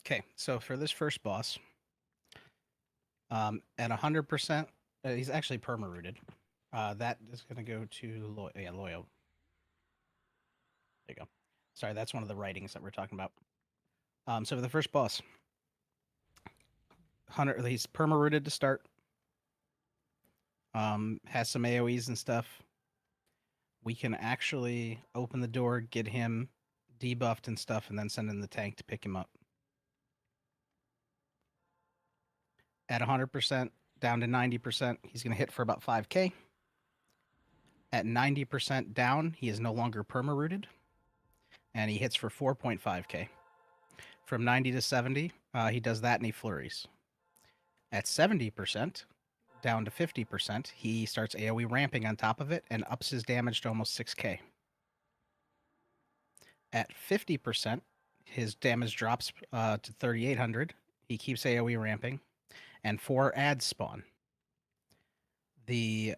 Okay, so for this first boss, at 100%, he's actually perma-rooted. That is going to go to Loyal. There you go. Sorry, that's one of the writings that we're talking about. So for the first boss, 100, he's perma-rooted to start. Has some AoEs and stuff. We can actually open the door, get him debuffed and stuff, and then send in the tank to pick him up. At 100%, down to 90%, he's going to hit for about 5k. At 90% down, he is no longer perma-rooted, and he hits for 4.5k. From 90 to 70, he does that and he flurries. At 70%, down to 50%, he starts AoE ramping on top of it and ups his damage to almost 6k. At 50%, his damage drops to 3,800. He keeps AoE ramping, and 4 ads spawn. The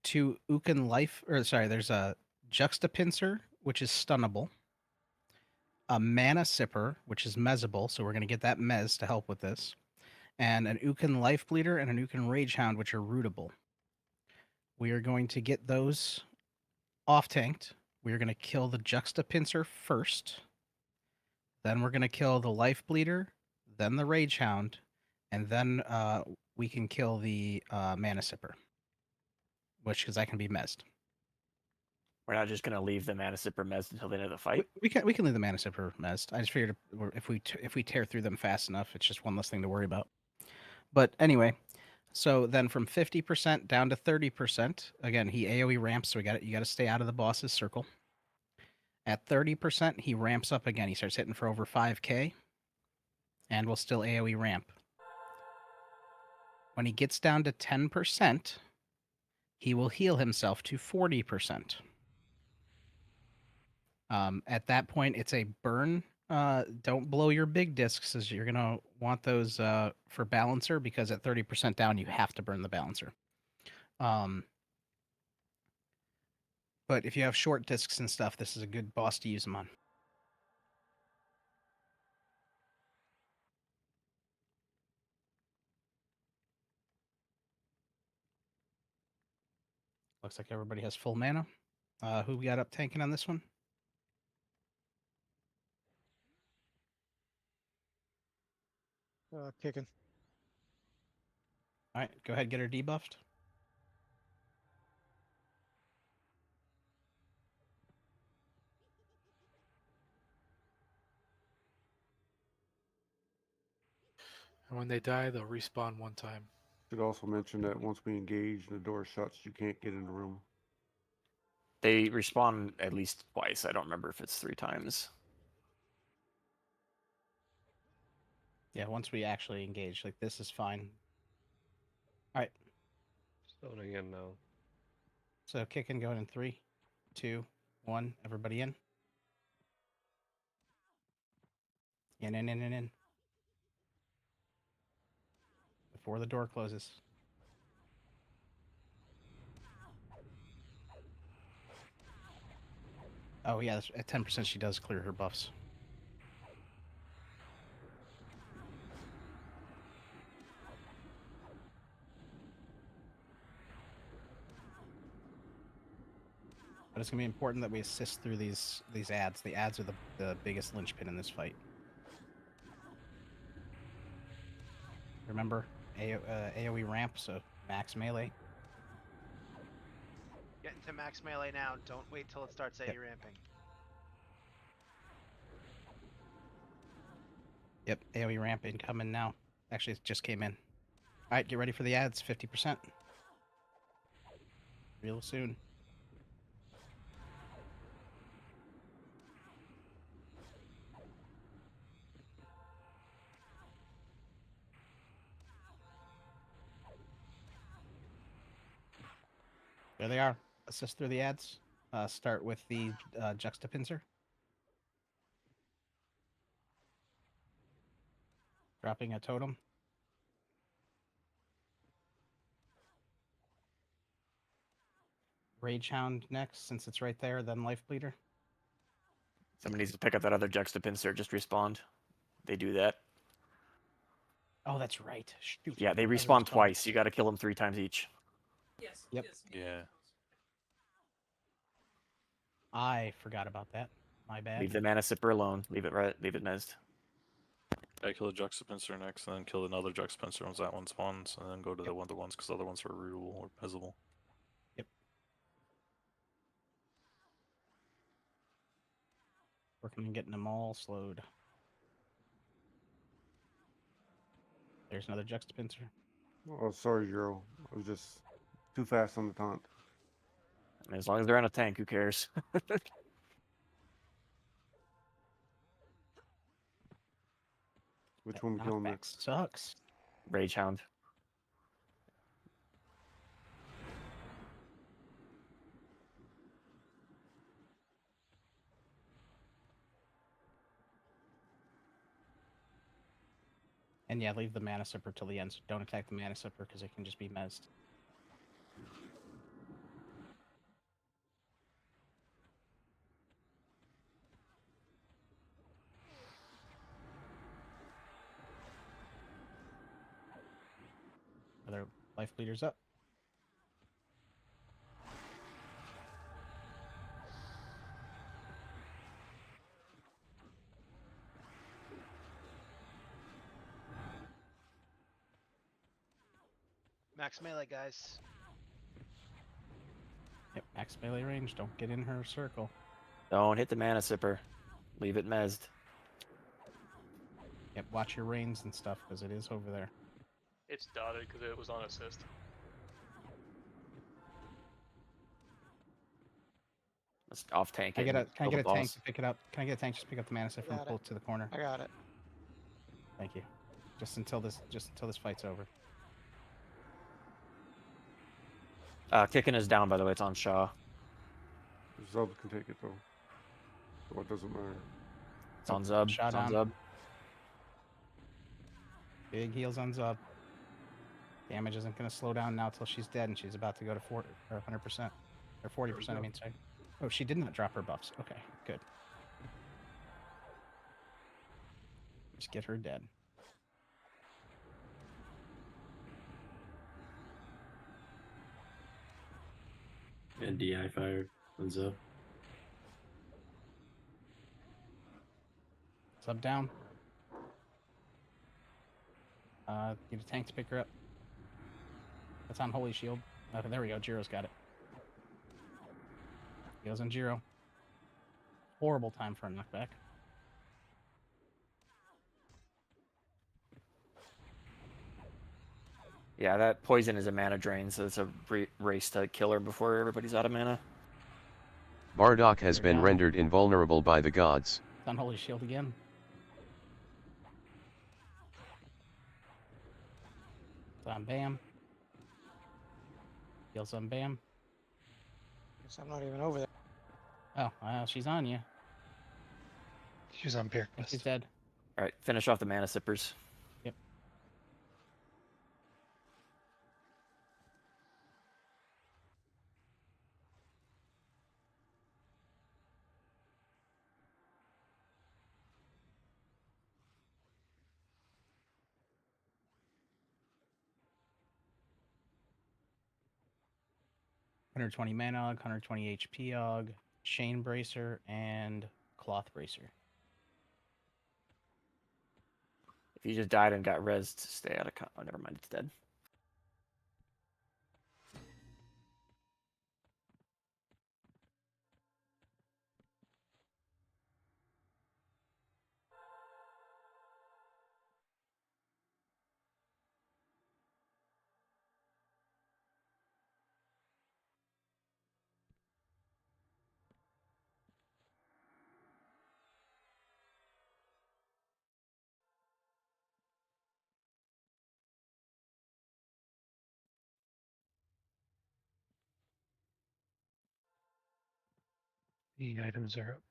2 Oakwynd life, there's a Juxtapincer, which is stunnable, a Mana Sipper, which is mezzable, so we're going to get that mez to help with this, and an Oakwynd Life Bleeder and an Oakwynd Rage Hound, which are rootable. We are going to get those off tanked. We are going to kill the Juxtapincer first. Then we're going to kill the Life Bleeder, then the Rage Hound, and then we can kill the Mana Sipper, because that can be mezzed. We're not just gonna leave the Mana Sipper mez until the end of the fight. We can leave the Mana Sipper mezzed. I just figured if we tear through them fast enough, it's just one less thing to worry about. But anyway, so then from 50% down to 30%, again he AoE ramps, so you got to stay out of the boss's circle. At 30%, he ramps up again. He starts hitting for over 5k, and will still AoE ramp. When he gets down to 10%, he will heal himself to 40%. At that point, it's a burn. Don't blow your big discs, as you're going to want those for balancer, because at 30% down, you have to burn the balancer. But if you have short discs and stuff, this is a good boss to use them on. Looks like everybody has full mana. Who we got up tanking on this one? Kicking. All right, go ahead, get her debuffed. And when they die, they'll respawn one time. Should also mention that once we engage and the door shuts, you can't get in the room. They respawn at least twice. I don't remember if it's 3 times. Yeah, once we actually engage, like this is fine. All right. Zoning in now. So kicking going in 3, 2, 1. Everybody in. In. Before the door closes. Oh yeah, at 10% she does clear her buffs. But it's gonna be important that we assist through these ads. The ads are the biggest linchpin in this fight. Remember, AoE ramp, so max melee. Get into max melee now. Don't wait till it starts AoE ramping. Yep, AoE ramp incoming now. Actually, it just came in. All right, get ready for the ads. 50%. Real soon. There they are. Assist through the ads. Start with the Juxtapincer. Dropping a totem. Rage Hound next, since it's right there, then Life Bleeder. Somebody needs to pick up that other Juxtapincer. Just respawned. They do that. Oh, that's right. Shoot. Yeah, they I was respawn told. twice. You got to kill them 3 times each. Yep. Yeah. I forgot about that. My bad. Leave the mana sipper alone. Leave it right. Leave it mezzed. I kill a Juxtapincer next, and then kill another Juxtapincer once that one spawns, and then go to the other ones because the other ones are rootable or visible. Working on getting them all slowed. There's another juxtapincer. Oh, sorry, Zero. I was just too fast on the taunt. I mean, as long as they're on a tank, who cares? Which That one we killing knockback next? sucks. Rage Hound. And yeah, leave the mana sipper till the end. So don't attack the mana sipper because it can just be mezzed. Other life bleeders up. Max melee, guys. Yep, max melee range. Don't get in her circle. Don't hit the mana sipper. Leave it mezzed. Yep, watch your reins and stuff because it is over there. It's dotted because it was on assist. Let's off tank Can it. I get a tank boss. to pick it up? Can I get a tank just pick up the mana sipper and Got pull it. it to the corner? I got it. Thank you. Just until this fight's over. Kicking is down, by the way. It's on Shaw. Zub can take it though. So it doesn't matter. It's on Zub. Shot It's on down. Zub. Big heals on Zub. Damage isn't going to slow down now till she's dead, and she's about to go to 100% or 40%. I mean, sorry. Oh, she did not drop her buffs. Okay, good. Just get her dead. And DI fired. What's up? Sub down. Need a tank to pick her up. That's on Holy Shield. Okay, there we go. Jiro's got it. Goes on Jiro. Horrible time for a knockback. Yeah, that poison is a mana drain, so it's a race to kill her before everybody's out of mana. Bardock has They're been down. rendered invulnerable by the gods. It's on Holy Shield again. It's on Bam. Heals on Bam. Guess I'm not even over there. Oh, she's on you. She's on Bear She's Quest. dead. All right, finish off the mana sippers. Yep. $120 mana og, 120 HP og, Chain Bracer, and Cloth Bracer. If you just died and got rezzed, stay out of. Oh, never mind, it's dead. The items are up.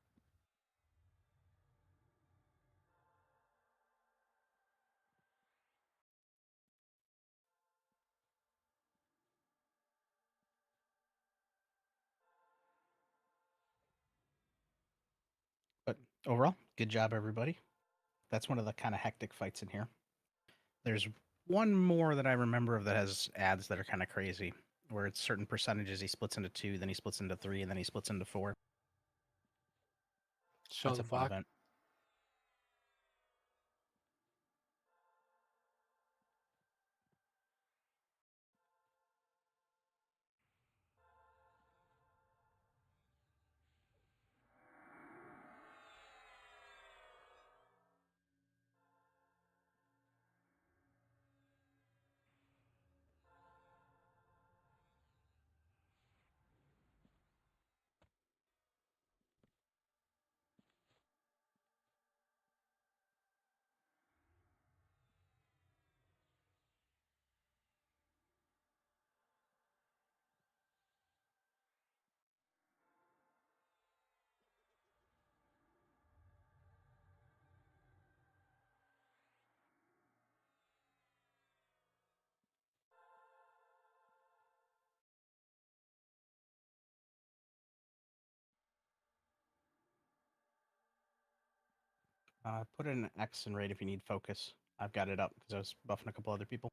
But overall, good job, everybody. That's one of the kind of hectic fights in here. There's one more that I remember of that has ads that are kind of crazy, where it's certain percentages. He splits into 2, then he splits into 3, and then he splits into 4. Show That's the a fun block. event. Put in an X and rate if you need focus. I've got it up because I was buffing a couple other people.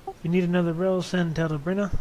If you need another roll, send Telebrina.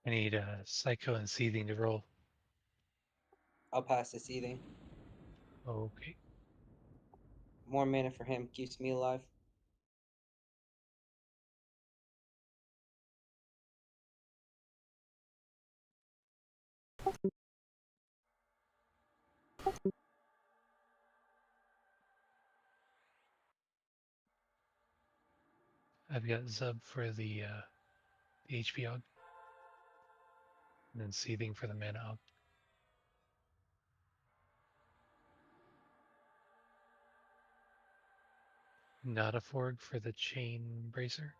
I need Psycho and Seething to roll. I'll pass the seething. Okay. More mana for him keeps me alive. I've got Zub for the HP Og, and then Seething for the mana Og. Not a Forg for the Chain Bracer.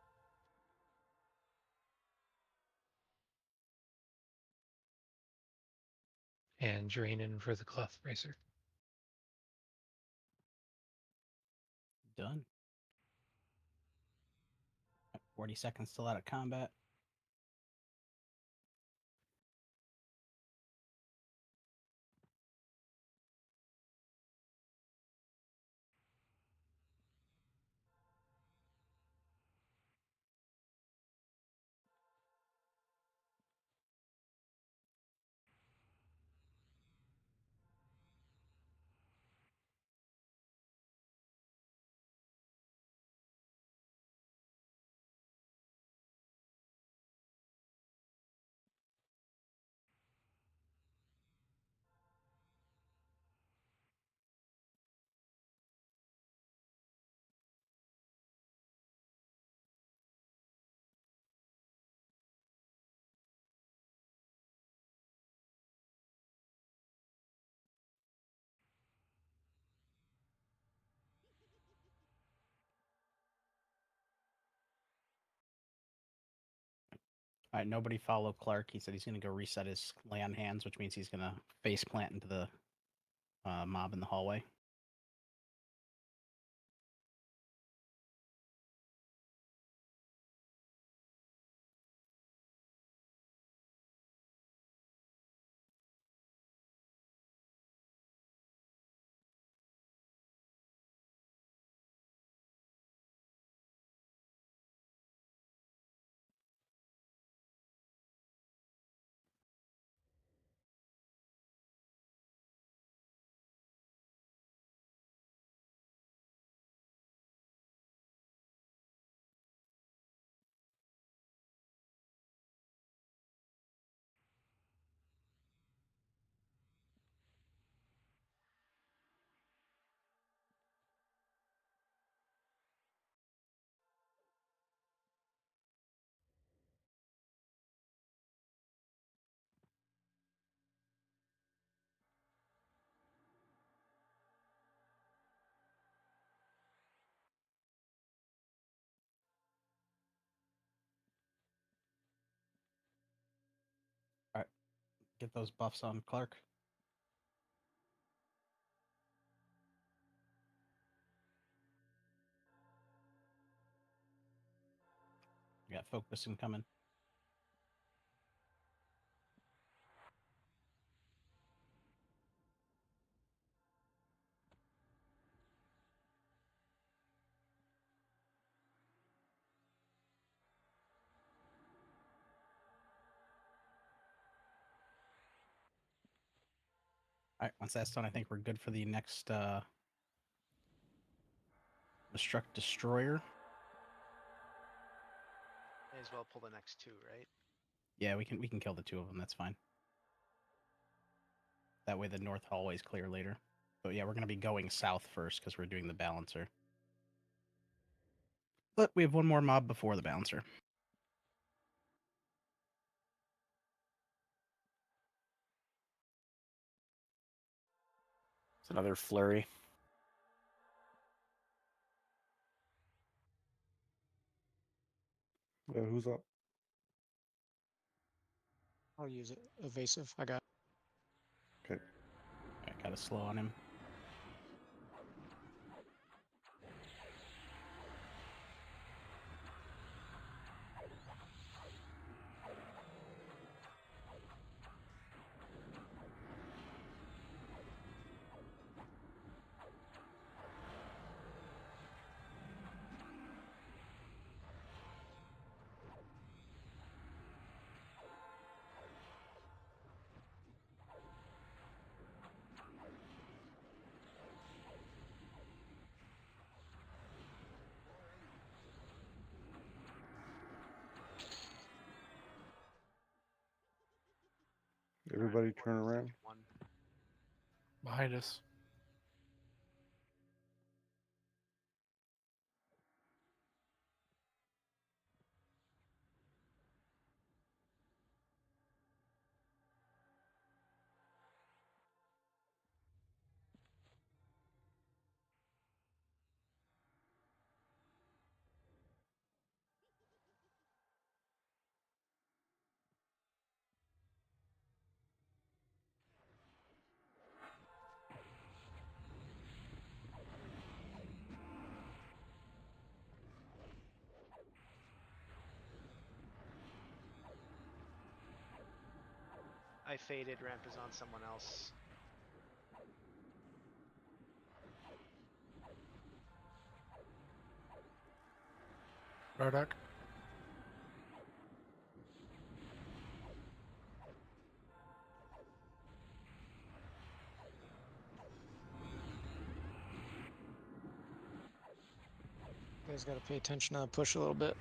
And Drainin for the Cloth Bracer. Done. 40 seconds till out of combat. All right, nobody follow Clark. He said he's going to go reset his lay on hands, which means he's going to face plant into the mob in the hallway. All right, get those buffs on Clark. We got focus incoming. All right, once that's done, I think we're good for the next Destruct Destroyer. May as well pull the next two, right? Yeah, we can kill the two of them. That's fine. That way the north hallway's clear later. But yeah, we're going to be going south first because we're doing the balancer. But we have one more mob before the balancer. It's another flurry. Who's up? I'll use it. Evasive. I got. Okay. I got to slow on him. Everybody turn around. One. Behind us. I faded. Ramp is on someone else. Bardock. You guys gotta pay attention to the push a little bit.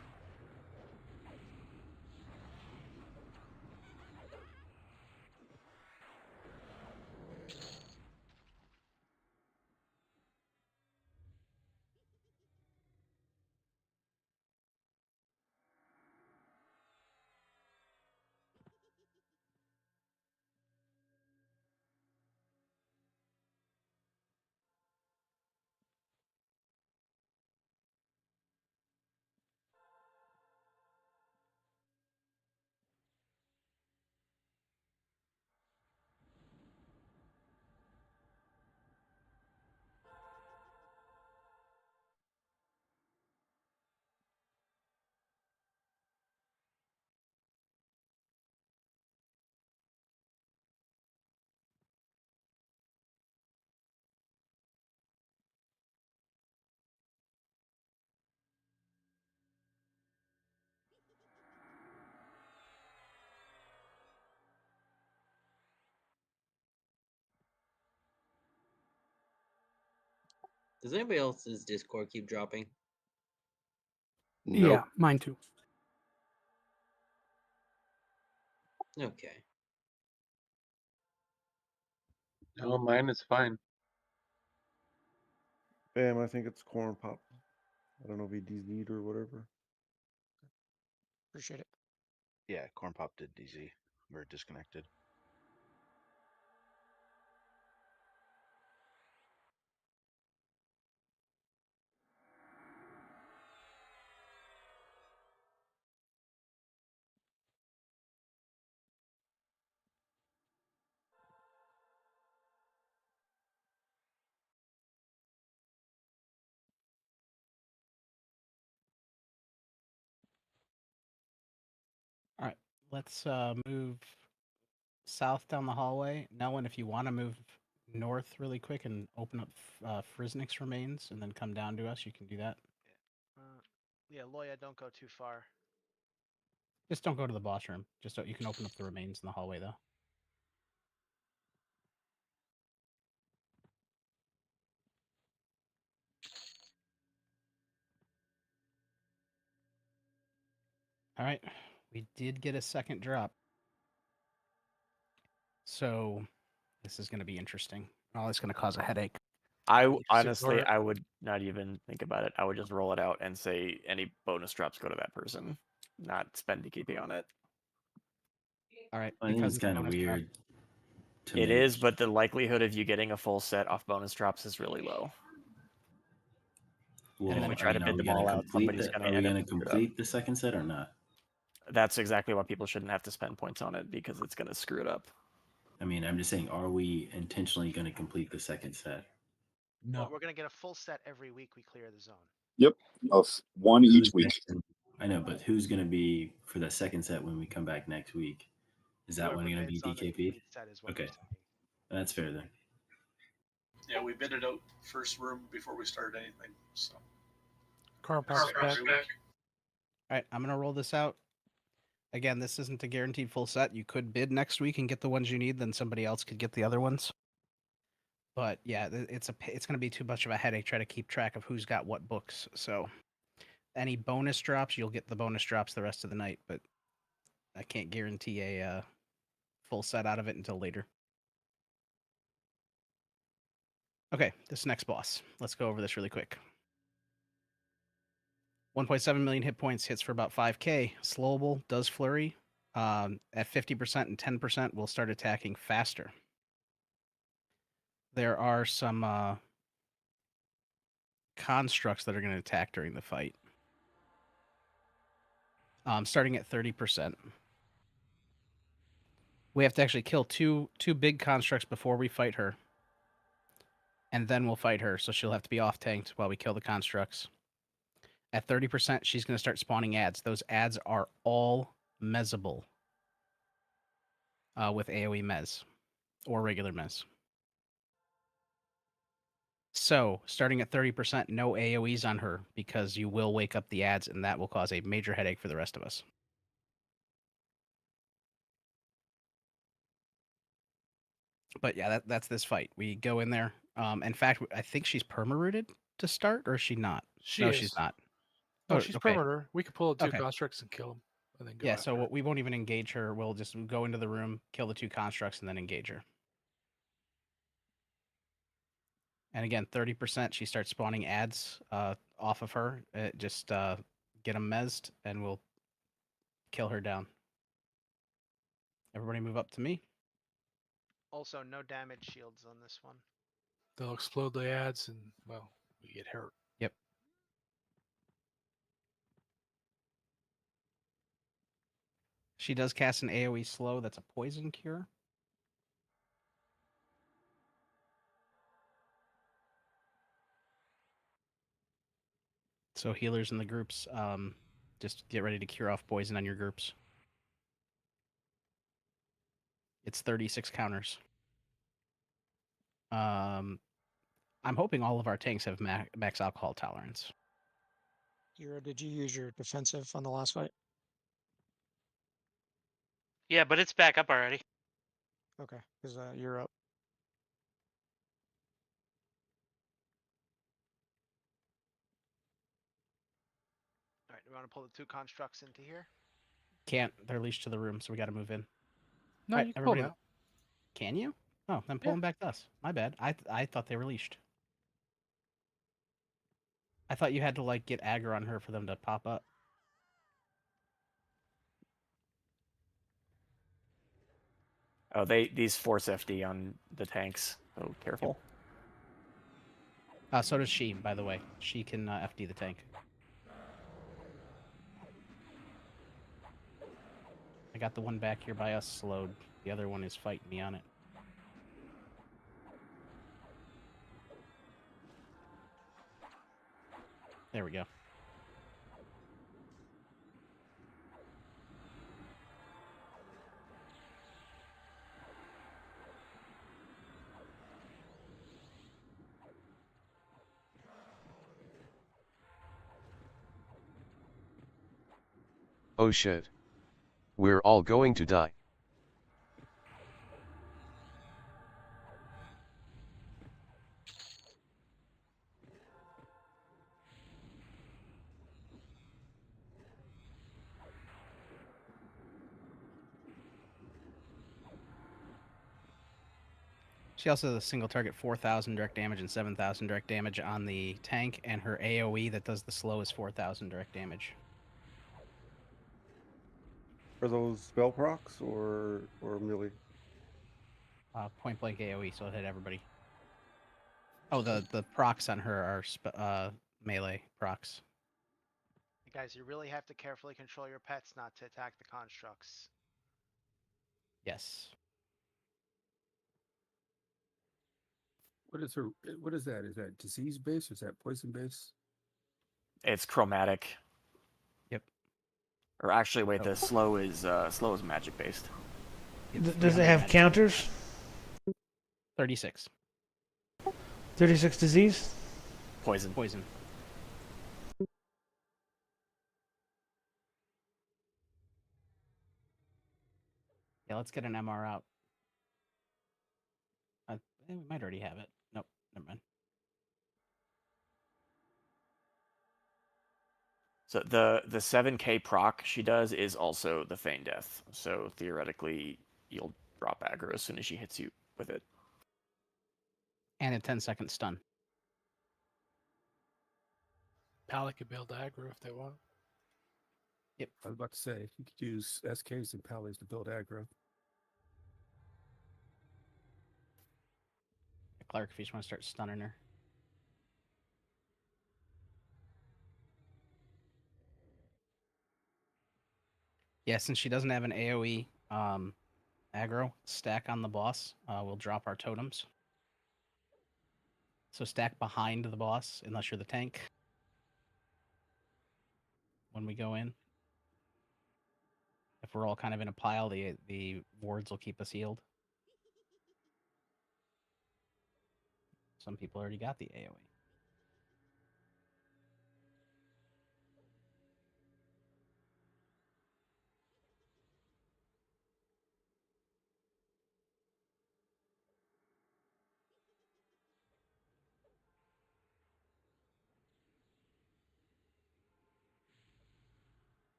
Does anybody else's Discord keep dropping? Nope. Yeah, mine too. Okay. No, mine is fine. Bam, I think it's corn pop. I don't know if he DZ'd or whatever. Appreciate it. Yeah, corn pop did DZ. We're disconnected. All right, let's move south down the hallway. Nolan, if you want to move north really quick and open up Friznik's remains and then come down to us, you can do that. Yeah, Loya, don't go too far. Just don't go to the boss room. Just you can open up the remains in the hallway though. All right, we did get a second drop. So this is going to be interesting. Oh, it's going to cause a headache. Honestly, I would not even think about it. I would just roll it out and say any bonus drops go to that person, not spend DKP on it. All right, I think it's kind of weird. It is, but the likelihood of you getting a full set off bonus drops is really low. Well, and if we try to bid them all out, somebody's going to Are we end going up to complete the second set or not? That's exactly why people shouldn't have to spend points on it, because it's going to screw it up. I mean, I'm just saying, are we intentionally going to complete the second set? No. Well, we're gonna get a full set every week we clear the zone. Yep, of one each week. I know, but who's going to be for the second set when we come back next week? Is that one going to be DKP? Okay, that's fair then. Yeah, we bid it out first room before we started anything. So. Corn pop's back. All right, I'm gonna roll this out. Again, this isn't a guaranteed full set. You could bid next week and get the ones you need, then somebody else could get the other ones. But yeah, it's going to be too much of a headache trying to keep track of who's got what books. So any bonus drops, you'll get the bonus drops the rest of the night, but I can't guarantee a full set out of it until later. Okay, this next boss. Let's go over this really quick. 1.7 million hit points, hits for about 5k. Slowable, does flurry. At 50% and 10%, will start attacking faster. There are some constructs that are going to attack during the fight. Starting at 30%. We have to actually kill two big constructs before we fight her. And then we'll fight her, so she'll have to be off-tanked while we kill the constructs. At 30%, she's going to start spawning ads. Those ads are all mezzable. with AoE Mez or regular Mez. So, starting at 30%, no AoEs on her because you will wake up the ads and that will cause a major headache for the rest of us. But yeah, that's this fight. We go in there. In fact, I think she's perma-rooted to start, or is she not? She no, is. she's not. No, Oh, she's okay. perimeter. We could pull the 2 Okay. constructs and kill them, and then go Yeah, after so her. we won't even engage her. We'll just go into the room, kill the 2 constructs, and then engage her. And again, 30%, she starts spawning ads off of her. Just get them mezzed, and we'll kill her down. Everybody move up to me. Also, no damage shields on this one. They'll explode the ads, and well, we get hurt. Yep. She does cast an AoE slow. That's a poison cure. So healers in the groups, just get ready to cure off poison on your groups. It's 36 counters. I'm hoping all of our tanks have max alcohol tolerance. Hero, did you use your defensive on the last fight? Yeah, but it's back up already. Okay, because you're up. All right, we want to pull the 2 constructs into here. Can't. They're leashed to the room, so we got to move in. No, Right, you can pull everybody. them out. Can you? Oh, then pull them back to us. My bad. I thought they were leashed. I thought you had to like get aggro on her for them to pop up. Oh, these force FD on the tanks. So careful. So does she, by the way. She can FD the tank. I got the one back here by us slowed. The other one is fighting me on it. There we go. Oh shit. We're all going to die. She also has a single target 4,000 direct damage and 7,000 direct damage on the tank, and her AoE that does the slow is 4,000 direct damage. Are those spell procs or melee? Point blank AoE, so it hit everybody. Oh, the procs on her are melee procs. Guys, you really have to carefully control your pets not to attack the constructs. Yes. What is her? What is that? Is that disease based or is that poison based? It's chromatic. Yep. Or actually, wait, the slow is magic based. Does it have counters? 36. 36 disease? Poison. Poison. Yeah, let's get an MR out. We might already have it. Nope, never mind. So the 7k proc she does is also the feign death. So theoretically, you'll drop aggro as soon as she hits you with it. And a 10-second stun. Pally could build aggro if they want. Yep. I was about to say you could use SKs and Pallies to build aggro. Clark, if you just want to start stunning her. Yeah, since she doesn't have an AoE aggro stack on the boss, we'll drop our totems. So stack behind the boss, unless you're the tank. When we go in. if we're all kind of in a pile, the wards will keep us healed. Some people already got the AoE.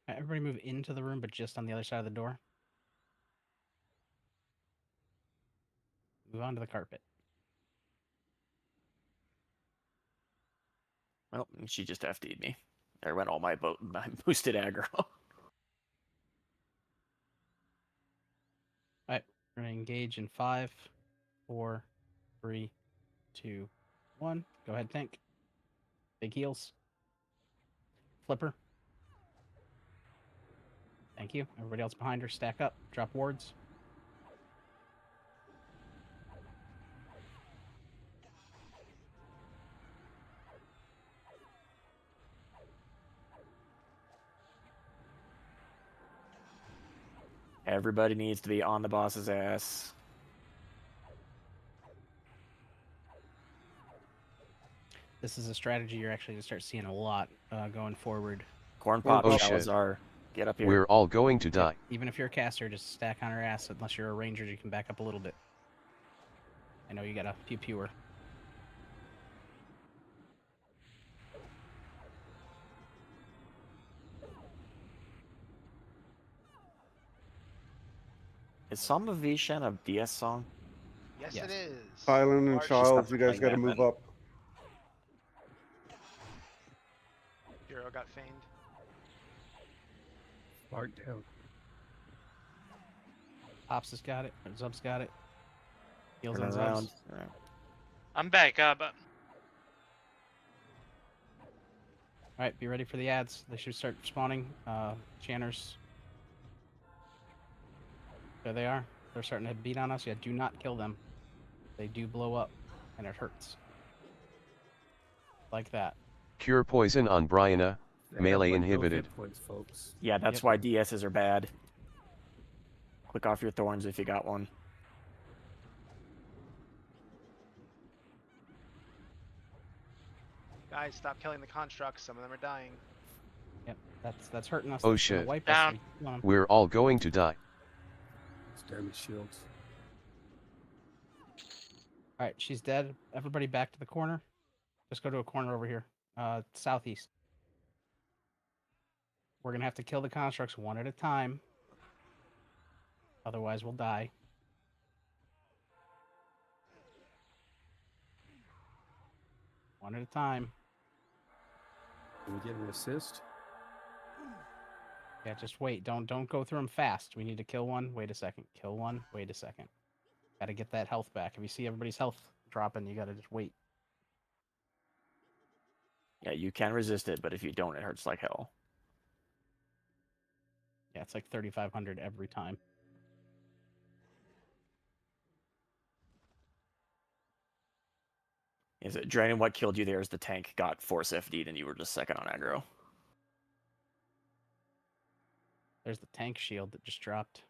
Everybody move into the room, but just on the other side of the door. Move on to the carpet. Well, she just FD'd me. There went all my boosted aggro. Alright, we're gonna engage in 5, 4, 3, 2, 1. Go ahead, tank. Big heals. Flipper. Thank you. Everybody else behind her, stack up. Drop wards. Everybody needs to be on the boss's ass. This is a strategy you're actually going to start seeing a lot going forward. Corn Pop, Oh, shit. Salazar, get up here. We're all going to die. Even if you're a caster, just stack on her ass. Unless you're a ranger, you can back up a little bit. I know you got a few fewer. Is Song of Vishen a DS song? Yes, it is. Highland and Large- Childs, you guys playing got to that move then. up. Hero got feigned. Mark down. Pops has got it. Zub's got it. Heals Turn on around. Zubs. I'm back up. Alright, be ready for the ads. They should start spawning. Channers. There they are. They're starting to beat on us. Yeah, do not kill them. They do blow up, and it hurts. Like that. Cure poison on Brianna. They have, Melee like, no inhibited. hit points, folks. Yeah, that's Yep. why DSs are bad. Click off your thorns if you got one. Guys, stop killing the constructs. Some of them are dying. Yep, that's hurting us. Oh, That's gonna shit. wipe Down. us. Come on. We're all going to die. It's damage shields. Alright, she's dead. Everybody back to the corner. Just go to a corner over here. Southeast. We're gonna have to kill the constructs one at a time. Otherwise, we'll die. One at a time. Can we get an assist? Yeah, just wait. Don't go through them fast. We need to kill one. Wait a second. Kill one. Wait a second. Got to get that health back. If you see everybody's health dropping, you got to just wait. Yeah, you can resist it, but if you don't, it hurts like hell. Yeah, it's like 3,500 every time. Is it Drain? What killed you there is the tank got force FD'd and you were just second on aggro. There's the tank shield that just dropped.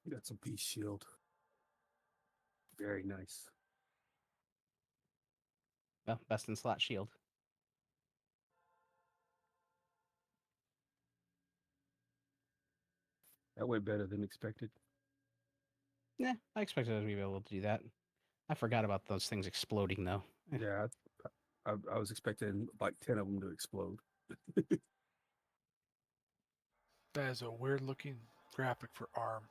That's a beast shield. Very nice. Well, best in slot shield. That went better than expected. Yeah, I expected us to be able to do that. I forgot about those things exploding, though. Yeah, I was expecting like 10 of them to explode. That is a weird looking graphic for ARM.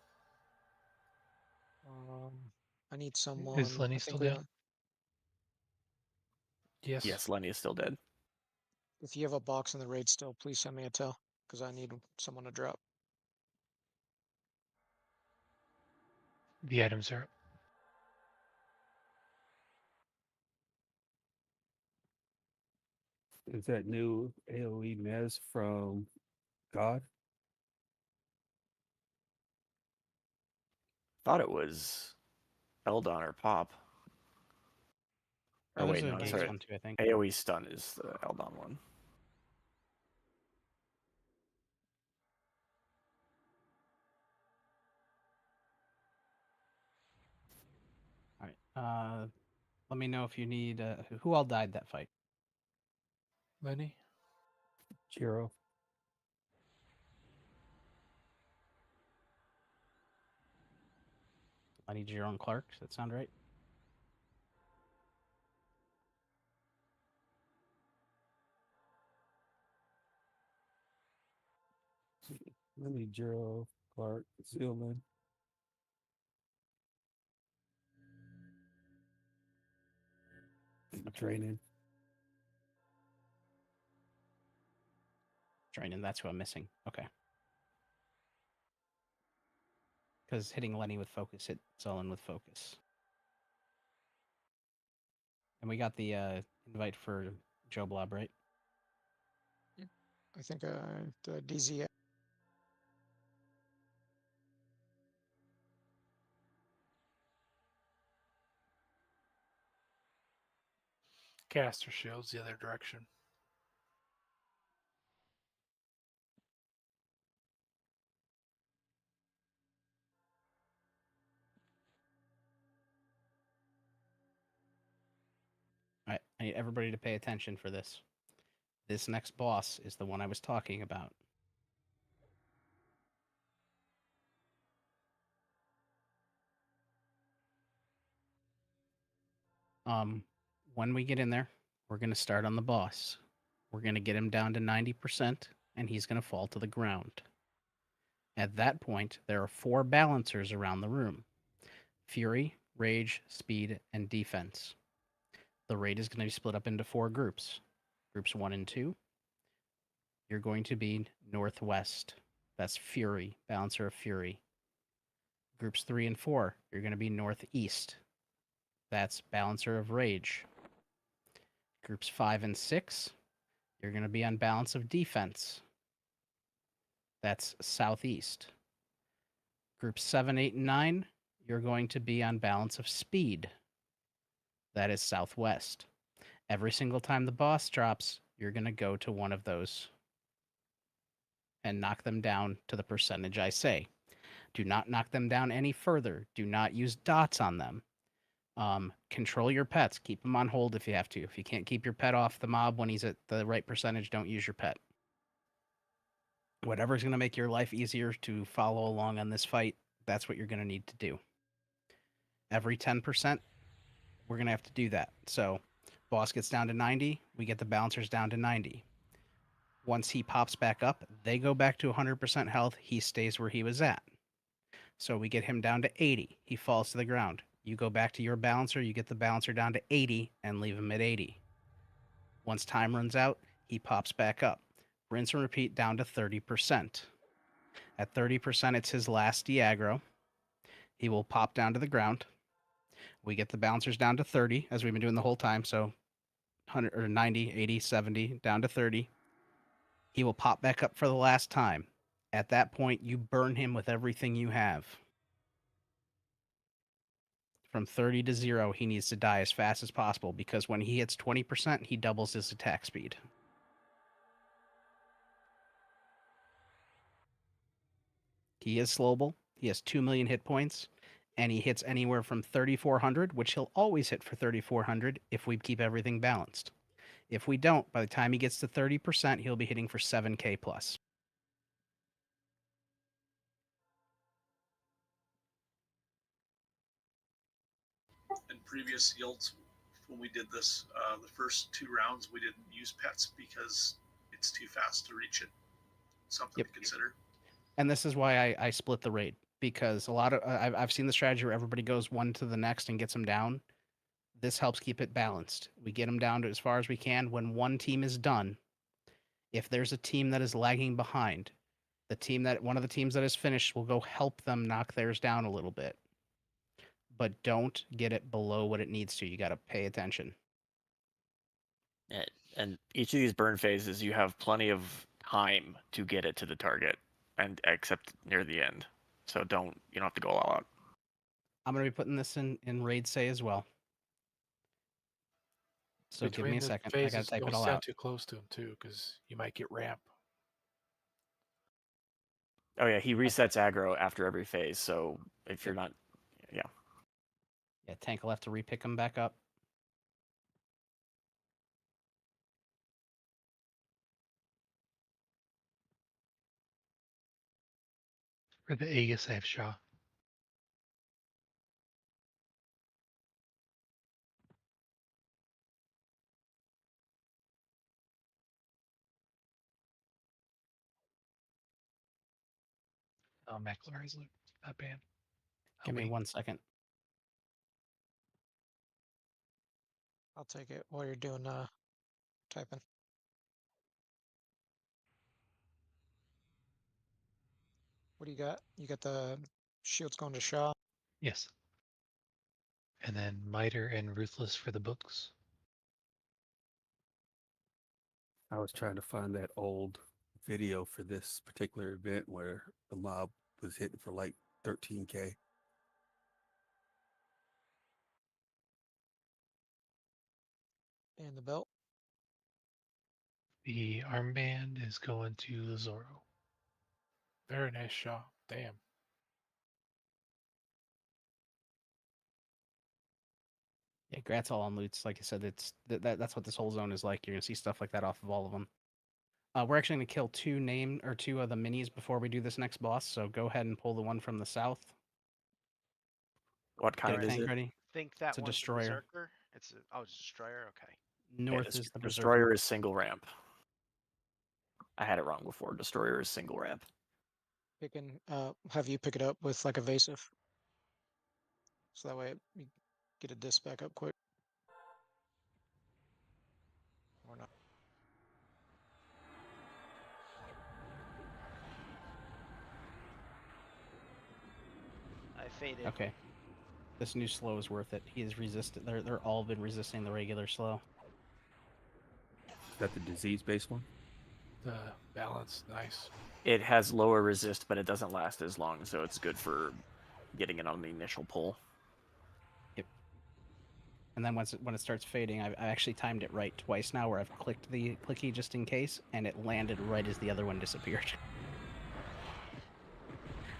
I need someone. Is Lenny I still think we- down? Yes. Yes, Lenny is still dead. If you have a box in the raid still, please send me a tell, because I need someone to drop. The items are up. Is that new AoE mez from God? Thought it was Eldon or Pop. Oh, Oh wait, there's a no, Gates sorry. one too, I think. AoE stun is the Eldon one. All right. Let me know if you need. Who all died that fight? Lenny? Jiro. I need Jiro and Clark. Does that sound right? Lenny, Jiro, Clark, Sealman. Training. Training. That's who I'm missing. Okay. Because hitting Lenny with focus hit Sullen with focus. And we got the invite for Joe Blob, right? I think the DZ. Caster shields the other direction. All right. I need everybody to pay attention for this. This next boss is the one I was talking about. When we get in there, we're going to start on the boss. We're going to get him down to 90%, and he's going to fall to the ground. At that point, there are 4 balancers around the room: Fury, Rage, Speed, and Defense. The raid is going to be split up into 4 groups. Groups 1 and 2, you're going to be Northwest. That's Fury, Balancer of Fury. Groups 3 and 4, you're going to be Northeast. That's Balancer of Rage. Groups 5 and 6, you're going to be on Balance of Defense. That's Southeast. Groups 7, 8, and 9, you're going to be on Balance of Speed. That is Southwest. Every single time the boss drops, you're going to go to one of those and knock them down to the percentage I say. Do not knock them down any further. Do not use dots on them. Control your pets. Keep them on hold if you have to. If you can't keep your pet off the mob when he's at the right percentage, don't use your pet. Whatever's going to make your life easier to follow along on this fight, that's what you're going to need to do. Every 10%, we're going to have to do that. So, boss gets down to 90, we get the bouncers down to 90. Once he pops back up, they go back to 100% health. He stays where he was at. So we get him down to 80. He falls to the ground. You go back to your balancer, you get the balancer down to 80 and leave him at 80. Once time runs out, he pops back up. Rinse and repeat down to 30%. At 30%, it's his last de-aggro. He will pop down to the ground. We get the bouncers down to 30, as we've been doing the whole time. So 100 or 90, 80, 70, down to 30. He will pop back up for the last time. At that point, you burn him with everything you have. From 30 to 0, he needs to die as fast as possible, because when he hits 20%, he doubles his attack speed. He is slowable. He has 2 million hit points, and he hits anywhere from 3,400, which he'll always hit for 3,400 if we keep everything balanced. If we don't, by the time he gets to 30%, he'll be hitting for 7k plus. In previous yields, when we did this, the first 2 rounds, we didn't use pets because it's too fast to reach it. Something to consider. And this is why I split the raid, because a lot of I've seen the strategy where everybody goes one to the next and gets them down. This helps keep it balanced. We get them down to as far as we can. When one team is done, if there's a team that is lagging behind, one of the teams that is finished will go help them knock theirs down a little bit. But don't get it below what it needs to. You got to pay attention. And each of these burn phases, you have plenty of time to get it to the target, and except near the end. So you don't have to go all out. I'm going to be putting this in raid say as well. So give me a second. I got to type it all out. Too close to him too, because you might get ramp. Oh yeah, he resets aggro after every phase. So if you're not, yeah. Yeah, tank will have to repick him back up. For the Aegis, I have Shaw. Oh, McLaurin's not bad. Give me 1 second. I'll take it while you're doing typing. What do you got? You got the shields going to Shaw. Yes. And then Miter and Ruthless for the books. I was trying to find that old video for this particular event where the mob was hitting for like 13K. And the belt. The armband is going to Zoro. Very nice Shaw. Damn. Yeah, Grat's all on loots. Like I said, it's that's what this whole zone is like. You're gonna see stuff like that off of all of them. We're actually gonna kill two of the minis before we do this next boss. So go ahead and pull the one from the south. What kind is it? I think that It's a one's destroyer. The berserker. It's a destroyer. Okay. North is the berserker. Destroyer is single ramp. I had it wrong before. Destroyer is single ramp. Have you pick it up with like evasive, so that way you get a disc back up quick. Or not. I faded. Okay. This new slow is worth it. He is resistant. They're all been resisting the regular slow. Is that the disease-based one? The balance, nice. It has lower resist, but it doesn't last as long, so it's good for getting it on the initial pull. Yep. And then when it starts fading, I actually timed it right twice now, where I've clicked the clicky just in case, and it landed right as the other one disappeared.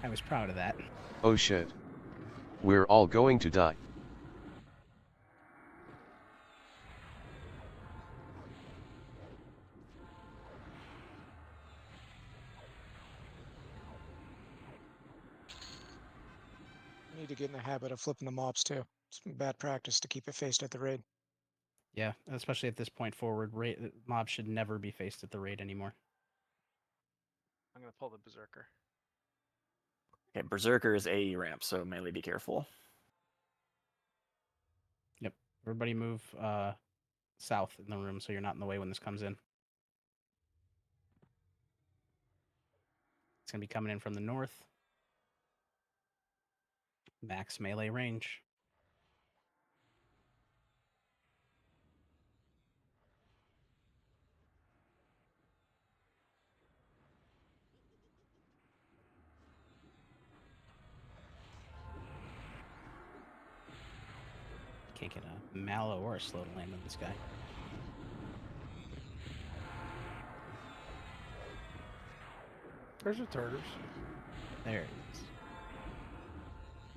I was proud of that. Oh shit. We're all going to die. You need to get in the habit of flipping the mobs too. It's bad practice to keep it faced at the raid. Yeah, especially at this point forward, mob should never be faced at the raid anymore. I'm gonna pull the berserker. Okay, berserker is AE ramp, so mainly be careful. Yep. Everybody move south in the room so you're not in the way when this comes in. It's gonna be coming in from the north. Max melee range. Can't get a mallow or a slow to land on this guy. There's your turtles. There it is.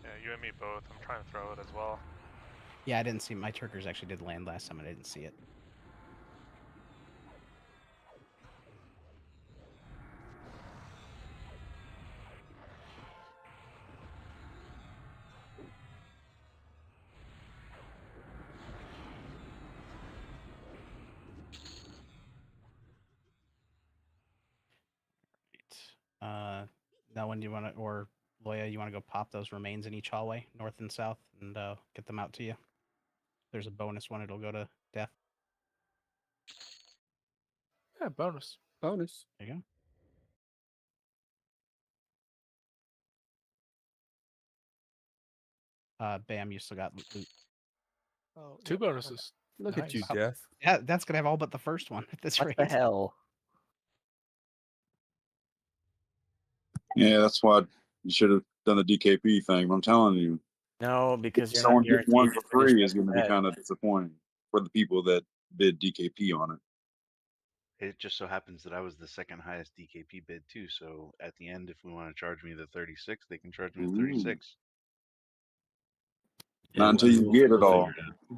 Yeah, you and me both. I'm trying to throw it as well. Yeah, I didn't see my Turkers actually did land last time and I didn't see it. Now when do you want to, or Loya, you want to go pop those remains in each hallway, north and south, and get them out to you? There's a bonus one, it'll go to death. Yeah, bonus. Bonus. There you go. Bam, you still got loot. Oh, Two bonuses. Look at you, Nice. Death. Yeah, that's gonna have all but the first one at this What rate. the hell? Yeah, that's why you should have done the DKP thing. I'm telling you. No, because you're not Someone gets one guaranteed for to finish free is every going to be set. kind of disappointing for the people that bid DKP on it. It just so happens that I was the second highest DKP bid too. So at the end, if we want to charge me the 36, they can charge me the Ooh. 36. Not until you get it all.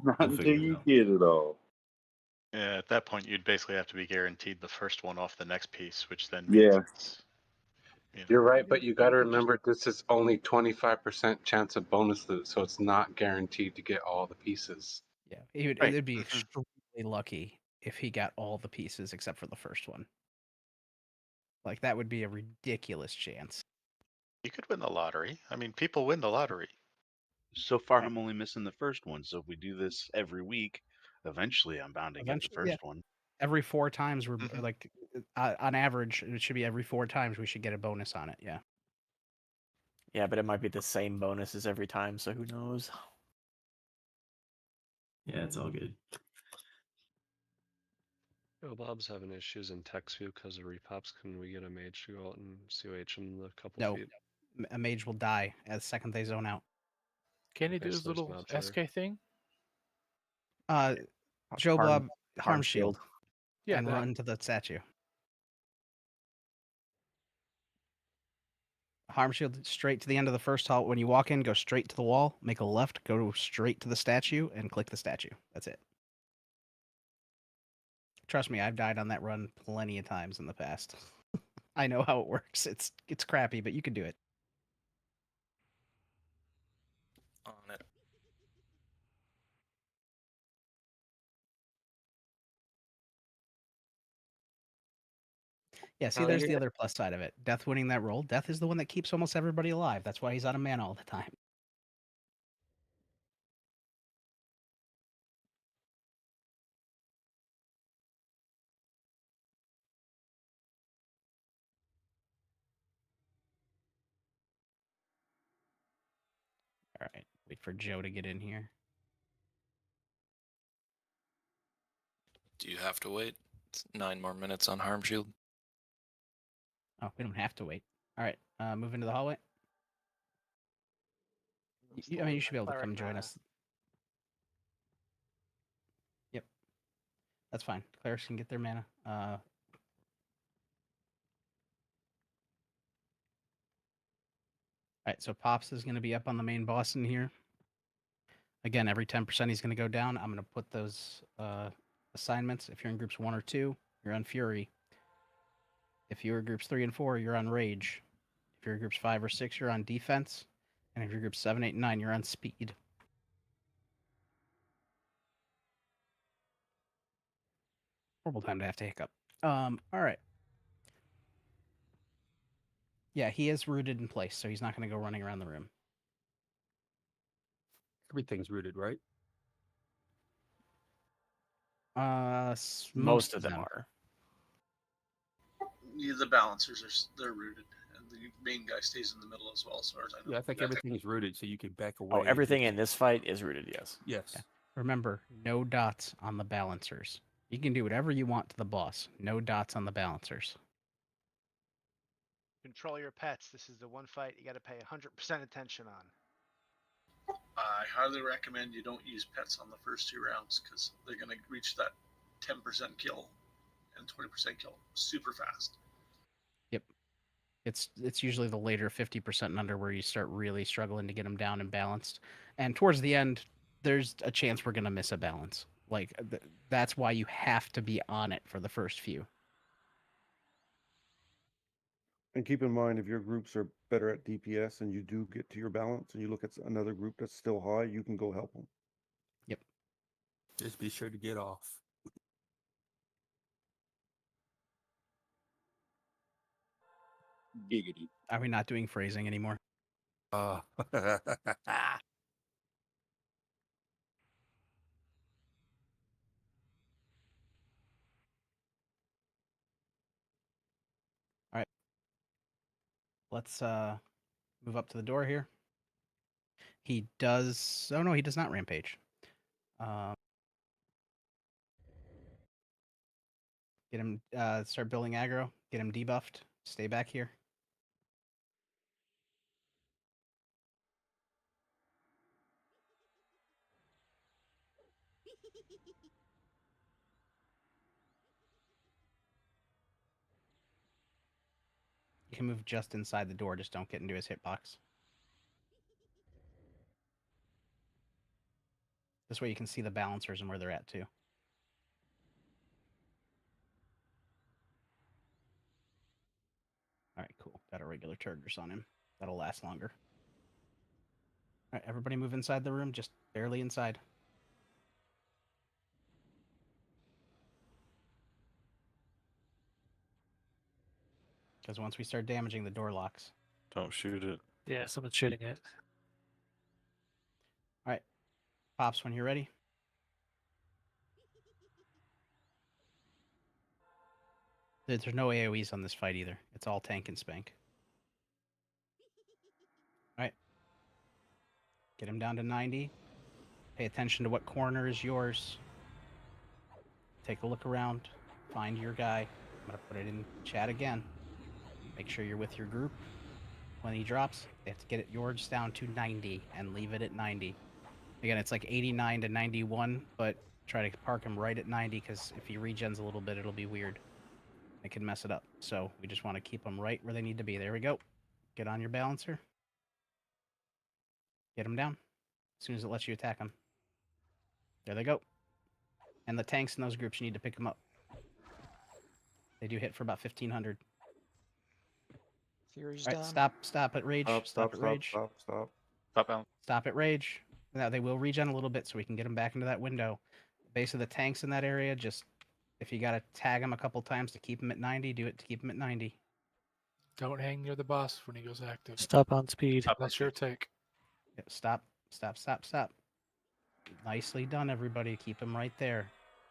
Not We'll until figure it you out. get it all. Yeah, at that point, you'd basically have to be guaranteed the first one off the next piece, which then Yeah. means it's, You're right, but you got to remember this is only 25% chance of bonus loot, so it's not guaranteed to get all the pieces. Yeah, it'd be extremely lucky if he got all the pieces except for the first one. Like that would be a ridiculous chance. You could win the lottery. I mean, people win the lottery. So far, I'm only missing the first one. So if we do this every week, eventually I'm bound to get the Eventually, yeah. first one. Every 4 times, we're like, on average, it should be every 4 times we should get a bonus on it. Yeah. Yeah, but it might be the same bonuses every time, so who knows? Yeah, it's all good. Yo, Bob's having issues in text view because of repops. Can we get a mage to go out and COH him the couple No, feet? a mage will die as the second they zone out. Can he Okay, do so his there's little mobs there. SK thing? Joe Blob, harm shield, Yeah, and that. run to the statue. Harm shield straight to the end of the first hall. When you walk in, go straight to the wall, make a left, go straight to the statue, and click the statue. That's it. Trust me, I've died on that run plenty of times in the past. I know how it works. It's crappy, but you can do it. On it. Yeah, see, there's the other plus side of it. Death winning that roll. Death is the one that keeps almost everybody alive. That's why he's out of mana all the time. All right, wait for Joe to get in here. Do you have to wait? It's 9 more minutes on Harm Shield. Oh, we don't have to wait. All right, move into the hallway. I mean, you should be able to come join us. Yep, that's fine. Clerics can get their mana. All right, so Pops is going to be up on the main boss in here. Again, every 10% he's going to go down. I'm going to put those assignments. If you're in groups 1 or 2, you're on Fury. If you're in groups 3 and 4, you're on Rage. If you're in groups 5 or 6, you're on Defense. And if you're groups 7, 8, and 9, you're on Speed. Horrible time to have to hiccup. All right. Yeah, he is rooted in place, so he's not going to go running around the room. Everything's rooted, right? Most of them are. Yeah, the balancers they're rooted, and the main guy stays in the middle as well, as far as I know. Yeah, I think everything's rooted, so you can back away. Oh, everything in this fight is rooted, yes. Yes. Yeah. Remember, no dots on the balancers. You can do whatever you want to the boss. No dots on the balancers. Control your pets. This is the one fight you got to pay 100% attention on. I highly recommend you don't use pets on the first 2 rounds because they're going to reach that 10% kill and 20% kill super fast. Yep. It's usually the later 50% and under where you start really struggling to get them down and balanced. And towards the end, there's a chance we're going to miss a balance. Like, that's why you have to be on it for the first few. And keep in mind, if your groups are better at DPS and you do get to your balance and you look at another group that's still high, you can go help them. Yep. Just be sure to get off. Giggity. Are we not doing phrasing anymore? All right. Let's move up to the door here. He does... Oh, no, he does not rampage. Get him... start building aggro. Get him debuffed. Stay back here. You can move just inside the door, just don't get into his hitbox. This way you can see the balancers and where they're at too. All right, cool. Got a regular Turgis on him. That'll last longer. All right, everybody move inside the room, just barely inside. Because once we start damaging, the door locks. Don't shoot it. Yeah, someone's shooting it. All right, Pops, when you're ready. There's no AoEs on this fight either. It's all tank and spank. All right. Get him down to 90. Pay attention to what corner is yours. Take a look around. Find your guy. I'm going to put it in chat again. Make sure you're with your group. When he drops, they have to get it yours down to 90 and leave it at 90. Again, it's like 89 to 91, but try to park him right at 90 because if he regens a little bit, it'll be weird. It can mess it up. So we just want to keep them right where they need to be. There we go. Get on your balancer. Get them down as soon as it lets you attack them. There they go. And the tanks in those groups, you need to pick them up. They do hit for about 1,500. Fury's All right, down. stop at rage. Stop at rage. Stop at rage. Now they will regen a little bit so we can get them back into that window. Base of the tanks in that area, just if you got to tag them a couple times to keep them at 90, do it to keep them at 90. Don't hang near the boss when he goes active. Stop on speed. That's your take. Yep, stop. Nicely done, everybody. Keep him right there.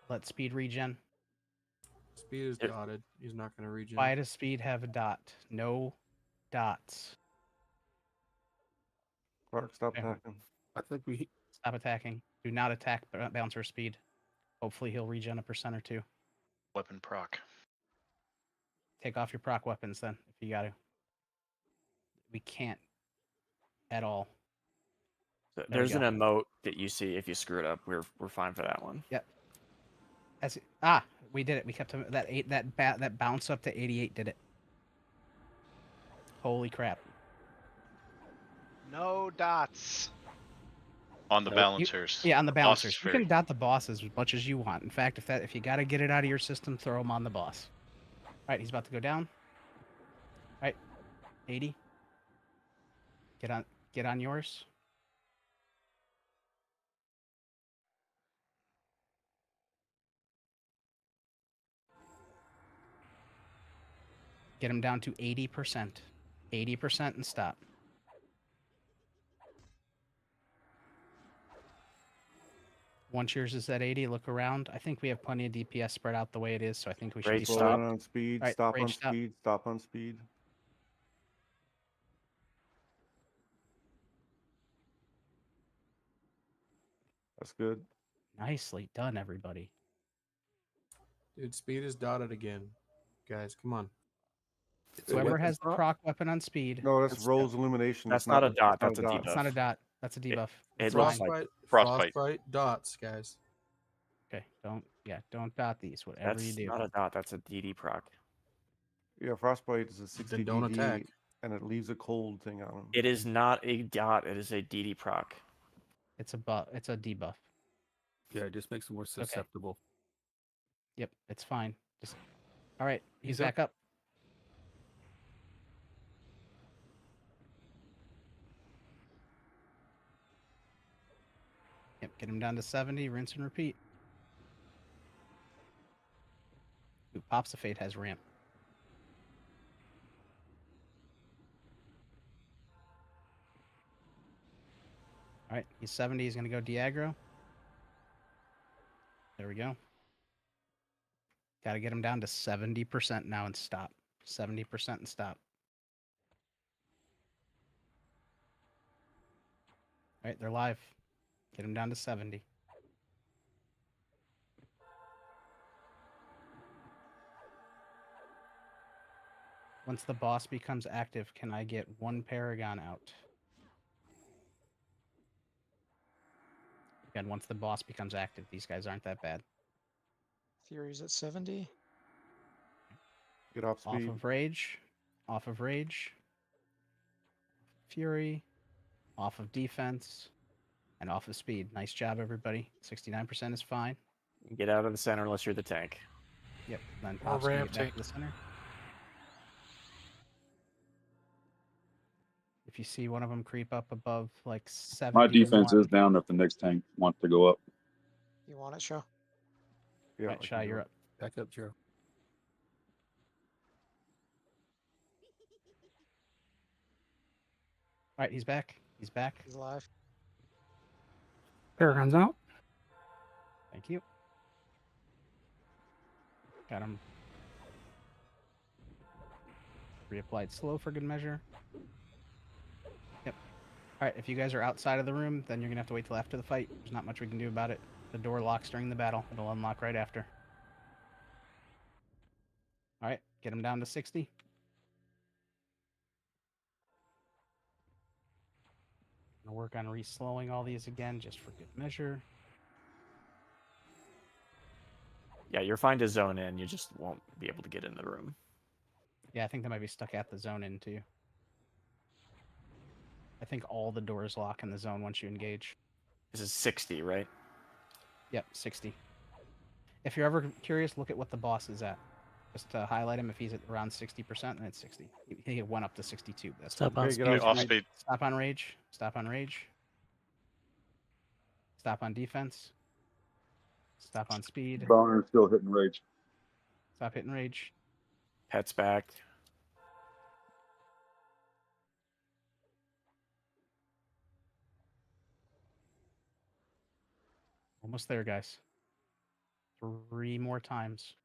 Let speed regen. Speed is dotted. He's not going to regen. Why does speed have a dot? No dots. Clark, stop Okay. attacking. I think we. Stop attacking. Do not attack bouncer speed. Hopefully he'll regen a % or two. Weapon proc. Take off your proc weapons then, if you got to. We can't at all. So There we there's an go. emote that you see if you screw it up. We're fine for that one. Yep. We did it. We kept him that bounce up to 88 did it. Holy crap. No dots. On the balancers. Yeah, on the Boss balancers. is You free. can dot the bosses as much as you want. In fact, if you got to get it out of your system, throw them on the boss. All right, he's about to go down. All right, 80. Get on yours. Get him down to 80%. 80% and stop. Once yours is at 80, look around. I think we have plenty of DPS spread out the way it is, so I think we should be Slow stopped. down on speed. All right, Stop on rage stop. speed. Stop on speed. That's good. Nicely done, everybody. Dude, speed is dotted again. Guys, come on. Whoever has the proc weapon on speed. No, that's Rose Illumination. That's It's not a dot. it's That's a It's not a dot. That's a debuff. It's Frostbite. Frostbite. Frostbite dots, guys. Okay, don't dot these. Whatever That's you do. not a dot. That's a DD proc. Yeah, Frostbite is a 60 Then don't DD, attack. and it leaves a cold thing on him. It is not a dot. It is a DD proc. It's a debuff. Yeah, it just makes him more susceptible. Yep, it's fine. Just all right. He's He's back up. Yep, get him down to 70. Rinse and repeat. Ooh, Pops of Fate has ramp. All right, he's 70. He's going to go Diagro. There we go. Got to get him down to 70% now and stop. 70% and stop. All right, they're live. Get him down to 70. Once the boss becomes active, can I get one Paragon out? Again, once the boss becomes active, these guys aren't that bad. Fury's at 70. Get off speed. Off of rage. Off of rage. Fury. Off of defense. And off of speed. Nice job, everybody. 69% is fine. Get out of the center unless you're the tank. Yep. Then More Pop's gonna ramp get back tank. to the center. If you see one of them creep up above like 70. My defense is down if the next tank wants to go up. You want it, Show? Yeah, Right, Shy, you're up. Back up, Joe. All right, he's back. He's back. He's alive. Paragon's out. Thank you. Got him. Reapplied slow for good measure. Yep. All right, if you guys are outside of the room, then you're going to have to wait till after the fight. There's not much we can do about it. The door locks during the battle. It'll unlock right after. All right, get him down to 60. Gonna work on re-slowing all these again, just for good measure. Yeah, you're fine to zone in. You just won't be able to get in the room. Yeah, I think they might be stuck at the zone in too. I think all the doors lock in the zone once you engage. This is 60, right? Yep, 60. If you're ever curious, look at what the boss is at. Just to highlight him, if he's at around 60%, then it's 60. He went up to 62. That's Stop fine. on speed. Off speed. Stop on rage. Stop on rage. Stop on defense. Stop on speed. Boner still hitting rage. Stop hitting rage. Pet's back. Almost there, guys. 3 more times.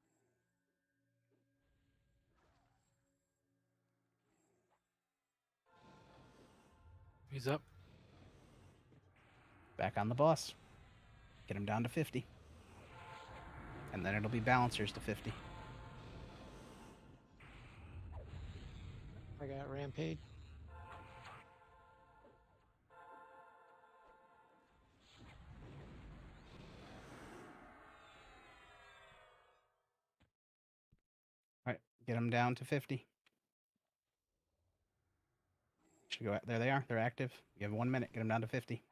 He's up. Back on the boss. Get him down to 50. And then it'll be balancers to 50. I got Rampage. All right, get them down to 50. Should go. There they are. They're active. You have 1 minute. Get them down to 50.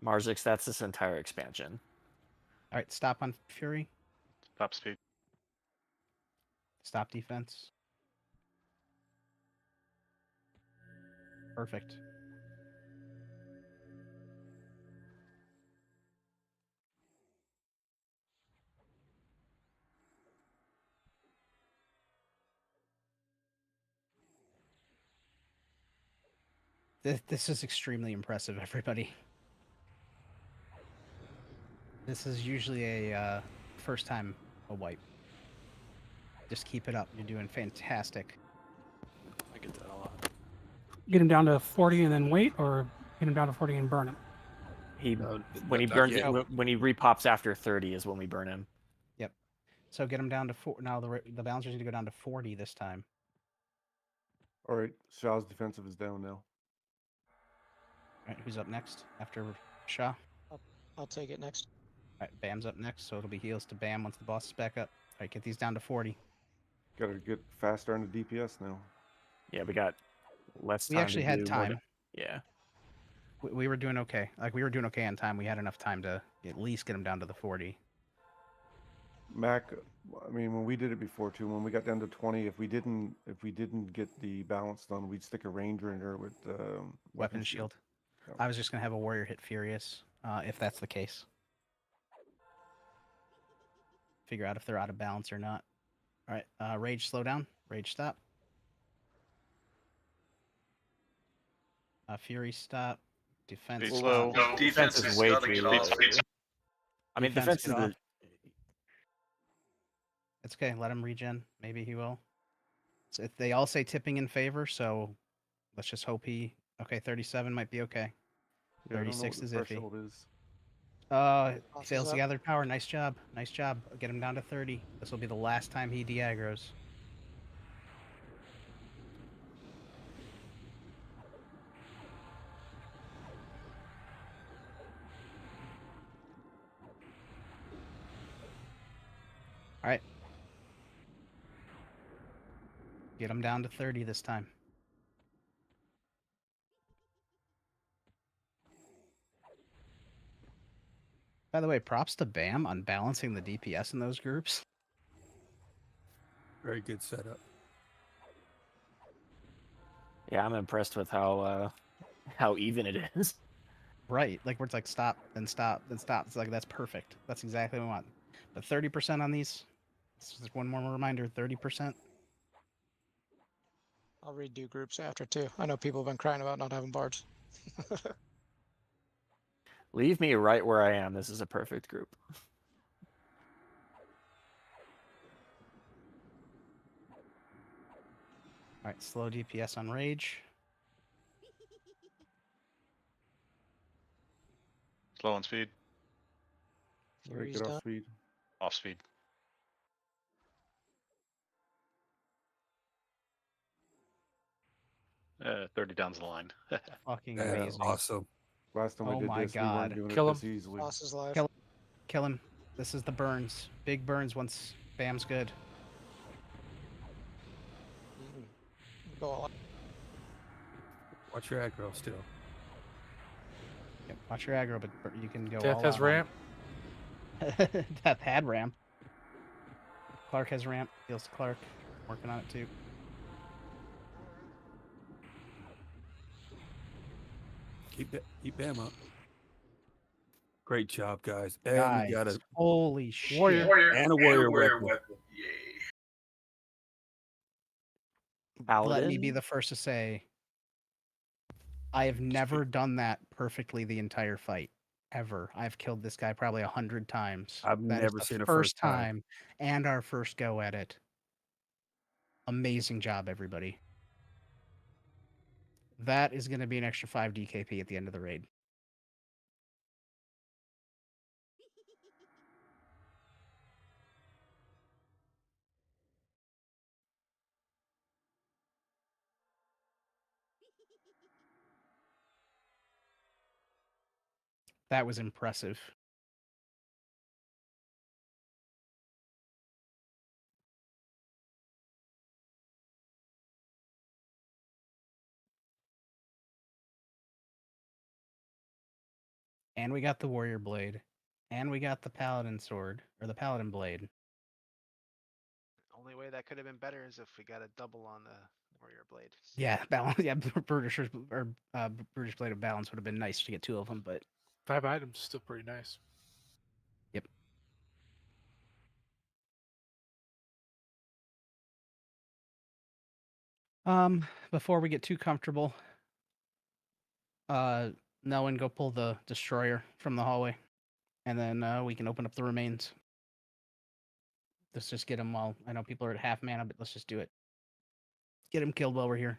Marzix, that's this entire expansion. All right, stop on Fury. Stop speed. Stop defense. Perfect. This is extremely impressive, everybody. This is usually a first time a wipe. Just keep it up. You're doing fantastic. I get that a lot. Get him down to 40 and then wait, or get him down to 40 and burn him. When he burns when he repops after 30 is when we burn him. Yep. So get him down to 4. Now the balancers need to go down to 40 this time. All right, Shaw's defensive is down now. All right, who's up next after Shaw? I'll take it next. All right, Bam's up next, so it'll be heals to Bam once the boss is back up. All right, get these down to 40. Got to get faster on the DPS now. Yeah, we got less time. We actually to had do time. more yeah. We were doing okay. Like, we were doing okay on time. We had enough time to at least get them down to the 40. Mac, I mean, when we did it before too, when we got down to 20, if we didn't get the balance done, we'd stick a ranger in there with Weapon shield. Yeah. I was just gonna have a warrior hit Furious, if that's the case. Figure out if they're out of balance or not. All right, rage slow down. Rage stop. Fury stop. Defense Slow. stop. Defense is way too low. I mean, defense is get off. It's okay. Let him regen. Maybe he will. So if they all say tipping in favor, so let's just hope he. Okay, 37 might be okay. Yeah, I don't know what 36 the is iffy. threshold is. He fails the gathered power. Nice job. Nice job. Get him down to 30. This will be the last time he de-aggros. All right. Get him down to 30 this time. By the way, props to Bam on balancing the DPS in those groups. Very good setup. Yeah, I'm impressed with how even it is. Right, like where it's like stop, then stop, then stop. It's like that's perfect. That's exactly what we want. But 30% on these. This is one more reminder. 30%. I'll redo groups after too. I know people have been crying about not having bards. Leave me right where I am. This is a perfect group. All right, slow DPS on rage. Slow on speed. Alright, get off speed. Off speed. 30 down the line. Fucking amazing. Awesome. Last time we Oh did my this, we weren't god. doing Kill it him. this easily. Boss is live. Kill him. This is the burns. Big burns once Bam's good. Go all out. Watch your aggro still. Yep, watch your aggro, but you can go Death all has out ramp. Death had ramp. Clark has ramp. Deals to Clark. Working on it too. Keep Bam up. Great job, guys. And Guys, we got a holy shit. warrior and a warrior weapon. Yay. Let me be the first to say, I have never done that perfectly the entire fight. Ever. I've killed this guy probably 100 times. I've That is never the seen a first time and our first go at it. Amazing job, everybody. That is going to be an extra 5 DKP at the end of the raid. That was impressive. And we got the warrior blade. And we got the paladin sword, or the paladin blade. Only way that could have been better is if we got a double on the warrior blade. Yeah, balance. Yeah, British blade of balance would have been nice to get 2 of them, but 5 items, still pretty nice. yep. Before we get too comfortable, Nolan, go pull the destroyer from the hallway, and then we can open up the remains. Let's just get him while I know people are at half mana, but let's just do it. Get him killed while we're here.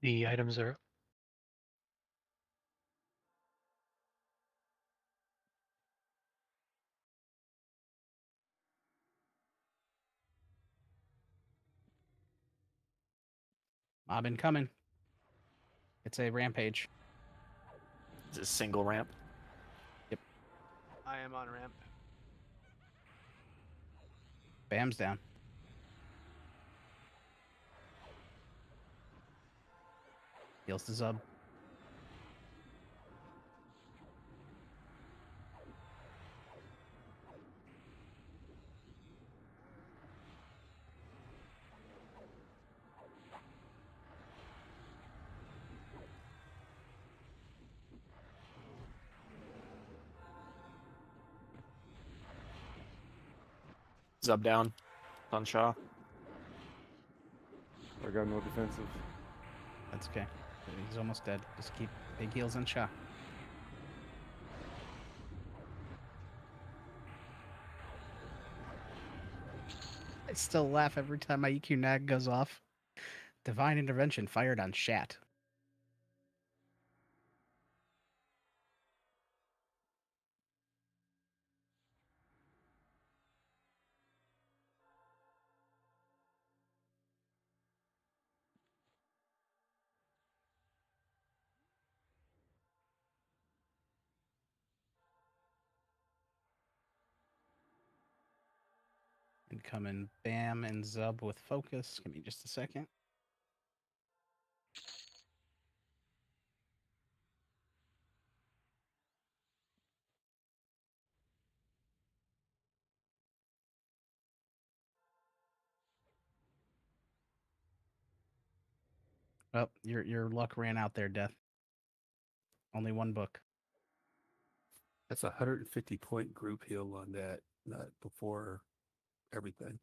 The items are Mob incoming. It's a rampage. Is it a single ramp? Yep. I am on ramp. Bam's down. Heals the Zub. Zub down. On Shaw. I got no defensive. That's okay. He's almost dead. Just keep big heals and Sha. I still laugh every time my EQ nag goes off. Divine Intervention fired on Shat. And coming Bam and Zub with focus. Give me just a second. Oh, your luck ran out there, Death. Only one book. That's 150 point group heal on that, not before everything.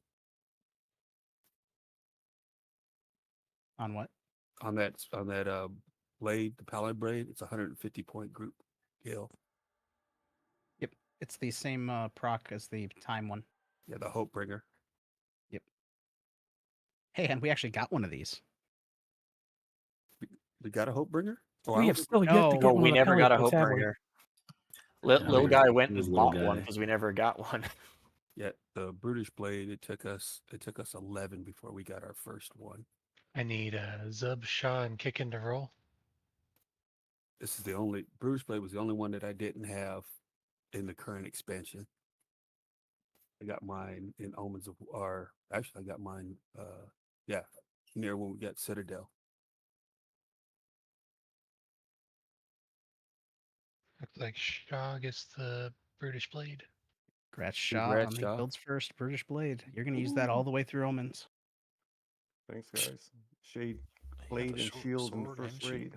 On what? On that blade, the Paladin blade, it's 150 point group heal. Yep, it's the same proc as the time one. Yeah, the Hope Bringer. Yep. Hey, and we actually got one of these. We got a Hope Bringer? We have still yet to get well, one we of the never got a Pelicates, hope have we? bringer. Little we- guy went it was and little bought one guy. because we never got one. Yeah, the Brutish blade, it took us 11 before we got our first one. I need Zub, Shaw, and Kickin to roll. This is the only Brutish blade was the only one that I didn't have in the current expansion. I got mine in Omens of War. Actually, I got mine near when we got Citadel. Looks like Shaw gets the Brutish Blade. Congrats, Shaw, Congrats, on the Shaw. builds first British Blade. You're going to use that all the way through Omens. Thanks, guys. Shade, got blade, the and short shield in the sword first and shield. raid.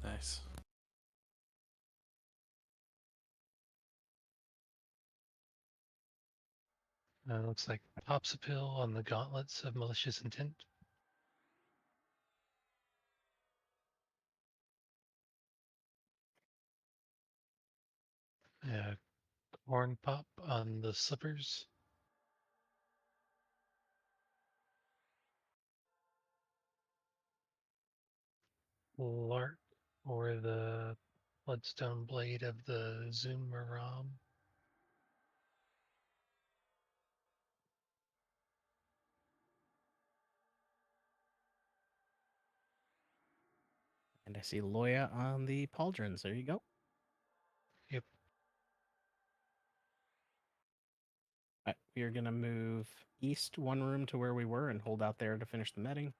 Nice. Looks like pops a pill on the gauntlets of malicious intent. Corn pop on the slippers. Lark or the bloodstone blade of the Zoomaram. And I see Loya on the pauldrons. There you go. Yep. All right, we are going to move east one room to where we were and hold out there to finish the netting.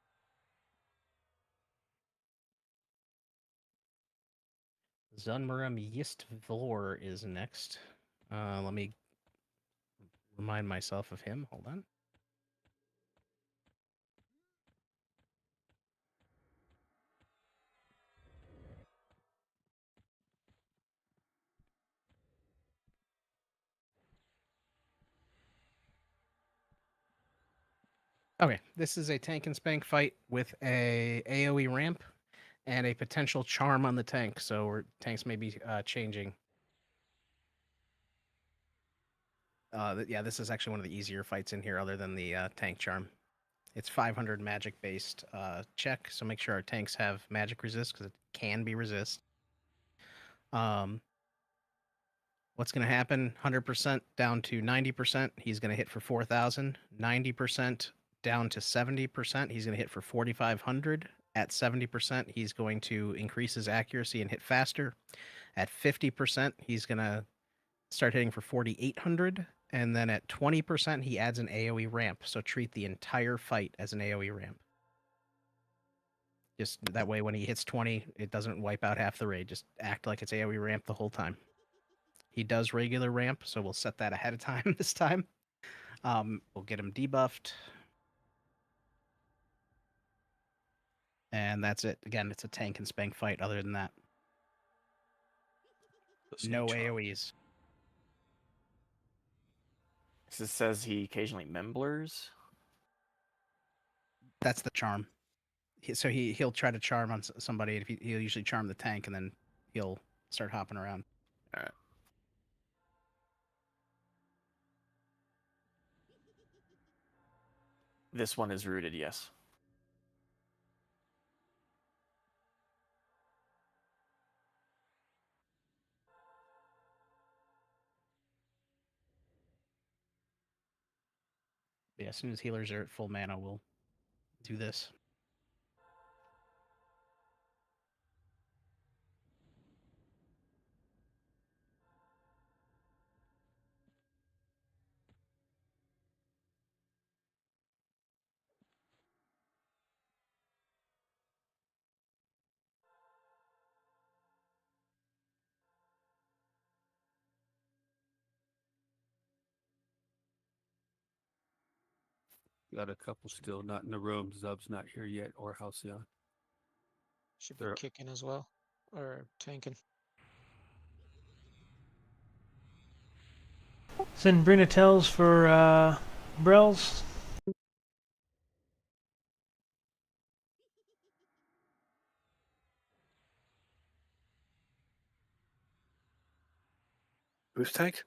Zunmaram Yistvor is next. Let me remind myself of him. Hold on. Okay, this is a tank and spank fight with a AoE ramp and a potential charm on the tank, so tanks may be changing. Yeah, this is actually one of the easier fights in here other than the tank charm. It's 500 magic based check, so make sure our tanks have magic resist because it can be resist. What's going to happen? 100% down to 90%. He's going to hit for 4,000. 90% down to 70%. He's going to hit for 4,500. At 70%, he's going to increase his accuracy and hit faster. At 50%, he's going to start hitting for 4,800. And then at 20%, he adds an AoE ramp. So treat the entire fight as an AoE ramp. Just that way, when he hits 20, it doesn't wipe out half the raid. Just act like it's AoE ramp the whole time. He does regular ramp, so we'll set that ahead of time this time. We'll get him debuffed. And that's it. Again, it's a tank and spank fight other than that. No AoEs. This says he occasionally memblers. That's the charm. So he'll try to charm on somebody. If he'll usually charm the tank, and then he'll start hopping around. All right. This one is rooted, yes. Yeah, as soon as healers are at full mana, we'll do this. Got a couple still not in the room. Zub's not here yet, or Halcyon. Should be kicking as well, or tanking. Send Brinatells for Brels. Who's tank?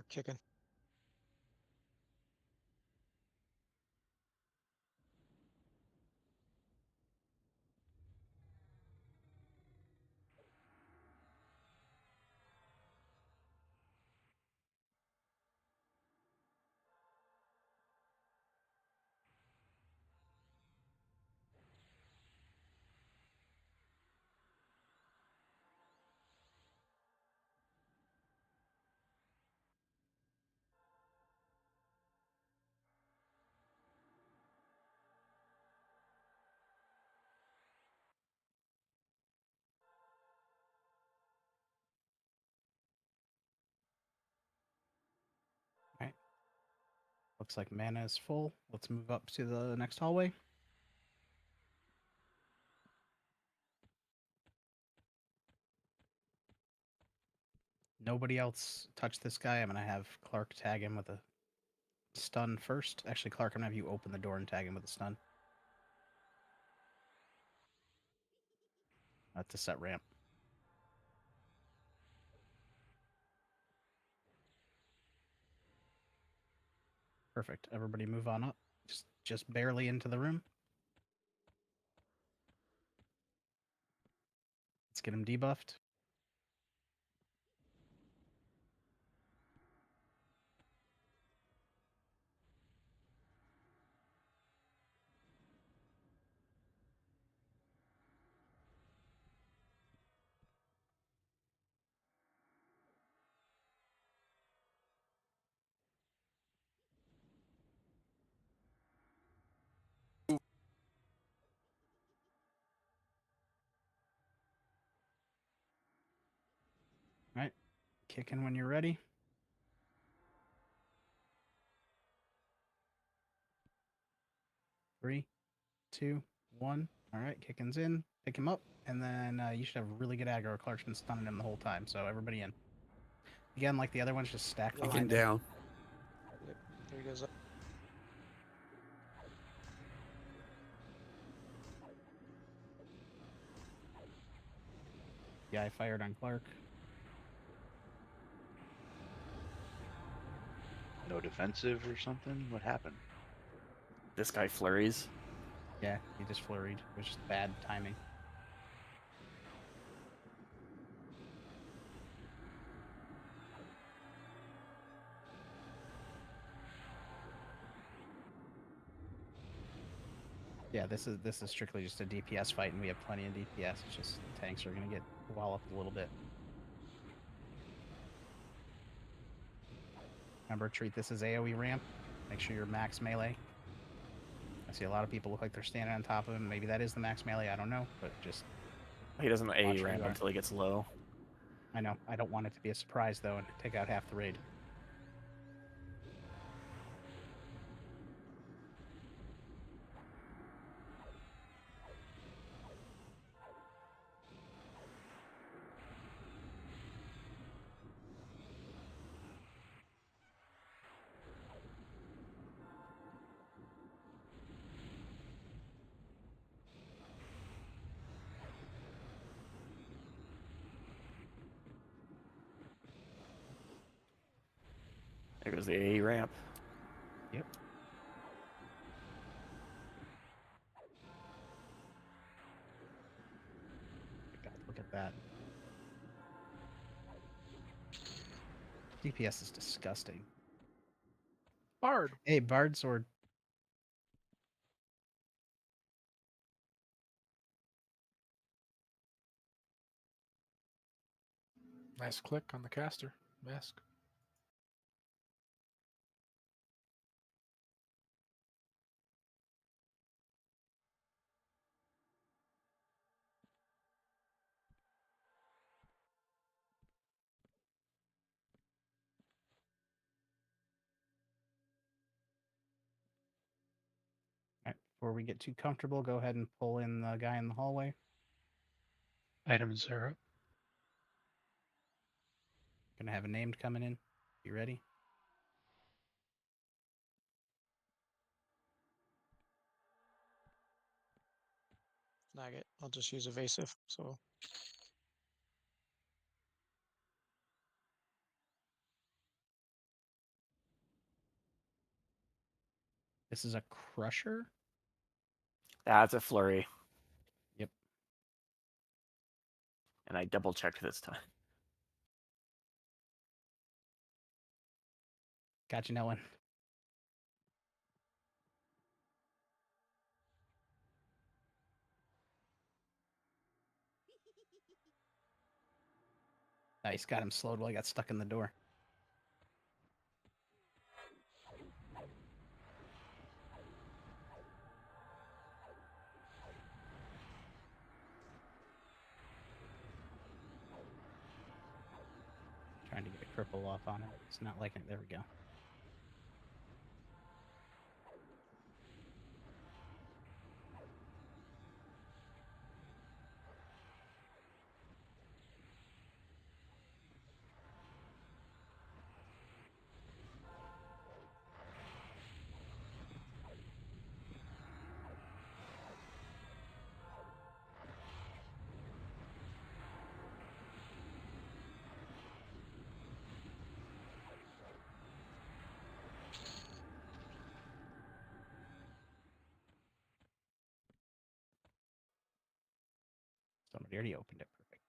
Kicking. Right. Looks like mana is full. Let's move up to the next hallway. Nobody else touch this guy. I'm gonna have Clark tag him with a stun first. Actually, Clark, I'm gonna have you open the door and tag him with a stun. To set ramp. Perfect. Everybody move on up. Just barely into the room. Let's get him debuffed. All right. Kick in when you're ready. Three, 2, 1. All right, Kickin's in. Pick him up, and then you should have really good aggro. Clark's been stunning him the whole time, so everybody in. Again, like the other ones, just stack Kicking behind down. him. Yep, there he goes up. Yeah, I fired on Clark. No defensive or something? What happened? This guy flurries. Yeah, he just flurried. It was just bad timing. Yeah, this is strictly just a DPS fight, and we have plenty of DPS. It's just tanks are gonna get walloped a little bit. Remember, treat this as AoE ramp. Make sure you're max melee. I see a lot of people look like they're standing on top of him. Maybe that is the max melee. I don't know, but just He doesn't watch AoE where you ramp are. until he gets low. I know. I don't want it to be a surprise though, and take out half the raid. There goes the A ramp. Yep. God, look at that. DPS is disgusting. Bard. Hey, Bard sword. Nice click on the caster. Mask. All right, before we get too comfortable, go ahead and pull in the guy in the hallway. Items are up. Gonna have a named coming in. You ready? Snag it. I'll just use evasive. So This is a crusher. That's a flurry. Yep. And I double checked this time. Got you, Nolan. Nice, got him slowed while he got stuck in the door. Trying to get a cripple off on it. It's not liking it. There we go. Somebody already opened it. Perfect.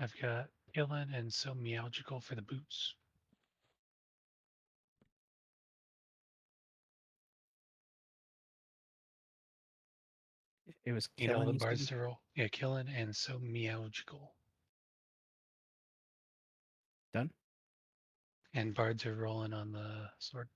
I've got Illan and So Meowgical for the boots. It was You know killing the you, bards Steve? to roll? Yeah, Killen and So Meowgical. Done? And bards are rolling on the sword.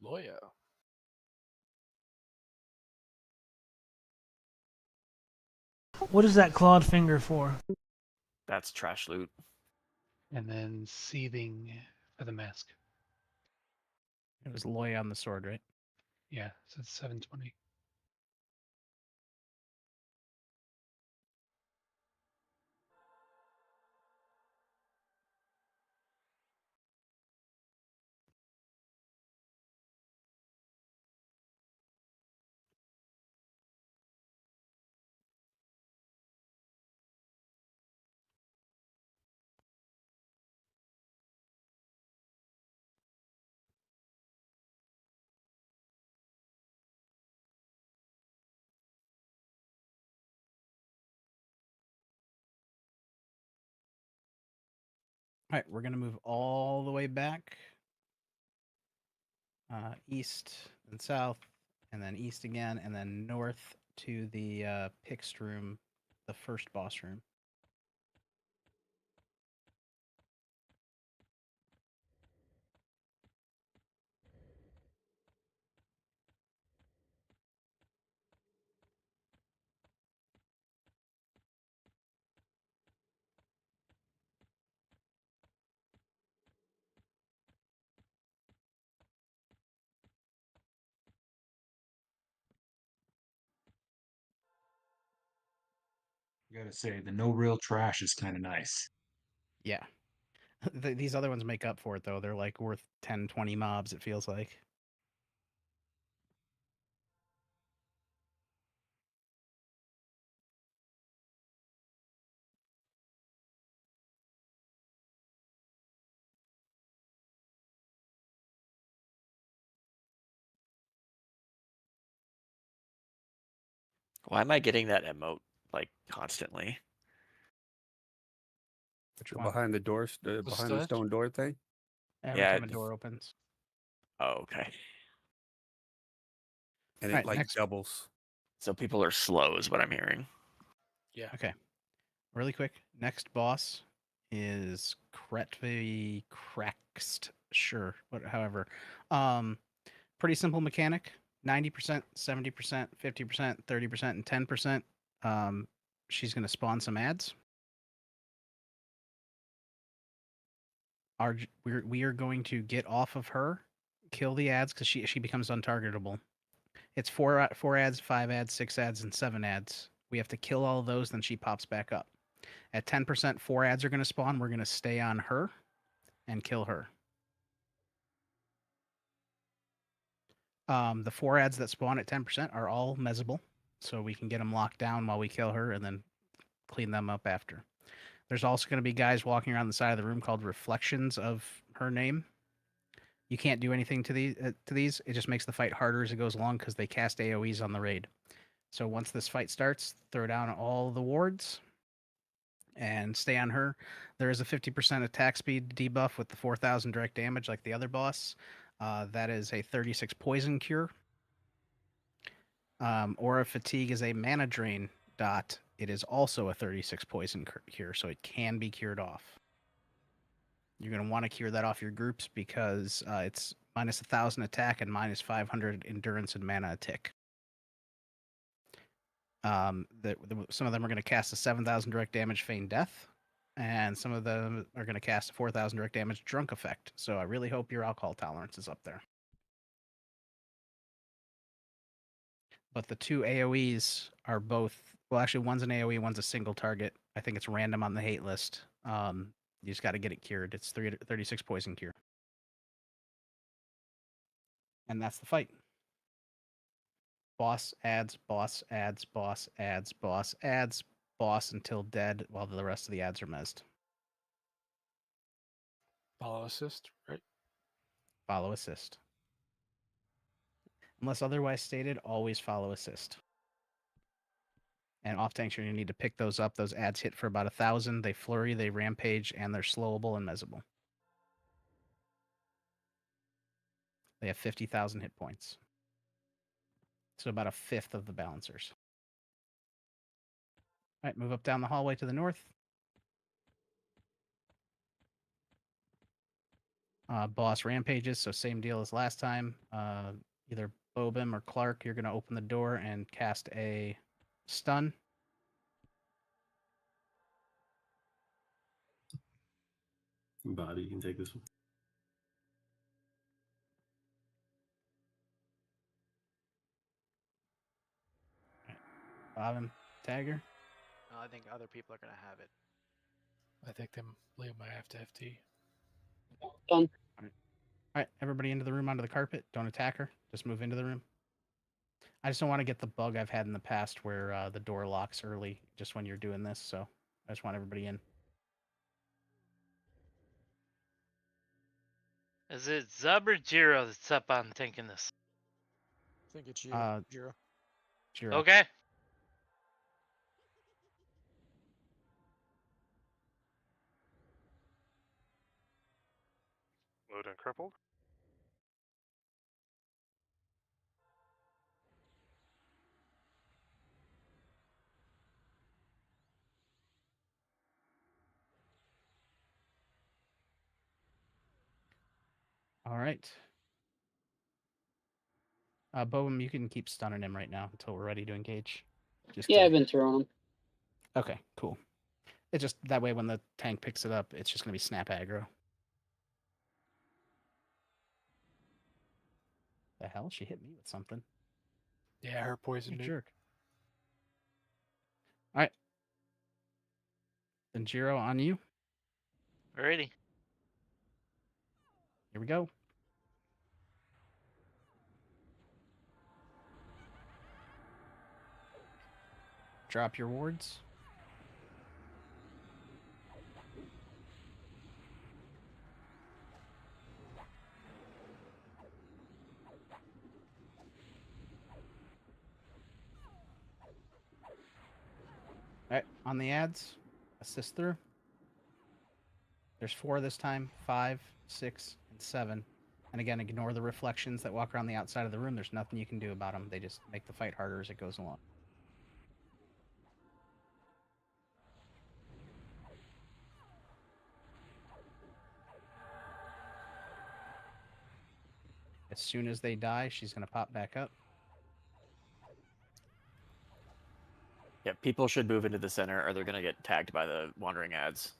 Lawyer. What is that clawed finger for? That's trash loot. And then Seething for the mask. It was Loy on the sword, right? Yeah, so it's 720. All right, we're gonna move all the way back, east and south, and then east again, and then north to the Pixed room, the first boss room. gotta say, the no real trash is kind of nice. Yeah. These other ones make up for it, though. They're like worth 10, 20 mobs, it feels like. Why am I getting that emote like constantly? Which The one? behind the doors, behind the stud? stone door thing. Every time a door opens. Oh, okay. And Alright, it like next. doubles. So people are slow, is what I'm hearing. Yeah. Okay. Really quick. Next boss is Tacvi Crackst. Sure. However. Pretty simple mechanic. 90%, 70%, 50%, 30%, and 10%. She's going to spawn some ads. We are going to get off of her, kill the ads because she becomes untargetable. It's 4 ads, 5 ads, 6 ads, and 7 ads. We have to kill all of those, then she pops back up. At 10%, 4 ads are going to spawn. We're going to stay on her and kill her. The 4 ads that spawn at 10% are all mesable, so we can get them locked down while we kill her and then clean them up after. There's also going to be guys walking around the side of the room called reflections of her name. You can't do anything to these. It just makes the fight harder as it goes along because they cast AoEs on the raid. So once this fight starts, throw down all the wards and stay on her. There is a 50% attack speed debuff with the 4,000 direct damage like the other boss. That is a 36 poison cure. Aura Fatigue is a mana drain dot. It is also a 36 poison cure, so it can be cured off. You're going to want to cure that off your groups because it's minus 1,000 attack and minus 500 endurance and mana a tick. Some of them are going to cast a 7,000 direct damage Feign Death, and some of them are going to cast a 4,000 direct damage Drunk Effect. So I really hope your alcohol tolerance is up there. But the 2 AoEs are both, well, actually, one's an AoE, one's a single target. I think it's random on the hate list. You just got to get it cured. It's 36 poison cure. And that's the fight. Boss ads, boss ads, boss ads, boss ads, boss until dead while the rest of the ads are mezzed. Follow assist, right? Follow assist. Unless otherwise stated, always follow assist. And off tanks, you're going to need to pick those up. Those ads hit for about 1,000. They flurry, they rampage, and they're slowable and mezzable. They have 50,000 hit points. So about a fifth of the balancers. All right, move up down the hallway to the north. Boss rampages, so same deal as last time. Either Bobim or Clark, you're going to open the door and cast a stun. Bobby, you can take this one. Bobim, Tagger. I think other people are going to have it. I think they might have to FT. Done. All right, everybody into the room onto the carpet. Don't attack her. Just move into the room. I just don't want to get the bug I've had in the past where the door locks early just when you're doing this, so I just want everybody in. Is it Zub or Jiro that's up on thinking this? I think it's you, Jiro. Jiro. Okay. Load and crippled. All right. Boehm, you can keep stunning him right now until we're ready to engage. I've been throwing him. Okay, cool. It's just that way when the tank picks it up, it's just going to be snap aggro. The hell? She hit me with something. Yeah, her poison You nuke. jerk. All right. Then Jiro, on you. Alrighty. Here we go. Drop your wards. All right, on the ads, assist through. There's 4 this time, 5, 6, and 7. And again, ignore the reflections that walk around the outside of the room. There's nothing you can do about them. They just make the fight harder as it goes along. As soon as they die, she's going to pop back up. Yeah, people should move into the center or they're going to get tagged by the wandering ads.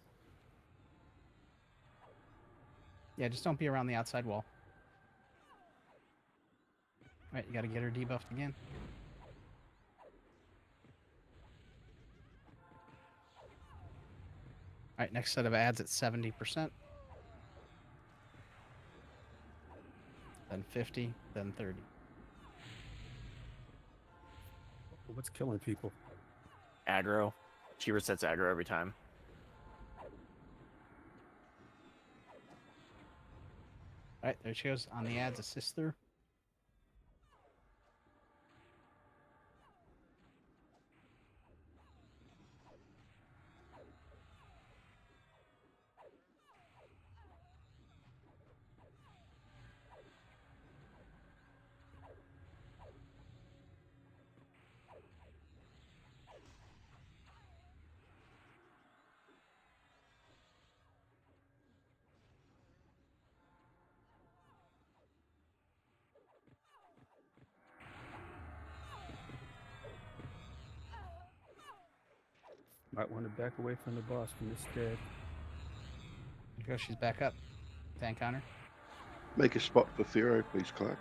Yeah, just don't be around the outside wall. All right, you got to get her debuffed again. All right, next set of ads at 70%. Then 50, then 30. What's killing people? Aggro. She resets aggro every time. All right, there she goes on the ads, assist through. Might want to back away from the boss when it's dead. There you go, she's back up. Tank on her. Make a spot for Theo, please, Clark.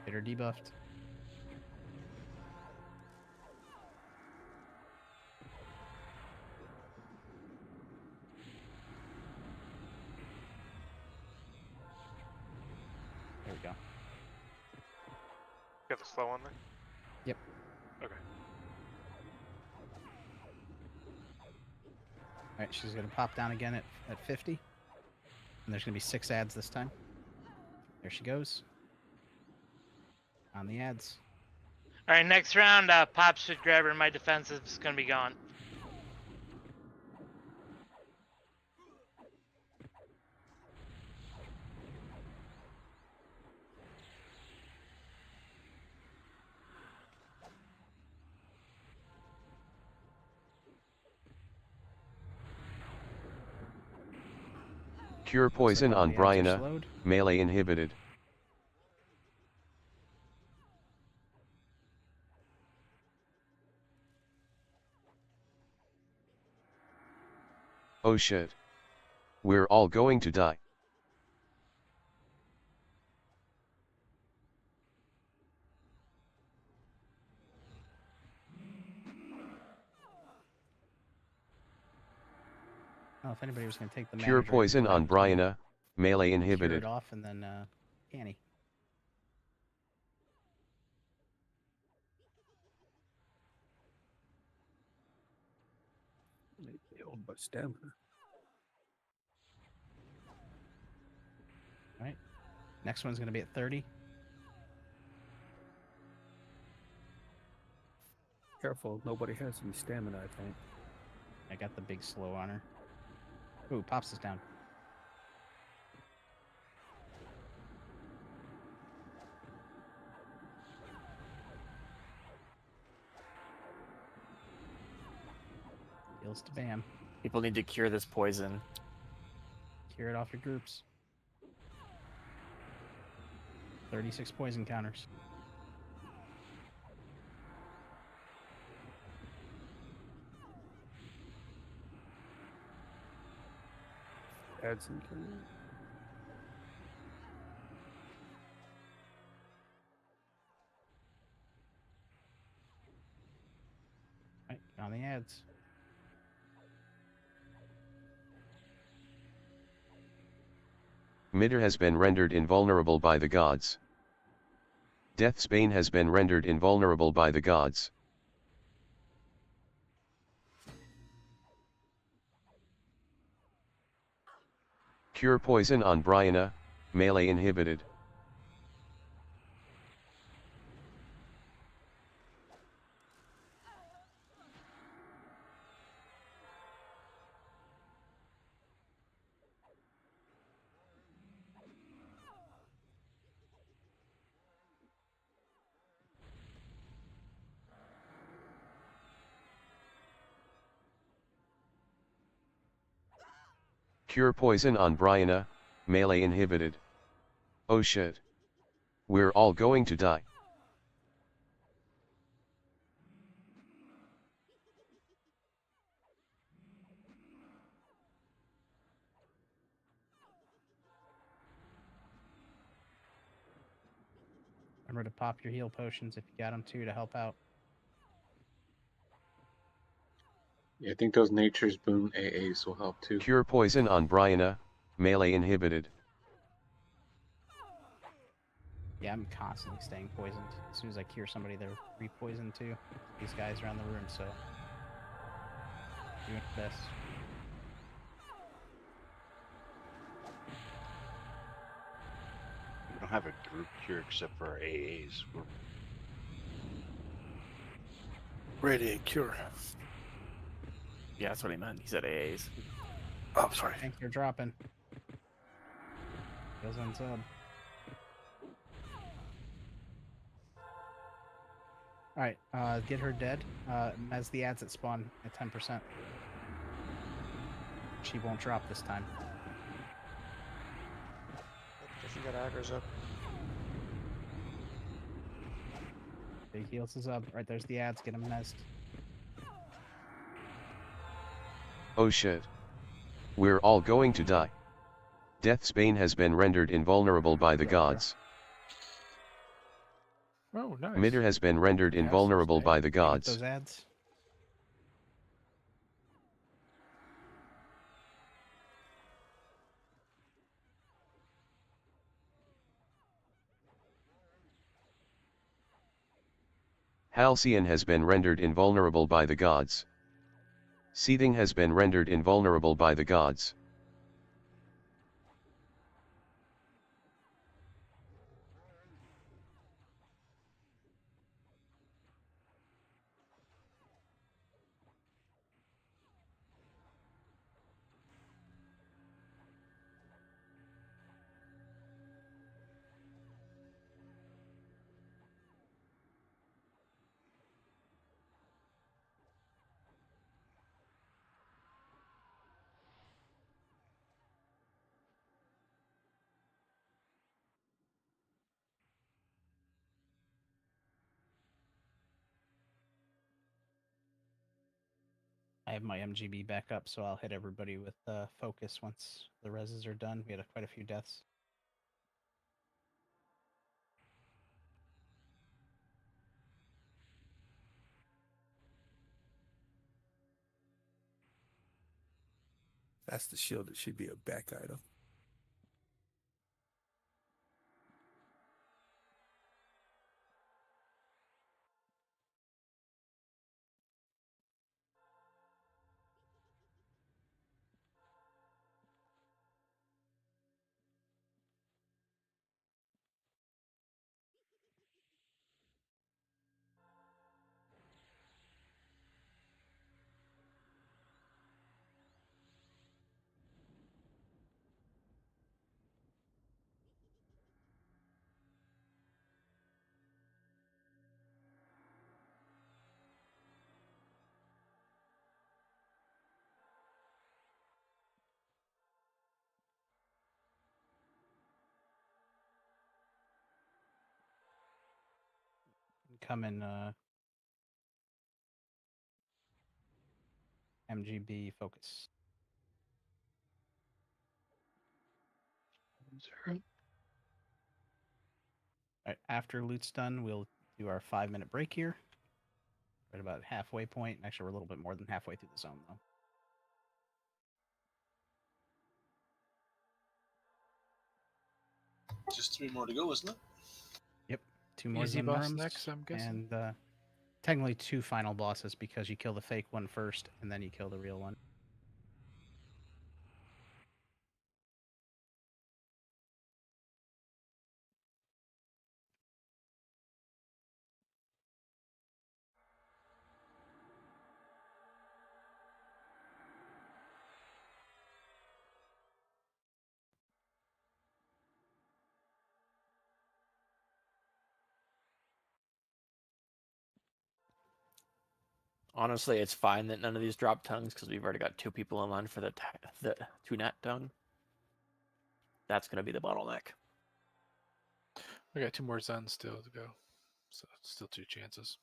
Get her debuffed. There we go. Got the slow on there? Yep. Okay. All right, she's going to pop down again at 50. And there's going to be 6 ads this time. There she goes. On the ads. Alright, next round, Pop should grab her. My defense is gonna be gone. Cure poison on Brianna, melee inhibited. Oh shit. We're all going to die. Oh, if anybody was going to take the Cure manager, poison on Brianna, melee cure inhibited. it off and then Annie. They killed by stamina. All right. Next one's going to be at 30. Careful, nobody has any stamina, I think. I got the big slow on her. Ooh, pops us down. Heals to Bam. People need to cure this poison. Cure it off your groups. 36 poison counters. Add some cure. Right, on the ads. Midder has been rendered invulnerable by the gods. Death's Bane has been rendered invulnerable by the gods. Cure Poison on Brianna, melee inhibited. Cure Poison on Brianna, melee inhibited. Oh shit. We're all going to die. Remember to pop your heal potions if you got them too to help out. Yeah, I think those Nature's Boon AAs will help too. Cure Poison on Brianna, melee inhibited. Yeah, I'm constantly staying poisoned. As soon as I cure somebody, they're re-poisoned too. These guys around the room, so doing the best. We don't have a group cure except for our AAs. We're... Radiant cure. Yeah, that's what he meant. He said AAs. Oh, sorry. I think they're dropping. Goes on sub. Alright, get her dead. As the ads at spawn at 10%. She won't drop this time. If you got aggro's up. Big heals is up. Right, there's the ads. Get him nest. Oh shit. We're all going to die. Death's Bane has been rendered invulnerable by the gods. Oh, nice. Midder has been rendered invulnerable by the gods. Those ads. Halcyon has been rendered invulnerable by the gods. Seething has been rendered invulnerable by the gods. I have my MGB back up, so I'll hit everybody with focus once the reses are done. We had quite a few deaths. That's the shield. It should be a back item. Come in MGB focus. 0. Alright, after loot's done, we'll do our 5-minute break here. Right about halfway point. Actually, we're a little bit more than halfway through the zone, though. Just 3 more to go, isn't it? Yep, 2 more Easy boss Zunrums, next, I'm guessing. and technically 2 final bosses because you kill the fake one first and then you kill the real one. Honestly, it's fine that none of these drop tongues because we've already got 2 people in line for the 2 nat tongue. That's going to be the bottleneck. We got 2 more Zuns still to go, so still 2 chances.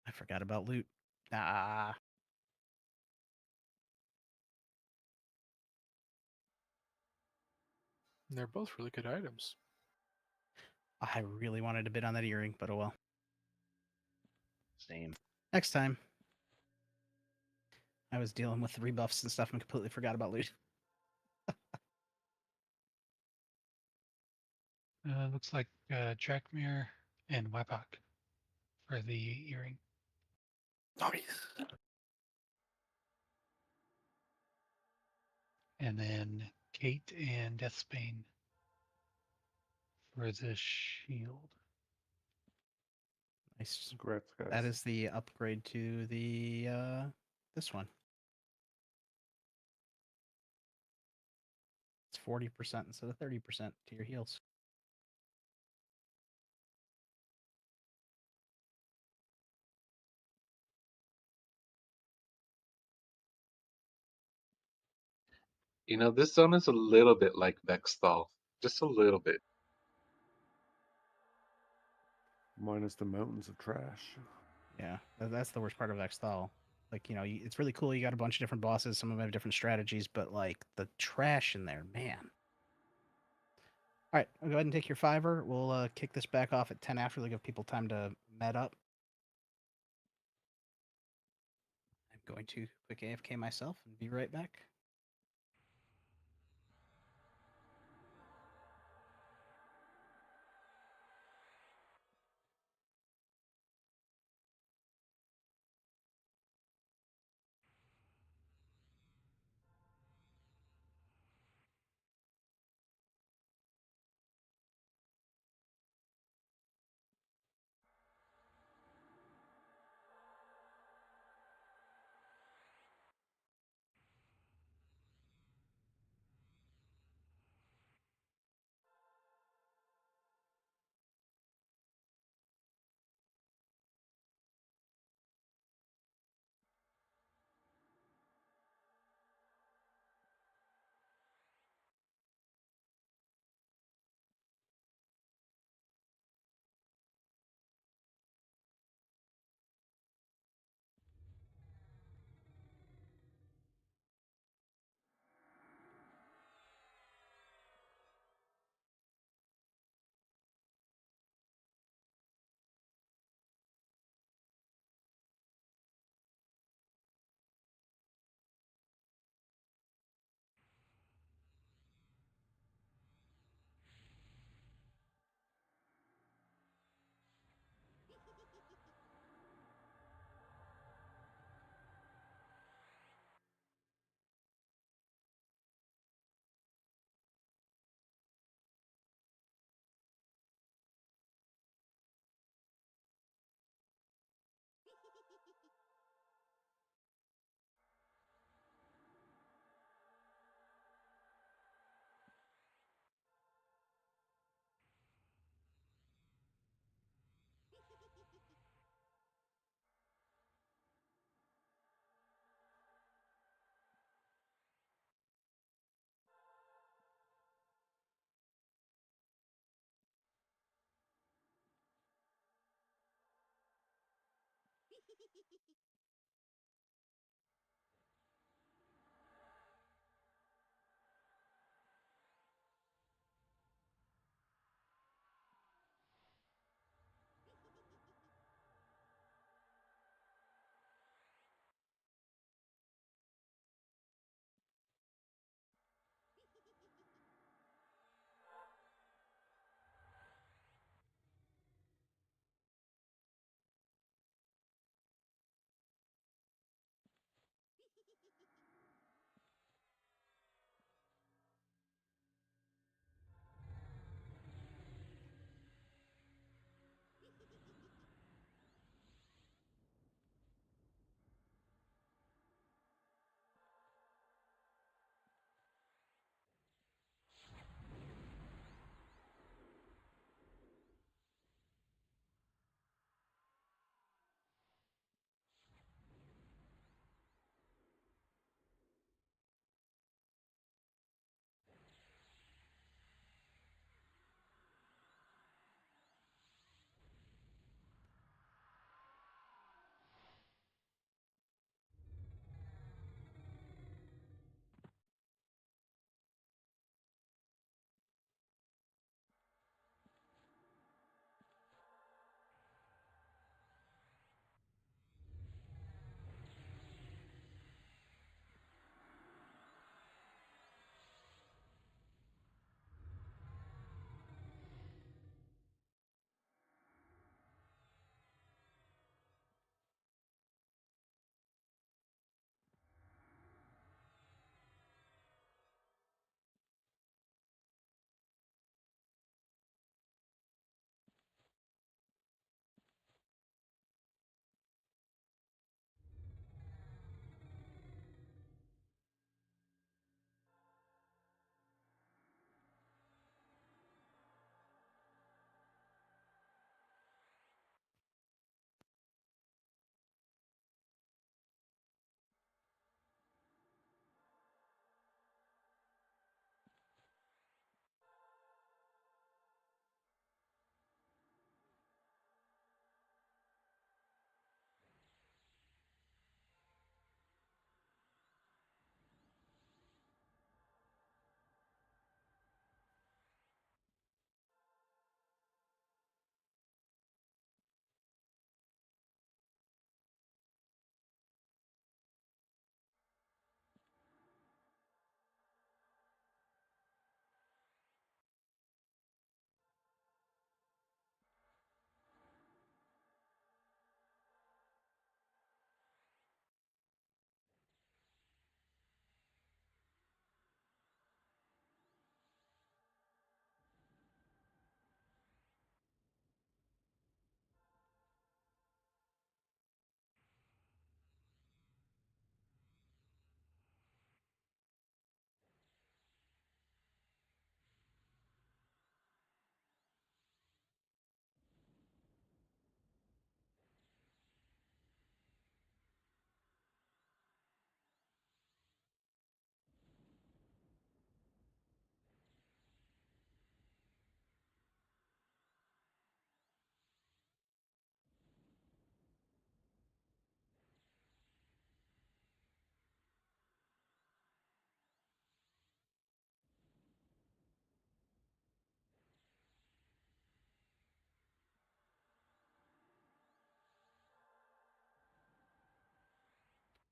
I forgot about loot. Ah. And they're both really good items. I really wanted to bid on that earring, but oh well. Same. Next time. I was dealing with rebuffs and stuff and completely forgot about loot. Looks like Drakmir and Webok for the earring. Nice. And then Kate and Deathsbane for the shield. Nice. Congrats, guys. That is the upgrade to the this one. It's 40% instead of 30% to your heals. You know, this zone is a little bit like Vexthal. Just a little bit. Minus the mountains of trash. Yeah, that's the worst part of Exthal. Like, you know, it's really cool. You got a bunch of different bosses. Some of them have different strategies, but like the trash in there, man. All right, I'll go ahead and take your 5-er. We'll kick this back off at 10 after to give people time to med up. I'm going to quick AFK myself and be right back.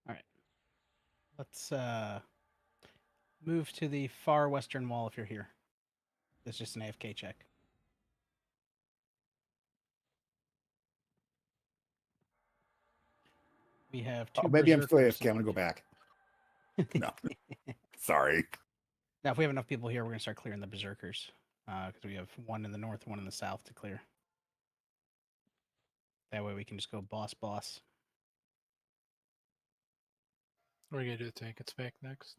All right. Let's move to the far western wall if you're here. It's just an AFK check. We have two. Oh, maybe I'm still berserkers AFK. I'm gonna go back. No, sorry. Now, if we have enough people here, we're gonna start clearing the berserkers because we have one in the north, one in the south to clear. That way, we can just go boss. What are you gonna do? Tank its back next?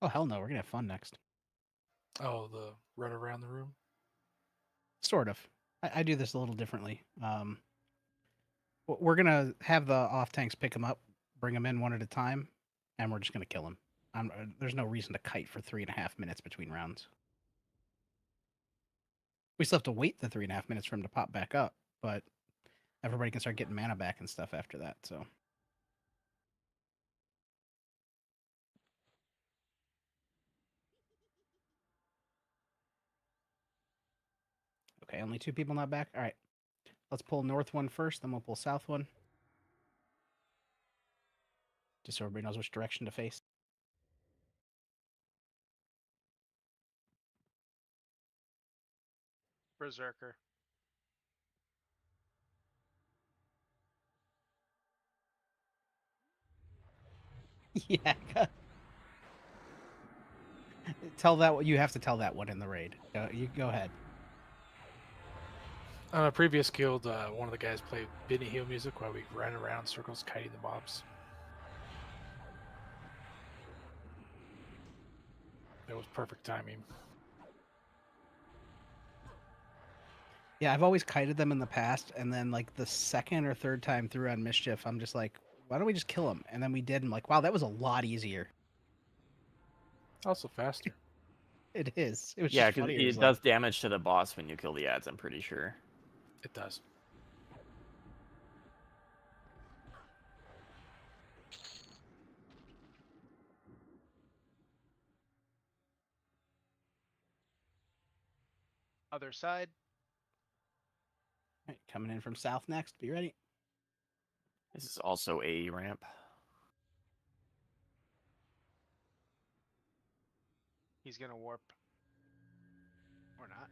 Oh hell no, we're gonna have fun next. Oh, the run around the room. Sort of. I do this a little differently. We're gonna have the off tanks pick them up, bring them in one at a time, and we're just gonna kill them. There's no reason to kite for 3.5 minutes between rounds. We still have to wait the 3.5 minutes for him to pop back up, but everybody can start getting mana back and stuff after that. So. Okay, only 2 people not back. All right, let's pull north one first, then we'll pull south one. Just so everybody knows which direction to face. Berserker. Yeah. Tell that you have to tell that one in the raid. You go ahead. On a previous guild, one of the guys played Benny Hill music while we ran around in circles kiting the mobs. It was perfect timing. Yeah, I've always kited them in the past, and then like the second or third time through on Mischief, I'm just like, why don't we just kill him? And then we did, and I'm like, wow, that was a lot easier. Also faster. It is. It was Yeah, just because funny. it does damage to the boss when you kill the ads, I'm pretty sure. It does. Other side. All right, coming in from south next. Be ready. This is also a ramp. He's gonna warp. Or not.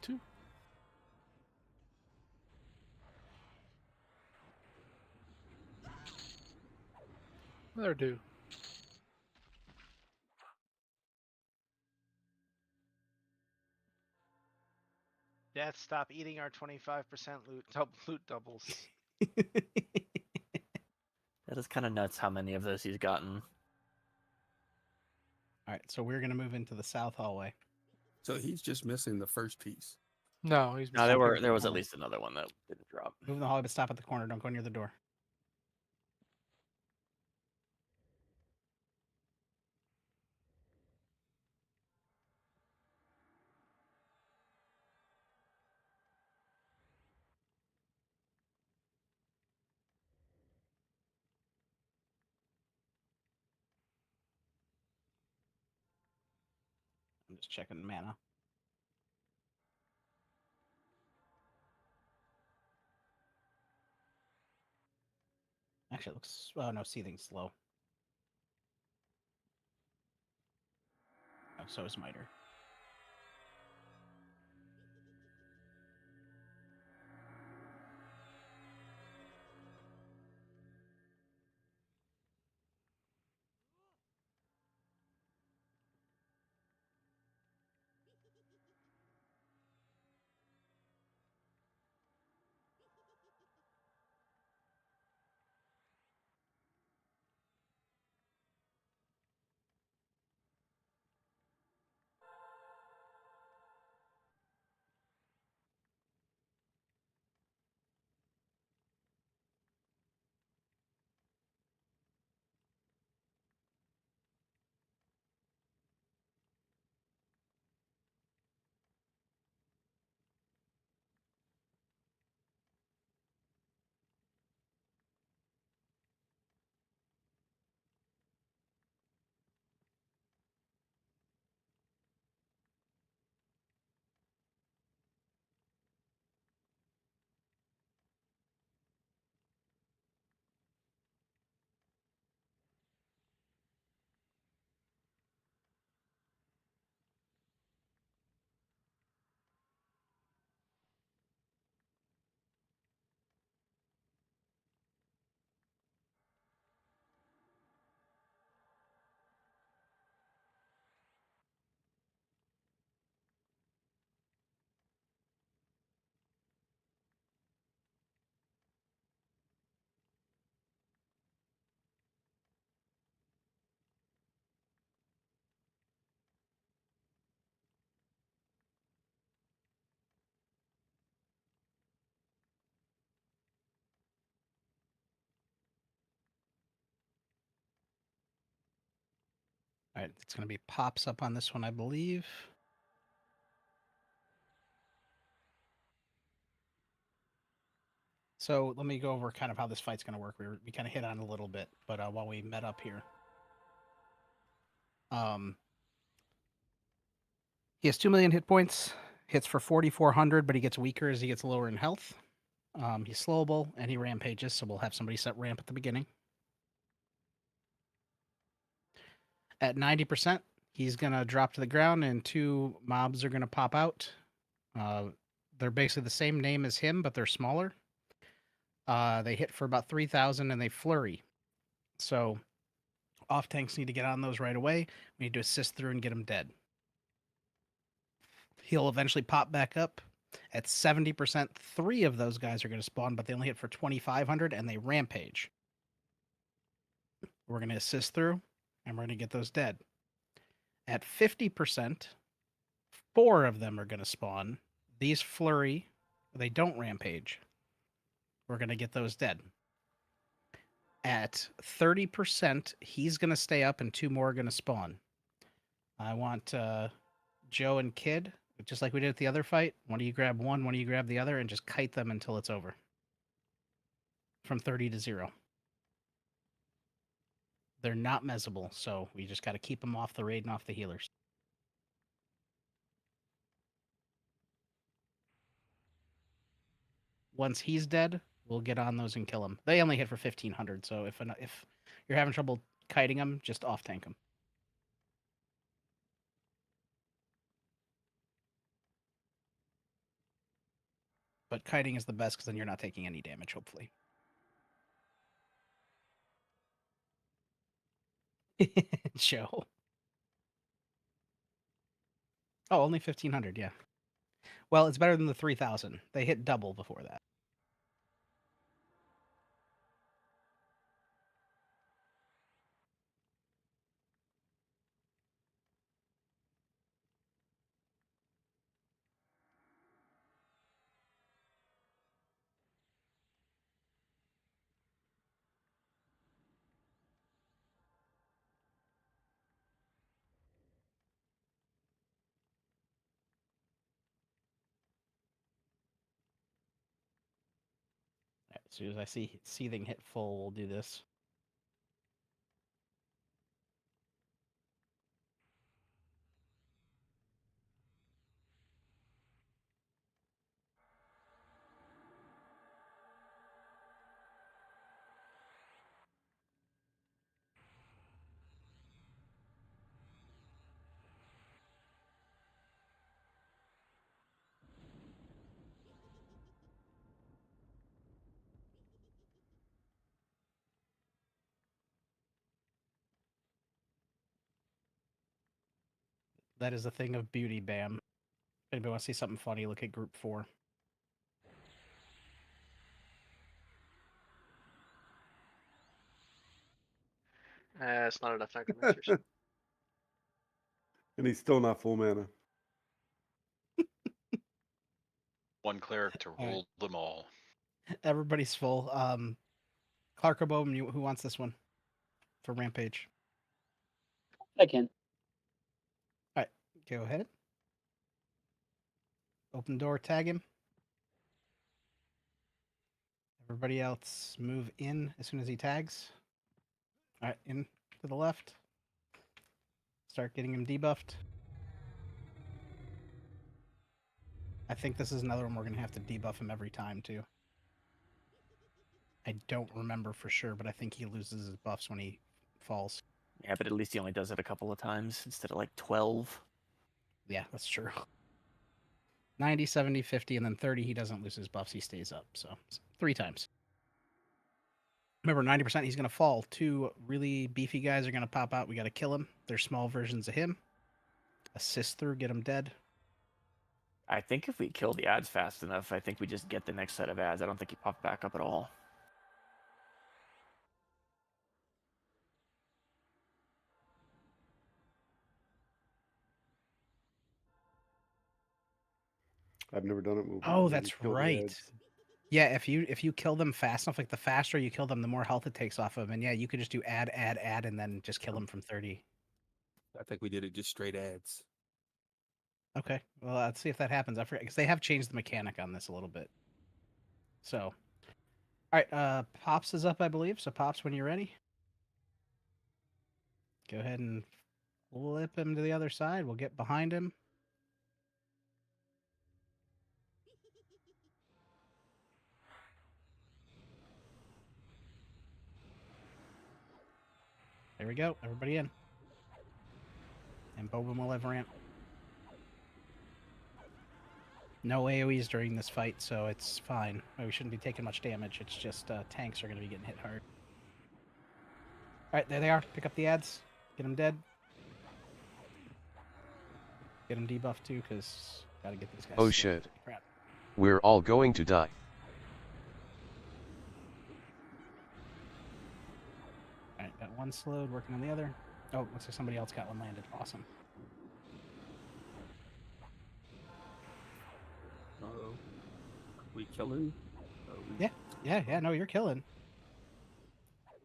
Two. They're due. Death, stop eating our 25% loot doubles. That is kind of nuts how many of those he's gotten. All right, so we're gonna move into the south hallway. So he's just missing the first piece. No, he's No, there was at least another one that didn't drop. Move in the hallway, but stop at the corner. Don't go near the door. I'm just checking mana. Actually, it looks. Oh no, seething's slow. Oh, so is miter. All right, it's going to be pops up on this one, I believe. So let me go over kind of how this fight's going to work. We kind of hit on it a little bit, but while we met up here, he has 2 million hit points, hits for 4,400, but he gets weaker as he gets lower in health. He's slowable and he rampages, so we'll have somebody set ramp at the beginning. At 90%, he's going to drop to the ground and 2 mobs are going to pop out. They're basically the same name as him, but they're smaller. They hit for about 3,000 and they flurry. So off tanks need to get on those right away. We need to assist through and get them dead. He'll eventually pop back up. At 70%, 3 of those guys are going to spawn, but they only hit for 2,500 and they rampage. We're going to assist through and we're going to get those dead. At 50%, 4 of them are going to spawn. These flurry, they don't rampage. We're going to get those dead. At 30%, he's going to stay up and 2 more are going to spawn. I want Joe and Kid, just like we did at the other fight. One of you grab one of you grab the other, and just kite them until it's over. From 30 to 0. They're not mesable, so we just got to keep them off the raid and off the healers. Once he's dead, we'll get on those and kill him. They only hit for 1,500, so if you're having trouble kiting them, just off tank them. But kiting is the best because then you're not taking any damage, hopefully. Joe. Oh, only 1,500, yeah. Well, it's better than the 3,000. They hit double before that. As soon as I see seething hit full, we'll do this. That is a thing of beauty, Bam. If anybody wants to see something funny, look at group 4. It's not enough necromancers. And he's still not full mana. One cleric to rule them all. Everybody's full. Clark or Bowman, who wants this one for Rampage? I can. All right, go ahead. Open door, tag him. Everybody else move in as soon as he tags. All right, in to the left. Start getting him debuffed. I think this is another one we're going to have to debuff him every time, too. I don't remember for sure, but I think he loses his buffs when he falls. Yeah, but at least he only does it a couple of times instead of like 12. Yeah, that's true. 90, 70, 50, and then 30, he doesn't lose his buffs. He stays up, so 3 times. Remember, 90% he's going to fall. 2 really beefy guys are going to pop out. We got to kill him. They're small versions of him. Assist through, get him dead. I think if we kill the ads fast enough, I think we just get the next set of ads. I don't think he popped back up at all. I've never done it. Oh, that's right. Yeah, if you kill them fast enough, like the faster you kill them, the more health it takes off of them. And yeah, you could just do add, and then just kill them from 30. I think we did it just straight ads. Okay, well, let's see if that happens. I forget because they have changed the mechanic on this a little bit. So, all right, Pops is up, I believe. So, Pops, when you're ready, go ahead and flip him to the other side. We'll get behind him. There we go. Everybody in. And Bobin will have ramp. No AoEs during this fight, so it's fine. We shouldn't be taking much damage. It's just tanks are going to be getting hit hard. All right, there they are. Pick up the ads. Get them dead. Get them debuffed too, because gotta get these guys. Oh slowed. shit. Crap. We're all going to die. All right, got one slowed. Working on the other. Oh, looks like somebody else got one landed. Awesome. Uh-oh. We killing? Yeah. No, you're killing.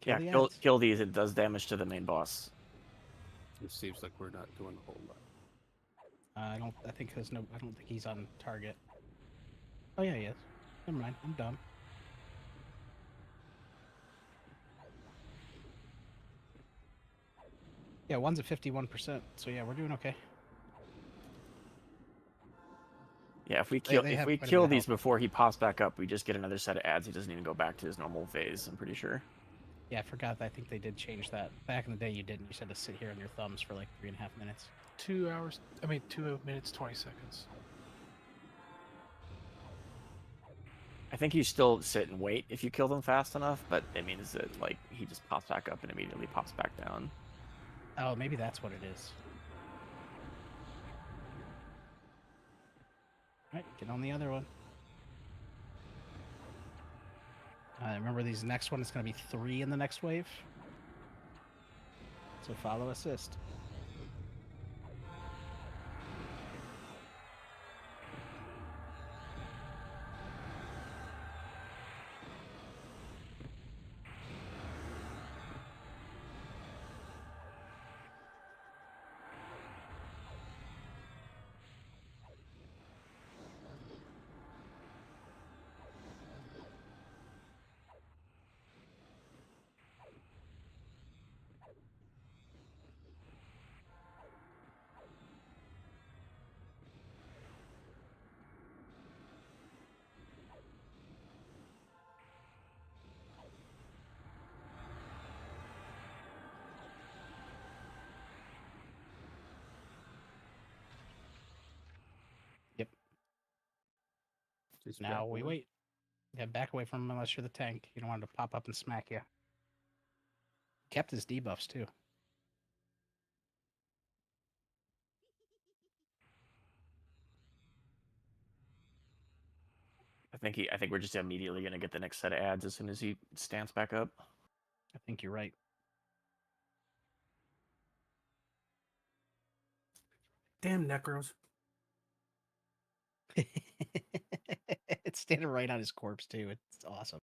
Kill the Yeah, ads. kill these. It does damage to the main boss. It seems like we're not doing a whole lot. I don't think he's on target. Oh yeah, he is. Never mind. I'm dumb. Yeah, one's at 51%. So yeah, we're doing okay. Yeah, if we They kill have quite a bit kill of these health. before he pops back up, we just get another set of ads. He doesn't even go back to his normal phase. I'm pretty sure. Yeah, I forgot. I think they did change that. Back in the day, you didn't. You said to sit here on your thumbs for like 3.5 minutes. 2 minutes 20 seconds. I think you still sit and wait if you kill them fast enough, but it means that like he just pops back up and immediately pops back down. Oh, maybe that's what it is. All right, get on the other one. Remember, these next one is going to be 3 in the next wave. So follow assist. Yep. Just Now back we away. wait. Yeah, back away from him unless you're the tank. You don't want him to pop up and smack you. Kept his debuffs too. I think we're just immediately gonna get the next set of ads as soon as he stands back up. I think you're right. Damn necros. It's standing right on his corpse too. It's awesome.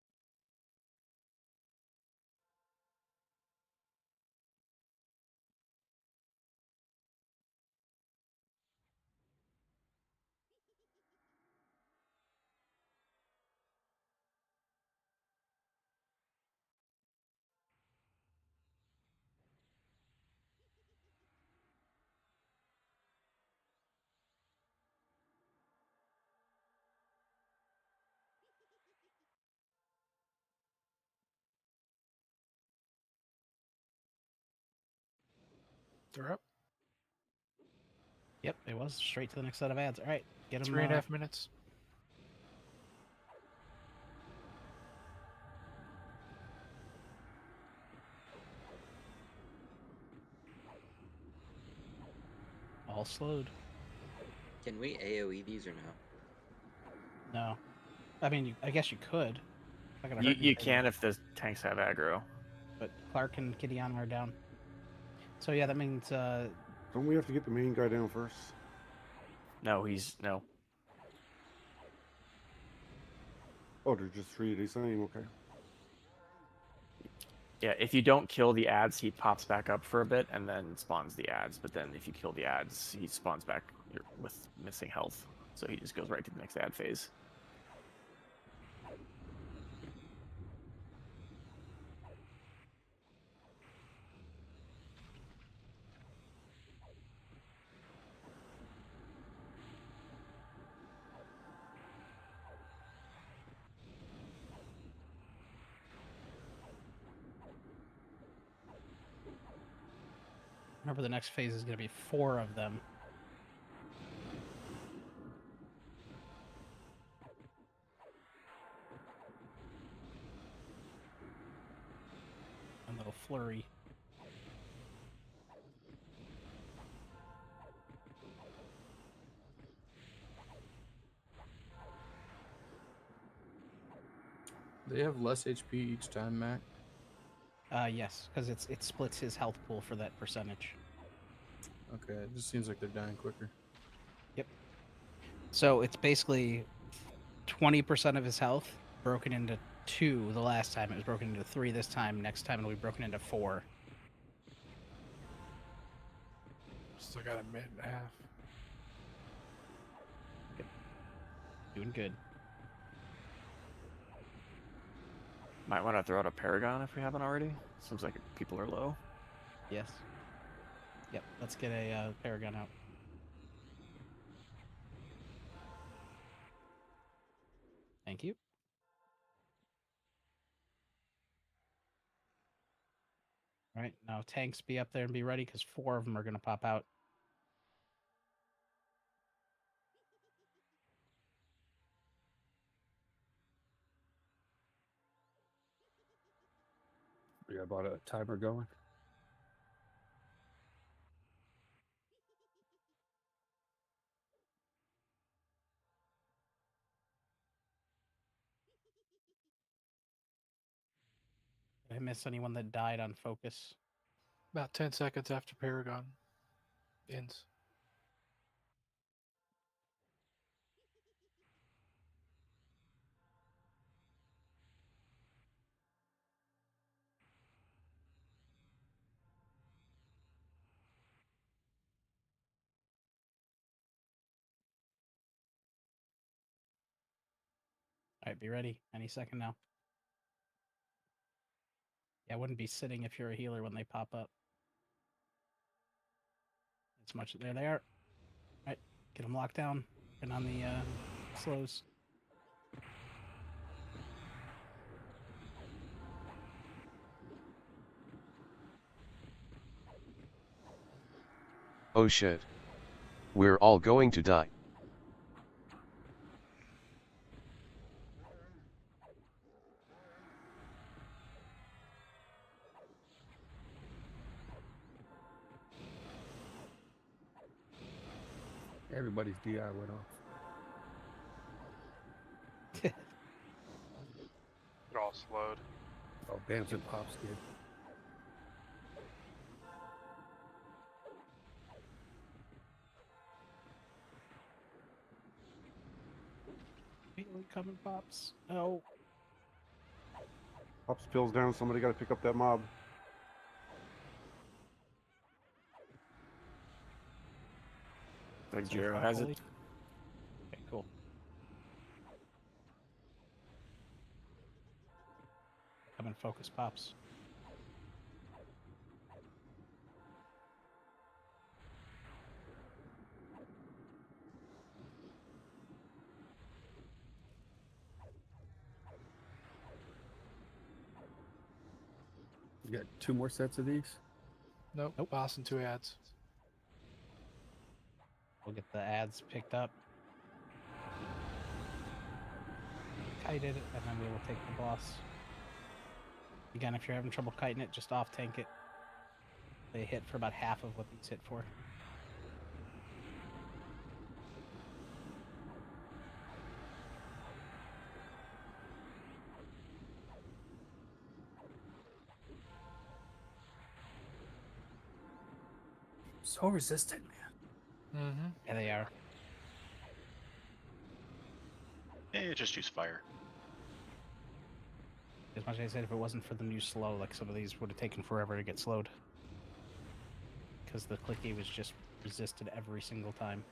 They're up. Yep, it was straight to the next set of ads. All right, get him. 3.5 minutes. All slowed. Can we AoE these or no? No, I mean, I guess you could. Not gonna You hurt anything, can if the tanks have aggro. but Clark and Gideon are down. So yeah, that means Don't we have to get the main guy down first? No. Oh, there's just 3 of these same. Okay. Yeah, if you don't kill the ads, he pops back up for a bit and then spawns the ads. But then if you kill the ads, he spawns back with missing health. So he just goes right to the next ad phase. Remember, the next phase is going to be 4 of them. A little flurry. They have less HP each time, Mac. Yes, because it splits his health pool for that percentage. Okay, it just seems like they're dying quicker. Yep. So it's basically 20% of his health broken into 2 the last time. It was broken into 3 this time. Next time it'll be broken into 4. Still got a minute and a half. Yep. Doing good. Might want to throw out a Paragon if we haven't already. Seems like people are low. Yes. Yep, let's get a Paragon out. Thank you. All right, now tanks be up there and be ready because 4 of them are going to pop out. We got about a timer going. Did I miss anyone that died on focus? About 10 seconds after Paragon ends. All right, be ready. Any second now. Yeah, I wouldn't be sitting if you're a healer when they pop up. As much. There they are. All right, get them locked down. And on the slows. Oh shit. We're all going to die. Everybody's DI went off. They're all slowed. Oh, Bams and Pops did. Healing coming, Pops. Oh. Pops pills down. Somebody got to pick up that mob. Like Jiro has it. Okay, cool. Come and focus, Pops. You got 2 more sets of these? Nope. Boss and 2 ads. We'll get the ads picked up. Kited it, and then we will take the boss. Again, if you're having trouble kiting it, just off tank it. They hit for about half of what these hit for. So resistant, man. Mm-hmm. Yeah, they are. Just use fire. As much as I said, if it wasn't for the new slow, like some of these would have taken forever to get slowed. Because the clicky was just resisted every single time.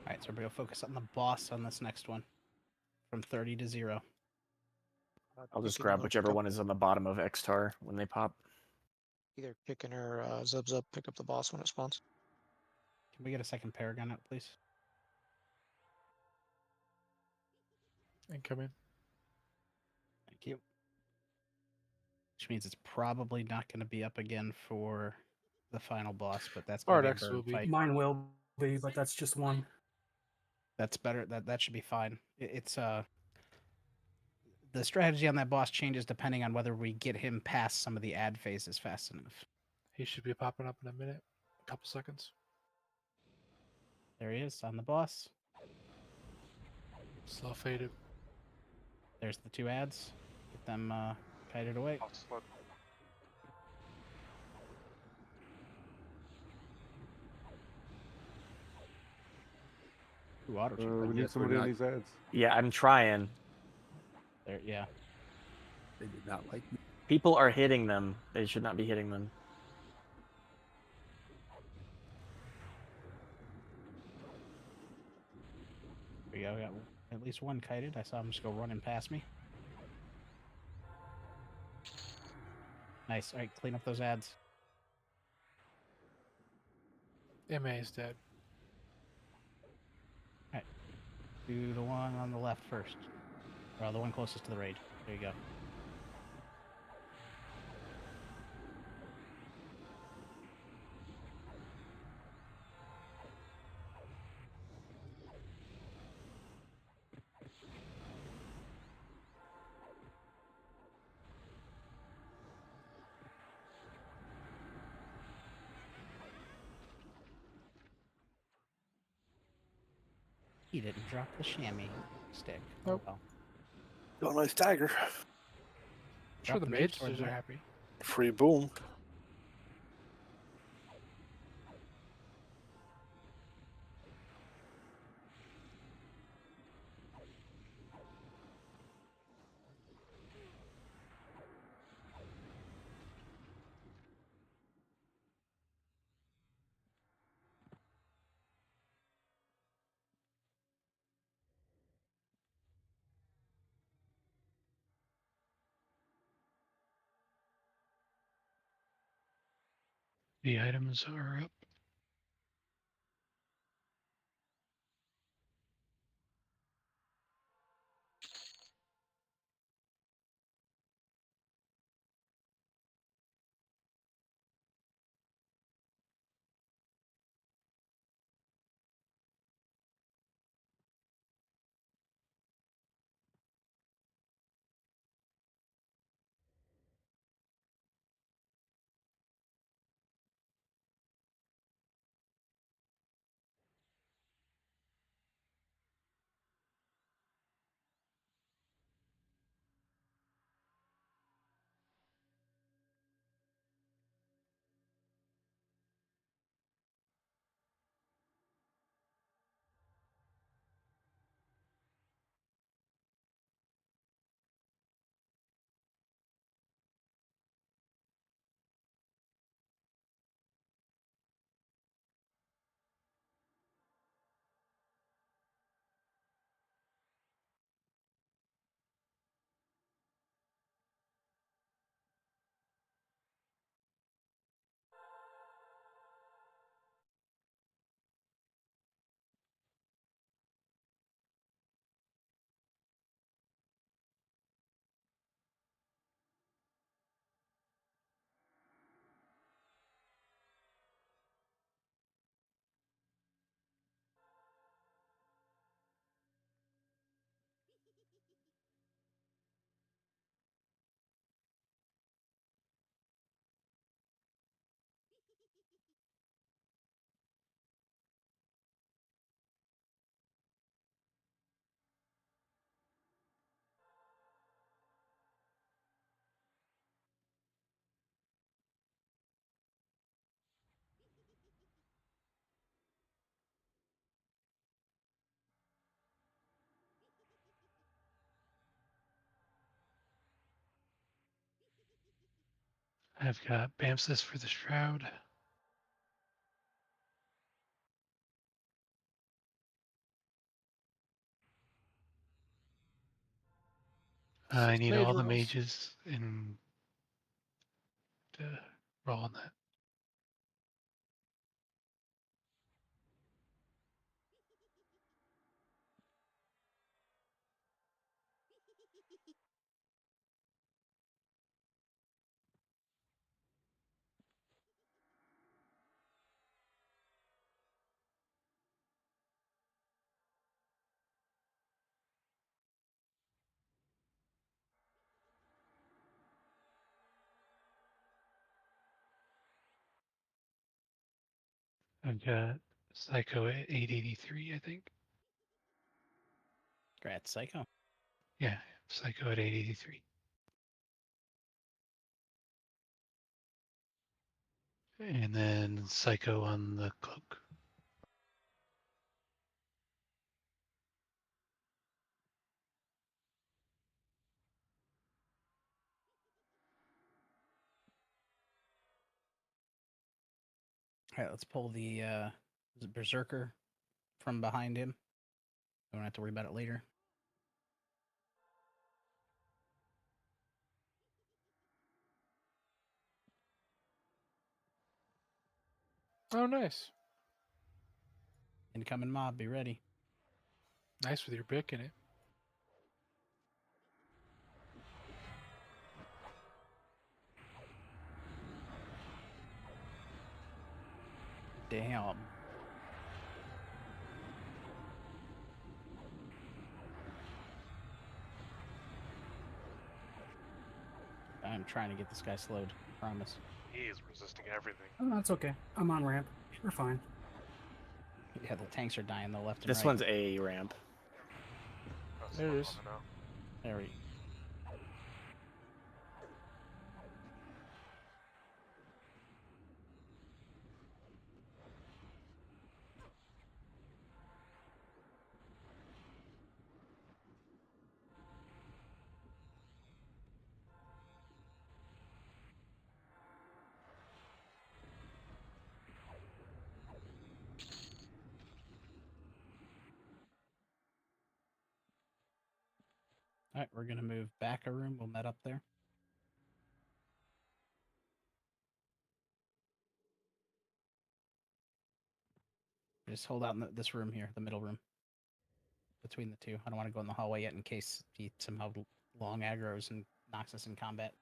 Alright, so we're going to focus on the boss on this next one. From 30 to 0. I'll just grab whichever one is on the bottom of Xtar when they pop. Either Kickin or Zub Zub pick up the boss when it spawns. Can we get a second Paragon out, please? Incoming. Thank you. Which means it's probably not going to be up again for the final boss, but that's going to be a Bardex bird will be. fight. Mine will be, but that's just one. That's better. That should be fine. It's the strategy on that boss changes depending on whether we get him past some of the ad phases fast enough. He should be popping up in a minute, a couple seconds. There he is on the boss. Slow faded. There's the two ads. Get them kited away. Ooh, auto we need somebody on these ads. Yeah, I'm trying. There, yeah. They did not like me. People are hitting them. They should not be hitting them. There we go. We got at least one kited. I saw him just go running past me. Nice. All right, clean up those ads. MA is dead. All right. Do the one on the left first. Or the one closest to the raid. There you go. He didn't drop the chamois stick. Nope. Oh, Got a nice dagger. Sure, the the mage mages sword are there. happy. Free boom. The items are up. I've got Bamsis for the Shroud. I Six need mage all the rolls. mages and to roll on that. I've got Psycho at 883, I think. Congrats, Psycho. Yeah, Psycho at 883. And then Psycho on the cloak. All right, let's pull the is it Berserker from behind him. We don't have to worry about it later. Oh, nice. Incoming mob, be ready. Nice with your pick in it. Damn. I'm trying to get this guy slowed. I promise. He is resisting everything. Oh, that's okay. I'm on ramp. We're fine. Yeah, the tanks are dying the left and This right. one's a ramp. That's There what it I is. wanna know. There we. All right, we're gonna move back a room. We'll met up there. Just hold out in this room here, the middle room. Between the two. I don't want to go in the hallway yet in case he somehow long aggroes and knocks us in combat.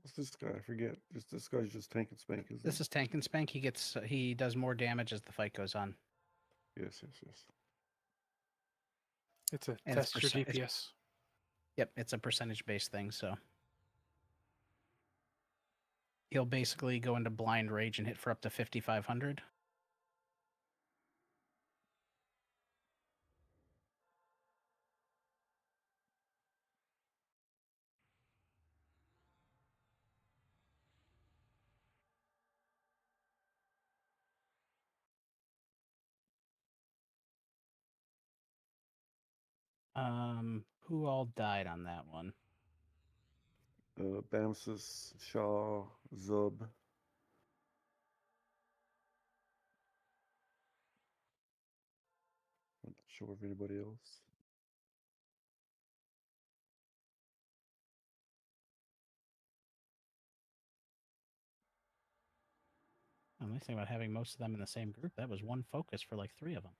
What's this guy? I forget. Just this guy's just tank and spank, isn't This he? is Tank and Spank. He does more damage as the fight goes on. Yes, yes, yes. It's a And test your percent- DPS. Yep, it's a percentage based thing, so he'll basically go into blind rage and hit for up to 5,500. Who all died on that one? Bamsis, Shaw, Zub. I'm not sure of anybody else. The nice thing about having most of them in the same group, that was one focus for like 3 of them.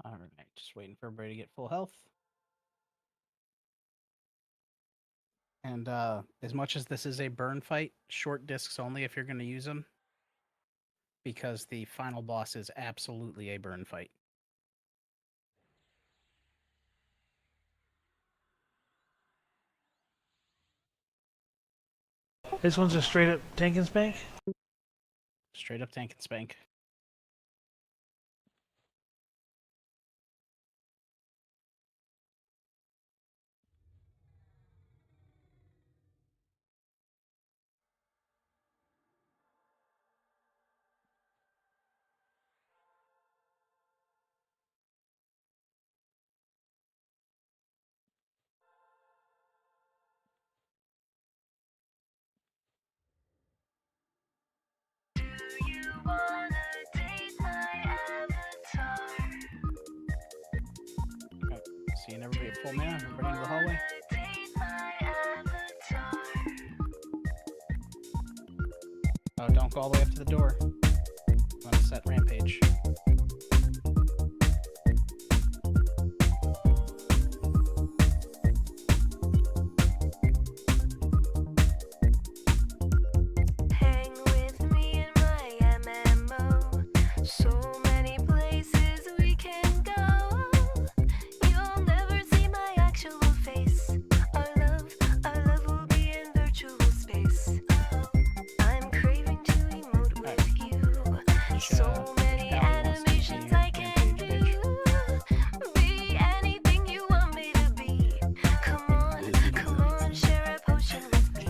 All right, just waiting for everybody to get full health. And as much as this is a burn fight, short discs only if you're going to use them, because the final boss is absolutely a burn fight. This one's a straight up tank and spank? Straight up tank and spank. Okay, seeing everybody at full mana, everybody into the hallway. Oh, don't go all the way up to the door. I'm gonna set rampage. Hang with me in my MMO. So many places we can go. You'll never see my actual face. Our love will be in virtual space. I'm craving to emote with you. So many animations I can do. Be anything you want me to be. Come on, share a potion with me.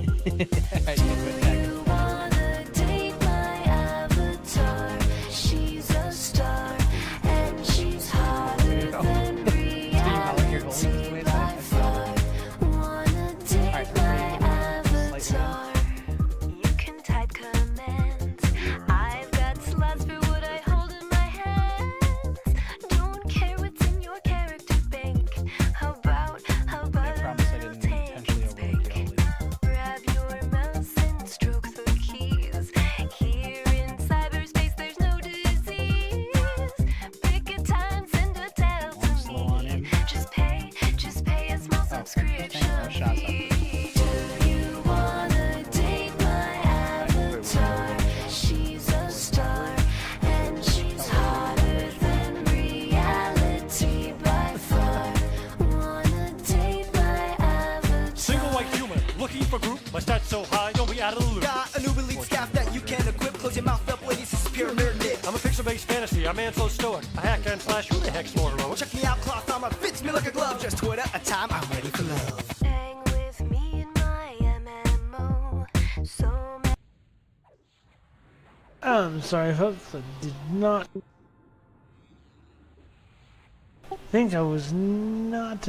You wanna date my avatar? She's a star, and she's hotter than reality by far. Wanna date my avatar? You can type commands. I've got slots for what I hold in my hands. Don't care what's in your character bank. How about a little tank and spank? Grab your mouse and stroke the keys. Here in cyberspace, there's no disease. Pick a time, send a tale to me. Just pay a small subscription fee. Do you wanna date my avatar? She's a star, and she's hotter than reality by far. Wanna date my avatar? Single white human, looking for group. My stats so high, don't be out of the loop. Got a new elite staff that you can equip. Close your mouth up, ladies, this is pure nerdness. I'm a pixel-based fantasy. I'm man so stoic. I hack and slash. Who the heck's more heroic? Check me out, cloth armor fits me like a glove. Just twit at a time, I'm ready for love. Hang with me in my MMO. So many. I'm sorry, folks. I did not think I was not,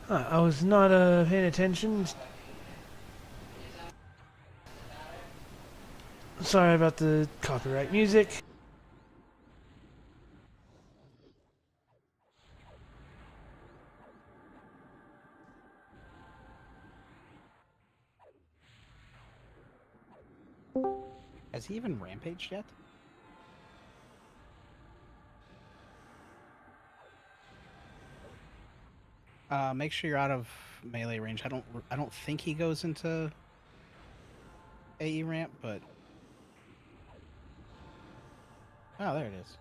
I was not, paying attention. Sorry about the copyright music. Has he even rampaged yet? Make sure you're out of melee range. I don't think he goes into AE ramp, but oh, there it is.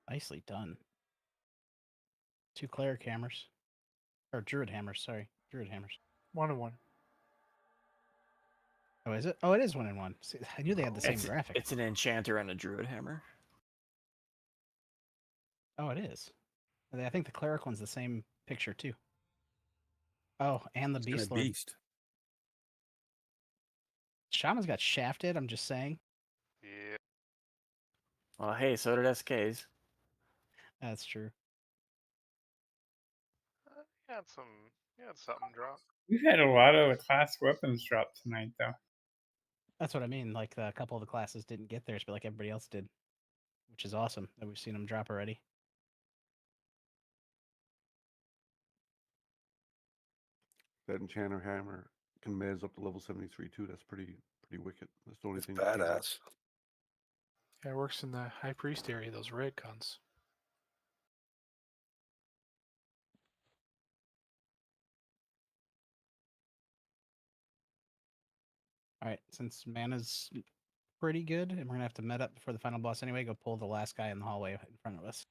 Nicely done. 2 cleric hammers. Or druid hammers, sorry. Druid hammers. 1-1. Oh, is it? Oh, it is 1-1. See, I knew they had the same graphic. It's an enchanter and a druid hammer. Oh, it is. I think the cleric one's the same picture, too. Oh, and the beast lord. Beast. Shaman's got shafted, I'm just saying. Well, hey, so did SK's. That's true. You had something drop. We've had a lot of class weapons drop tonight, though. That's what I mean. Like a couple of the classes didn't get theirs, but like everybody else did, which is awesome that we've seen them drop already. That enchanter hammer can mez up to level 73 too. That's pretty wicked. That's the only It's thing that came out. badass. Yeah, it works in the high priest area. Those red cons. All right, since mana's pretty good, and we're gonna have to met up before the final boss anyway, go pull the last guy in the hallway in front of us.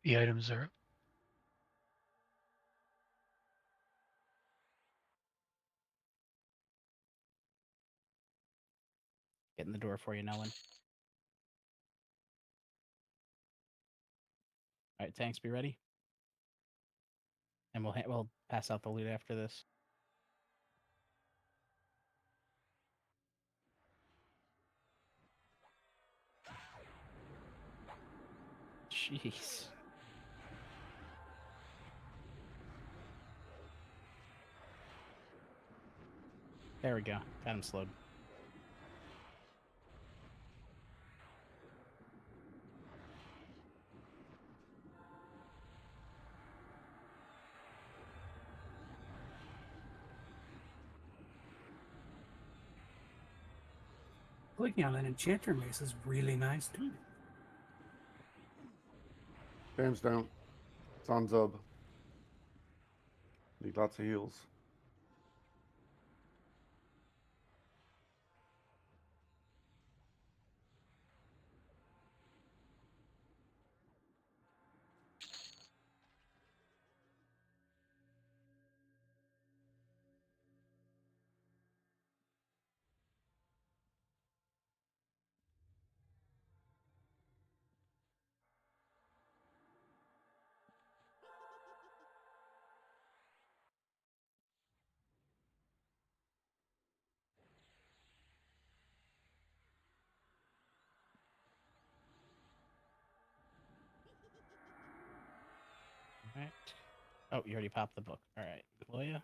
The items are up. Get in the door for you, Nolan. All right, tanks, be ready, and we'll pass out the loot after this. Jeez. There we go. Got him slowed. Clicking on an enchanter mace is really nice too. Bam's down. It's on Zub. Need lots of heals. All right. Oh, you already popped the book. All right, Gloria.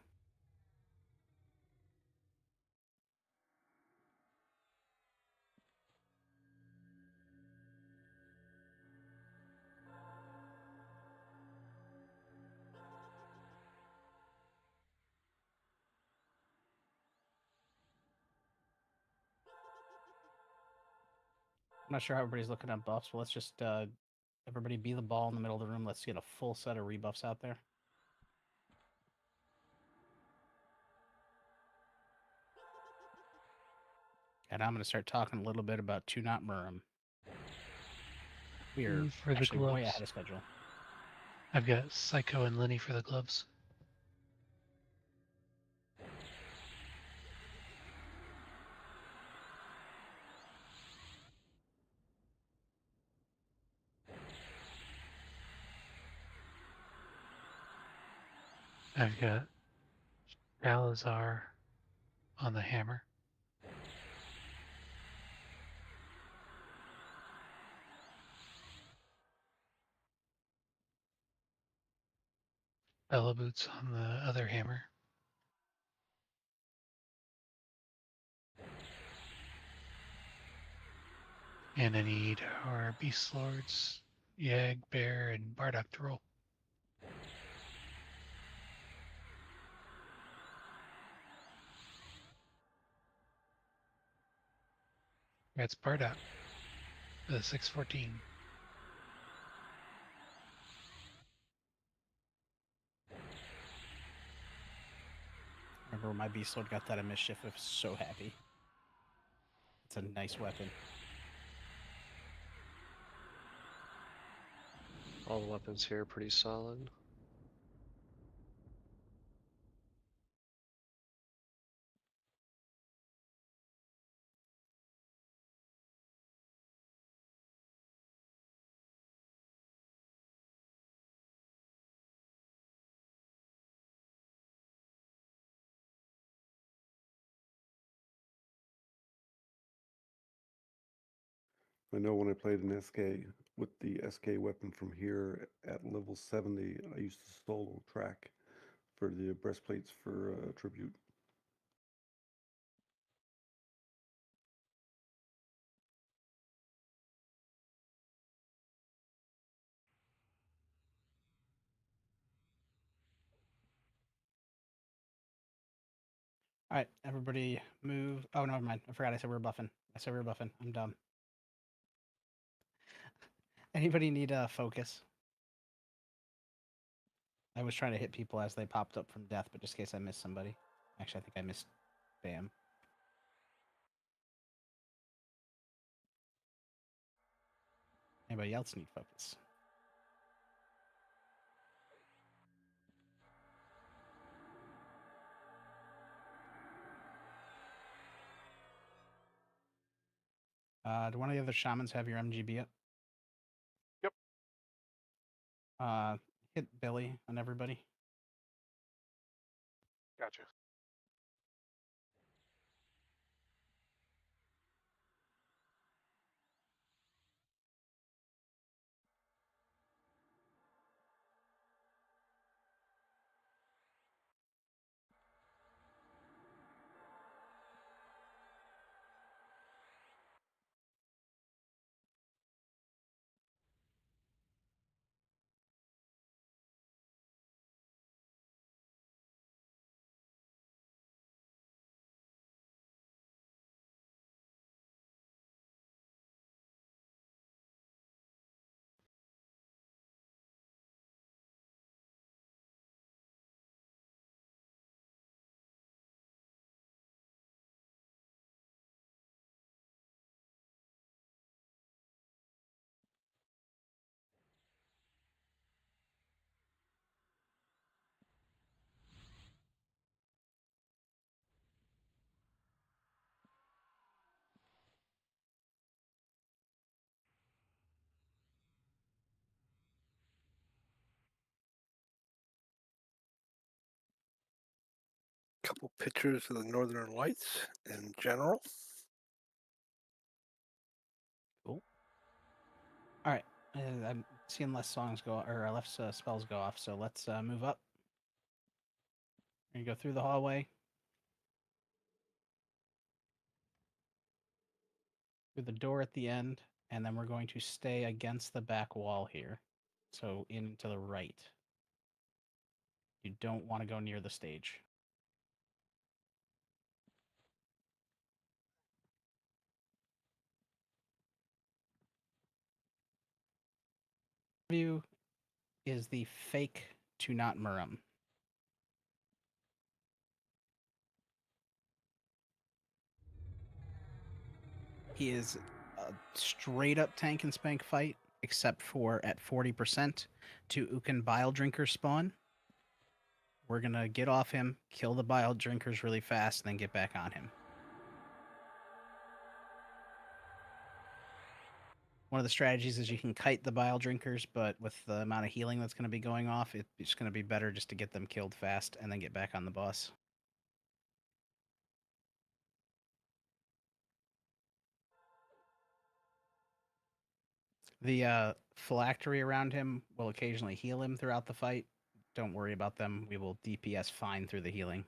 I'm not sure how everybody's looking at buffs, but let's just everybody be the ball in the middle of the room. Let's get a full set of rebuffs out there. And I'm going to start talking a little bit about Two Not Murum. We are For the actually way gloves. ahead of schedule. I've got Psycho and Lenny for the gloves. I've got Salazar on the hammer. Bella Boots on the other hammer. And I need our Beast Lords, Yag, Bear, and Bardock to roll. That's Bardock. The 614. Remember when my Beast Lord got that in Mischief? I was so happy. It's a nice weapon. All the weapons here are pretty solid. I know when I played an SK with the SK weapon from here at level 70, I used to solo track for the breastplates for tribute. All right, everybody move. Oh, never mind. I forgot I said we were buffing. I said we were buffing. I'm dumb. Anybody need focus? I was trying to hit people as they popped up from death, but just in case I missed somebody. Actually, I think I missed Bam. Anybody else need focus? Do one of the other shamans have your MGB up? Yep. Hit Billy on everybody. Gotcha. Couple pictures of the Northern Lights in general. Cool. All right. I'm seeing less songs go or less spells go off, so let's move up. We're gonna go through the hallway, through the door at the end, and then we're going to stay against the back wall here. So in to the right. You don't want to go near the stage. View is the fake to not Murum. He is a straight up tank and spank fight, except for at 40% to Ukin Bile Drinker spawn. We're gonna get off him, kill the Bile Drinkers really fast, and then get back on him. One of the strategies is you can kite the Bile Drinkers, but with the amount of healing that's going to be going off, it's going to be better just to get them killed fast and then get back on the boss. The phylactery around him will occasionally heal him throughout the fight. Don't worry about them. We will DPS fine through the healing.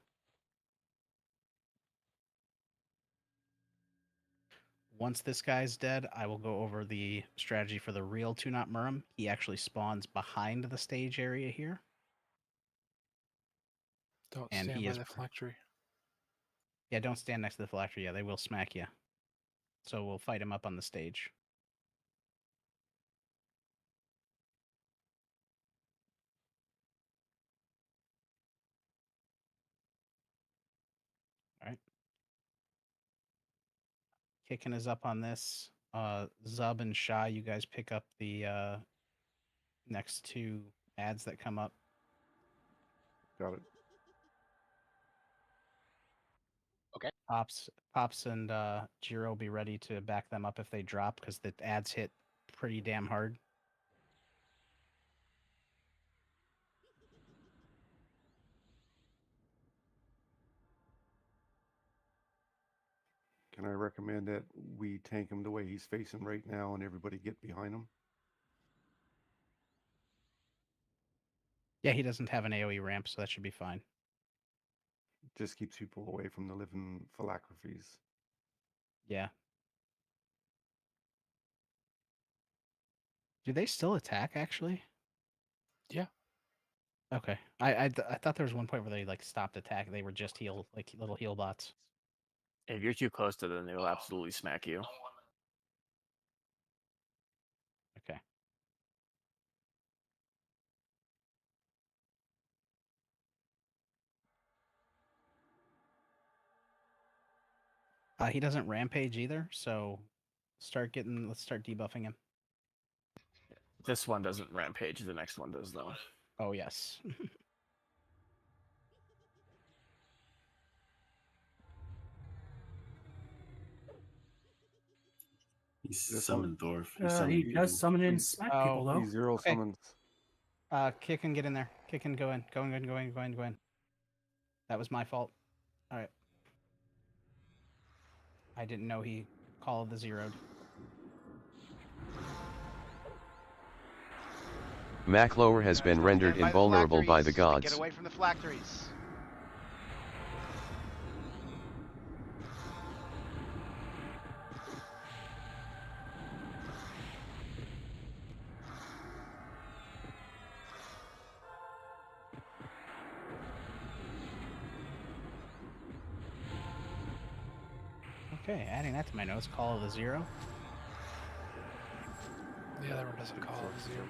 Once this guy's dead, I will go over the strategy for the real Tunat Murum. He actually spawns behind the stage area here. Don't And stand he by is the phylactery. Yeah, don't stand next to the phylactery. Yeah, they will smack you. So we'll fight him up on the stage. All right. Kicking is up on this. Zub and Shy, you guys pick up the next two ads that come up. Got it. Okay. Pops and Jiro be ready to back them up if they drop because the ads hit pretty damn hard. can I recommend that we tank him the way he's facing right now and everybody get behind him? Yeah, he doesn't have an AoE ramp, so that should be fine. Just keeps people away from the living phylacteries. Yeah. Do they still attack, actually? Yeah. Okay. I thought there was one point where they like stopped attacking. They were just heal, like little heal bots. If you're too close to them, they will absolutely smack you. Okay. He doesn't rampage either, so let's start debuffing him. This one doesn't rampage. The next one does, though. Oh, yes. He This summoned Dorf. He does summon and smack people, though. He zero okay. summons. Kick and get in there. Kick and go in. Go in. That was my fault. All right. I didn't know he called the zeroed. Maclower has been rendered invulnerable by the gods. Get away from the phylacteries. Okay, adding that to my notes. Call of the zero. The other one doesn't call it zero.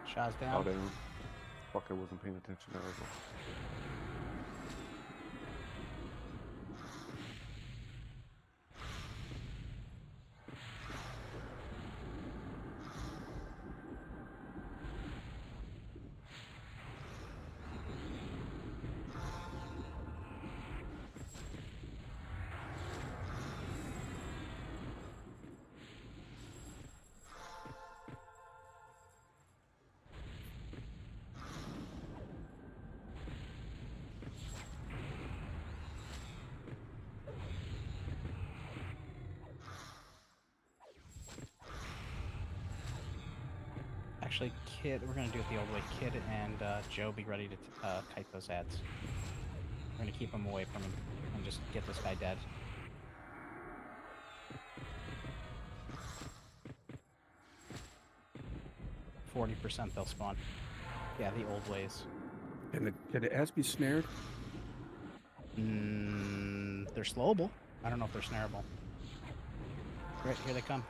Shaw's down. Oh, damn. Fuck, I wasn't paying attention. There we go. Actually, Kid, we're gonna do it the old way. Kid and Joe, be ready to kite those ads. We're gonna keep them away from him and just get this guy dead. %, they'll spawn. Yeah, the old ways. Can the ads be snared? They're slowable. I don't know if they're snareable. Right, here they come.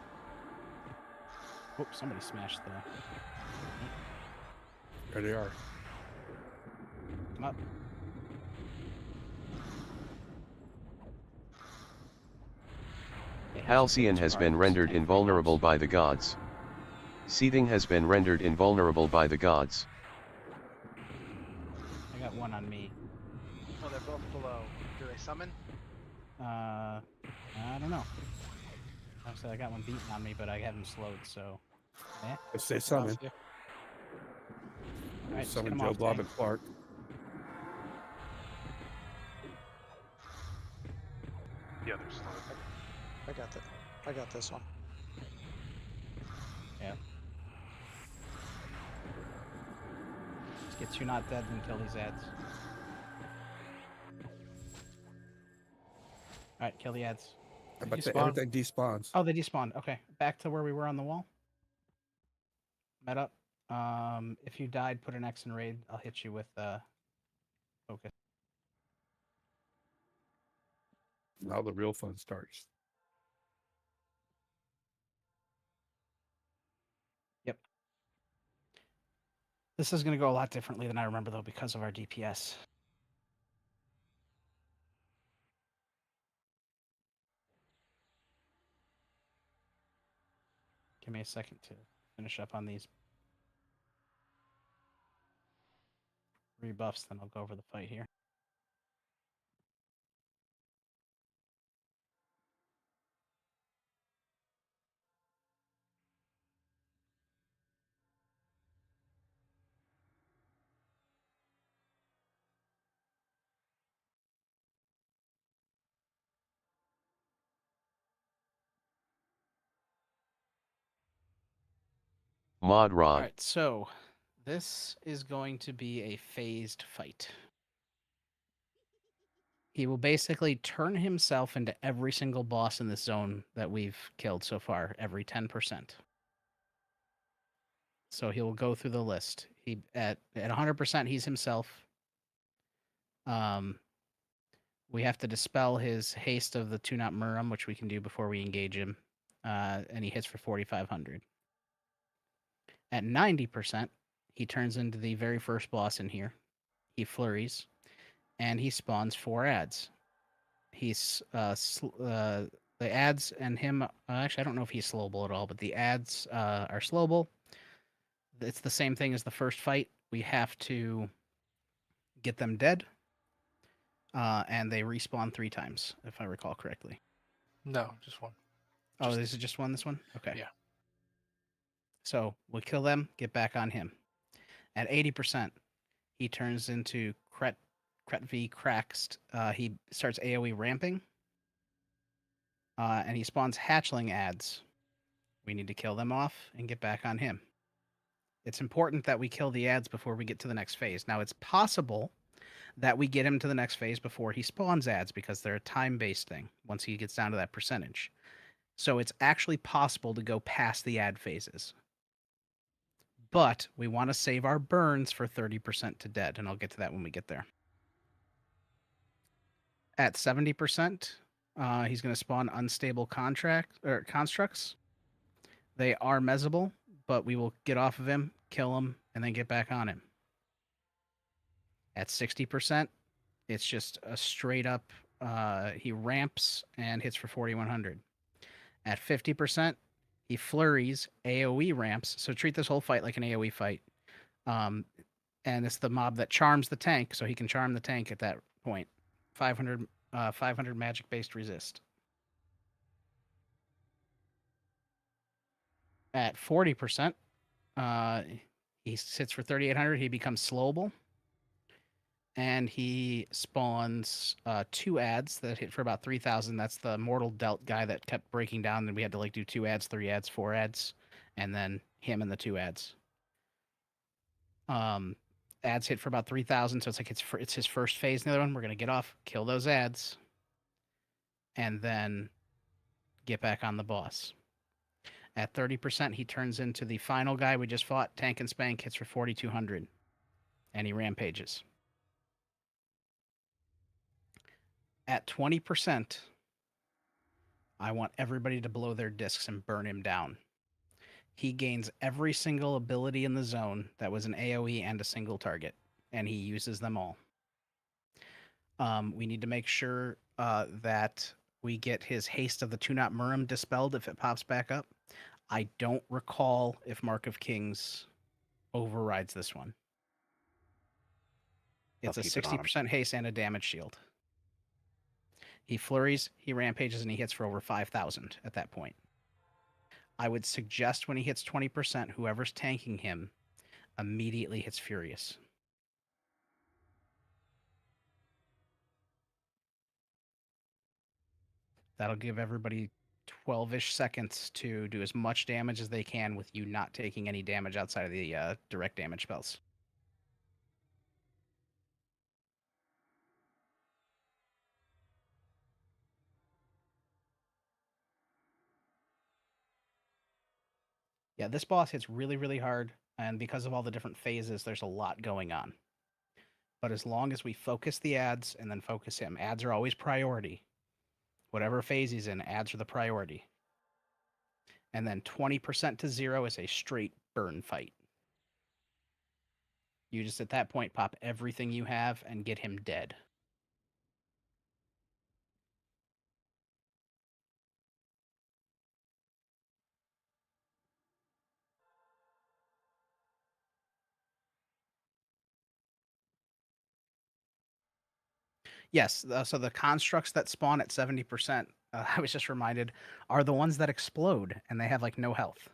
Oops, somebody smashed the... There they are. Come up. Halcyon has been rendered invulnerable by the gods. Seething has been rendered invulnerable by the gods. I got one on me. Oh, they're both below. Do they summon? I don't know. Actually, I got one beaten on me, but I have him slowed, so... Yeah. Let's say summon. Alright, Summon Joe, Blob, and Clark. Yeah, they're slow. I got this one. Yeah. Just get you not dead and kill these ads. Alright, kill the ads. I'm about to say everything despawns. Oh, they despawned. Okay, back to where we were on the wall. Met up. If you died, put an X in raid. I'll hit you with focus. Now the real fun starts. Yep. This is going to go a lot differently than I remember, though, because of our DPS. Give me a second to finish up on these rebuffs, then I'll go over the fight here. Mod All Rod. right, so this is going to be a phased fight. He will basically turn himself into every single boss in this zone that we've killed so far, every 10%. So he will go through the list. He at 100% he's himself. We have to dispel his haste of the Two-Knot Murum, which we can do before we engage him. And he hits for 4,500. At 90%, he turns into the very first boss in here. He flurries, and he spawns 4 ads. He's the ads and him. Actually, I don't know if he's slowable at all, but the ads are slowable. It's the same thing as the first fight. We have to get them dead, and they respawn 3 times, if I recall correctly. No, just one. Oh, this is just one. This one. Okay. Yeah. So we'll kill them. Get back on him. At 80%, he turns into Kretvi Craxed. He starts AoE ramping. And he spawns hatchling ads. We need to kill them off and get back on him. It's important that we kill the ads before we get to the next phase. Now, it's possible that we get him to the next phase before he spawns ads because they're a time-based thing once he gets down to that percentage. So it's actually possible to go past the ad phases. But we want to save our burns for 30% to dead, and I'll get to that when we get there. At 70%, he's going to spawn unstable constructs. They are mesable, but we will get off of him, kill him, and then get back on him. At 60%, it's just a straight up, he ramps and hits for 4,100. At 50%, he flurries, AoE ramps, so treat this whole fight like an AoE fight. And it's the mob that charms the tank, so he can charm the tank at that point. 500 magic-based resist. At 40%, he sits for 3,800. He becomes slowable. And he spawns 2 ads that hit for about 3,000. That's the Mortal Dealt guy that kept breaking down, and we had to like do 2 ads, 3 ads, 4 ads, and then him and the 2 ads. Ads hit for about 3,000, so it's like it's his first phase in the other one. We're gonna get off, kill those ads, and then get back on the boss. At 30%, he turns into the final guy we just fought. Tank and Spank hits for 4,200, and he rampages. At 20%, I want everybody to blow their discs and burn him down. He gains every single ability in the zone that was an AoE and a single target, and he uses them all. We need to make sure that we get his Haste of the Two-Knot Murum dispelled if it pops back up. I don't recall if Mark of Kings overrides this one. It's a 60% haste and a damage shield. He flurries, he rampages, and he hits for over 5,000 at that point. I would suggest when he hits 20%, whoever's tanking him immediately hits Furious. That'll give everybody 12-ish seconds to do as much damage as they can with you not taking any damage outside of the direct damage spells. Yeah, this boss hits really, really hard, and because of all the different phases, there's a lot going on. But as long as we focus the ads and then focus him, ads are always priority. Whatever phase he's in, ads are the priority. And then 20% to 0 is a straight burn fight. You just at that point pop everything you have and get him dead. Yes, so the constructs that spawn at 70%, I was just reminded, are the ones that explode and they have like no health.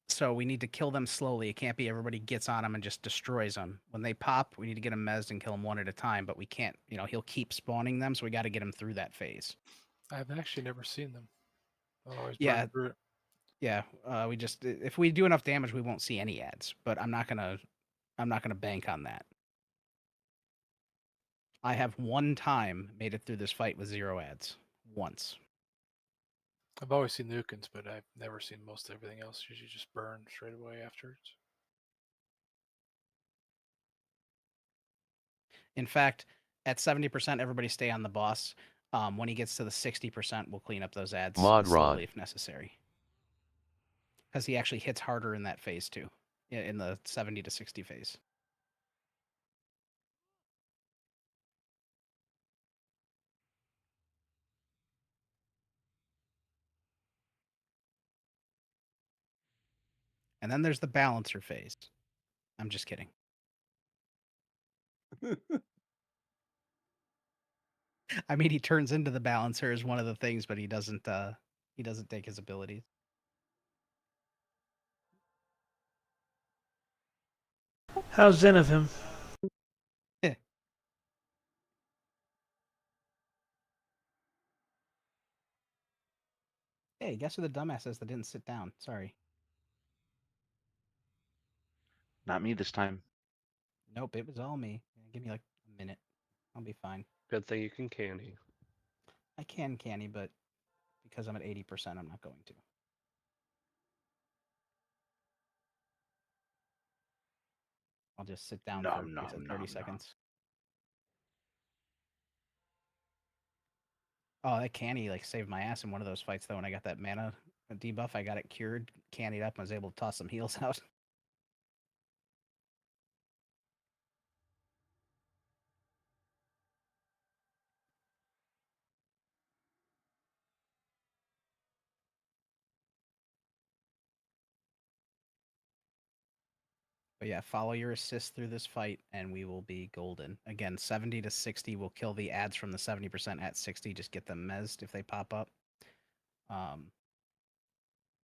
So we need to kill them slowly. It can't be everybody gets on them and just destroys them. When they pop, we need to get them mezzed and kill them one at a time, but we can't, he'll keep spawning them, so we got to get him through that phase. I've actually never seen them. Always Yeah. through it. Yeah, We just if we do enough damage, we won't see any ads. But I'm not gonna bank on that. I have one time made it through this fight with 0 ads. Once. I've always seen Nukins, but I've never seen most everything else. Usually just burn straight away afterwards. In fact, at 70%, everybody stay on the boss. When he gets to the 60%, we'll clean up those ads Mod slowly Rod. if necessary. Because he actually hits harder in that phase too, in the 70 to 60 phase. And then there's the balancer phase. I'm just kidding. I mean, he turns into the balancer is one of the things, but he doesn't take his abilities. How's Zen of him? Hey, guess who the dumbass is that didn't sit down? Sorry. Not me this time. Nope, it was all me. Give me like a minute. I'll be fine. Good thing you can candy. I can canny, but because I'm at 80%, I'm not going to. I'll just sit down for Nom, 30 nom, nom. seconds. Oh, that canny like saved my ass in one of those fights though. When I got that mana debuff, I got it cured, cannied up, and was able to toss some heals out. But yeah, follow your assist through this fight, and we will be golden. Again, 70 to 60 will kill the ads from the 70% at 60. Just get them mezzed if they pop up.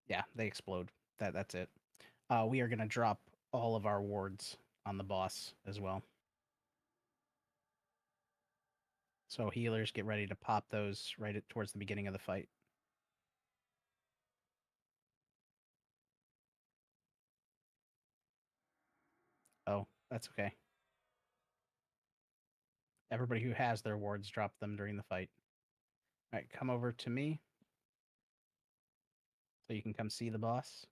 Yeah, they explode. That's it. We are gonna drop all of our wards on the boss as well. So healers, get ready to pop those towards the beginning of the fight. Oh, that's okay. Everybody who has their wards, drop them during the fight. All right, come over to me so you can come see the boss.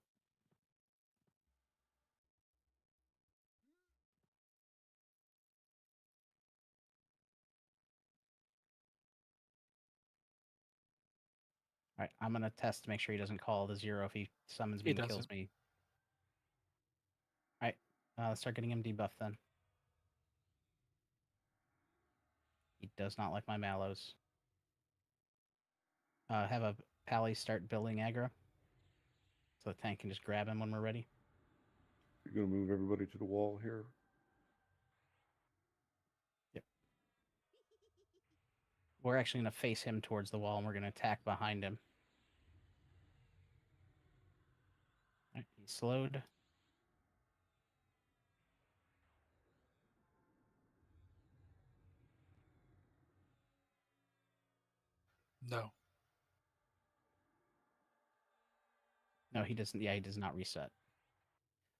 All right, I'm gonna test to make sure he doesn't call the 0 if he summons me and kills me. All right, let's start getting him debuffed then. He does not like my mallows. Have a pally start building aggro, so the tank can just grab him when we're ready. You're gonna move everybody to the wall here. Yep. We're actually gonna face him towards the wall, and we're gonna attack behind him. All right, he's slowed. No. No, he doesn't. Yeah, he does not reset.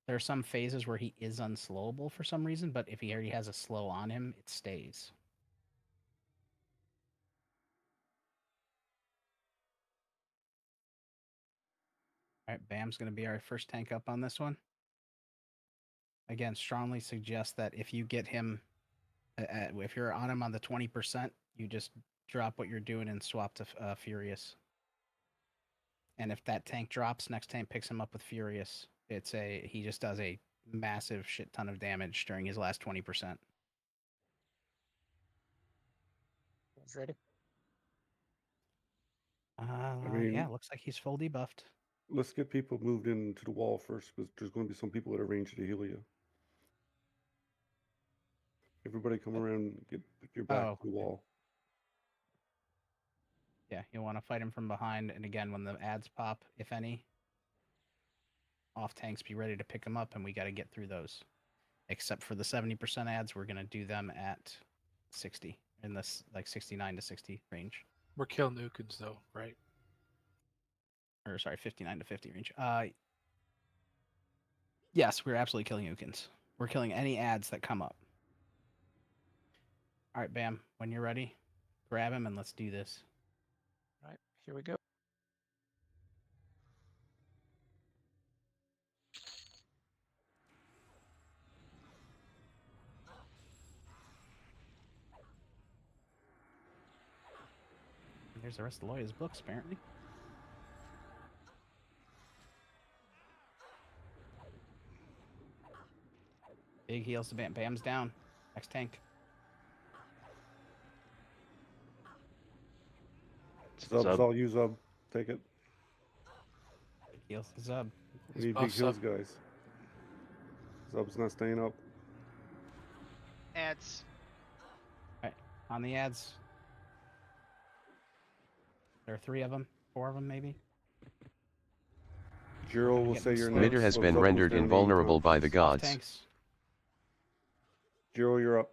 There are some phases where he is unslowable for some reason, but if he already has a slow on him, it stays. All right, Bam's going to be our first tank up on this one. Again, strongly suggest that if you get him, if you're on him on the 20%, you just drop what you're doing and swap to Furious. And if that tank drops, next tank picks him up with Furious. He just does a massive shit ton of damage during his last 20%. Ready? Yeah, looks like he's full debuffed. Let's get people moved into the wall first, because there's going to be some people that are ranged to heal you. Everybody come around, get your back to the wall. Yeah, you'll want to fight him from behind, and again, when the ads pop, if any, off tanks be ready to pick them up, and we got to get through those. Except for the 70% ads, we're going to do them at 60, in this like 69 to 60 range. We're killing Nukins though, right? or sorry, 59 to 50 range. Yes, we're absolutely killing Ukins. We're killing any ads that come up. All right, Bam. When you're ready, grab him and let's do this. All right, here we go. And there's the rest of the lawyer's books, apparently. Big heals to Bam. Bam's down. Next tank. Zubs, I'll use Zub. Take it. Big heals to Zub. We need big heals, guys. Zub's not staying up. Ads. All right, on the ads. There are 3 of them, 4 of them, maybe. Jiro will say your name. Mitter has been rendered invulnerable by the gods. Tanks. Jiro, you're up.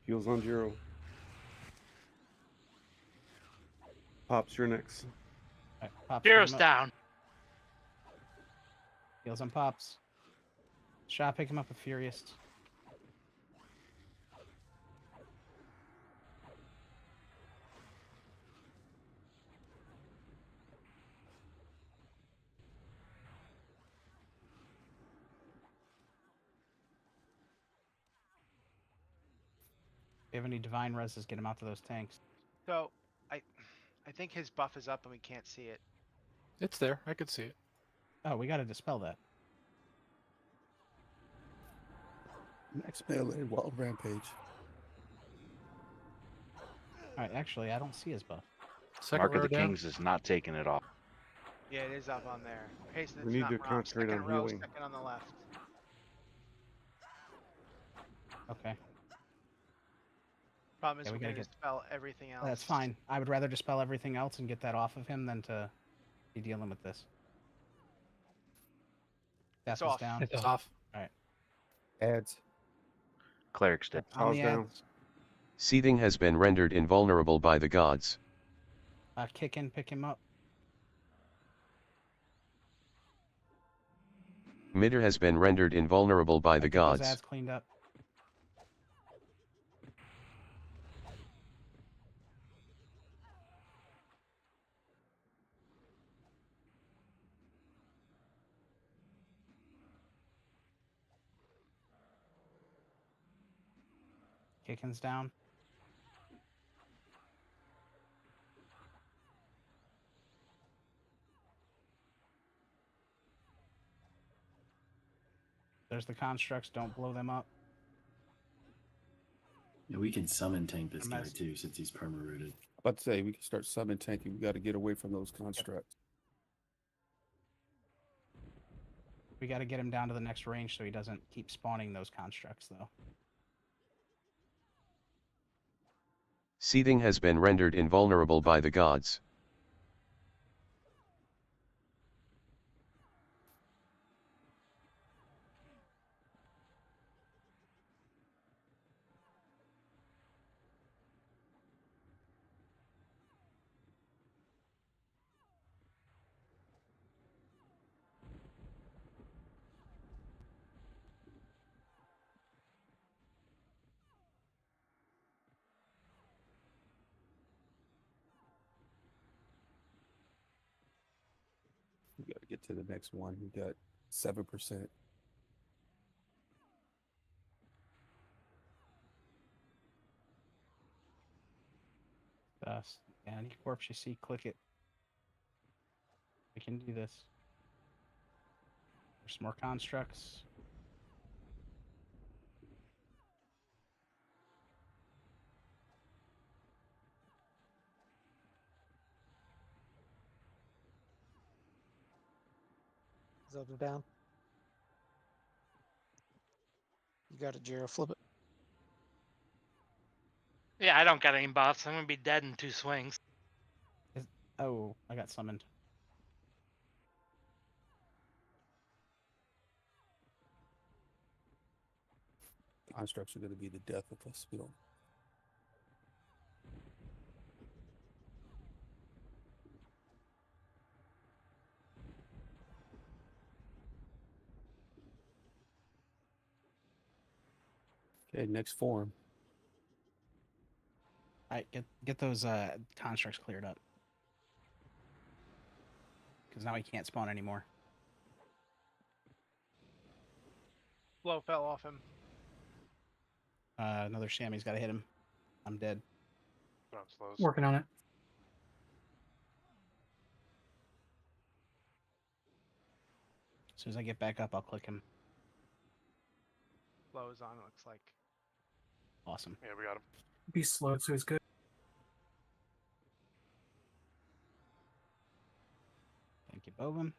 Heals on Jiro. Pops, you're next. Right, Pops, Jiro's pick him up. down. Heals on Pops. Shot, pick him up with Furious. If you have any divine reses, get him out to those tanks. So I think his buff is up and we can't see it. It's there. I could see it. Oh, we got to dispel that. Next melee, Wild Rampage. All right, actually, I don't see his buff. Mark of the Kings is not taking it off. Yeah, it is up on there. Okay, so We need not to wrong. concentrate Second on row, healing. second on the left. Okay. Problem is Yeah, we we're gotta going to get- dispel everything else. That's fine. I would rather dispel everything else and get that off of him than to be dealing with this. Death It's is off. down. It's off. All right. Ads. Cleric's dead. On the down. ads. Seething has been rendered invulnerable by the gods. Kick in, pick him up. Mitter has been rendered invulnerable by the Get those gods. ads cleaned up. Kickin's down. There's the constructs. Don't blow them up. Yeah, we can summon tank this guy Mess. too, since he's perma-rooted. About to say we can start summon tanking. We got to get away from those constructs. We got to get him down to the next range so he doesn't keep spawning those constructs, though. Seething has been rendered invulnerable by the gods. We got to get to the next one. We got 7%. Yeah, any corpse you see, click it. We can do this. There's more constructs. Zub's down. You got it, Jiro. Flip it. Yeah, I don't got any buffs. I'm gonna be dead in 2 swings. Oh, I got summoned. Constructs are going to be the death of us. We don't. Okay, next form. All right, get those constructs cleared up. Because now he can't spawn anymore. Blow fell off him. Another Shammy's got to hit him. I'm dead. Working on it. As soon as I get back up, I'll click him. Blow is on, it looks like. Awesome. Yeah, we got him. Be slow, so he's good. Thank you, Bovin.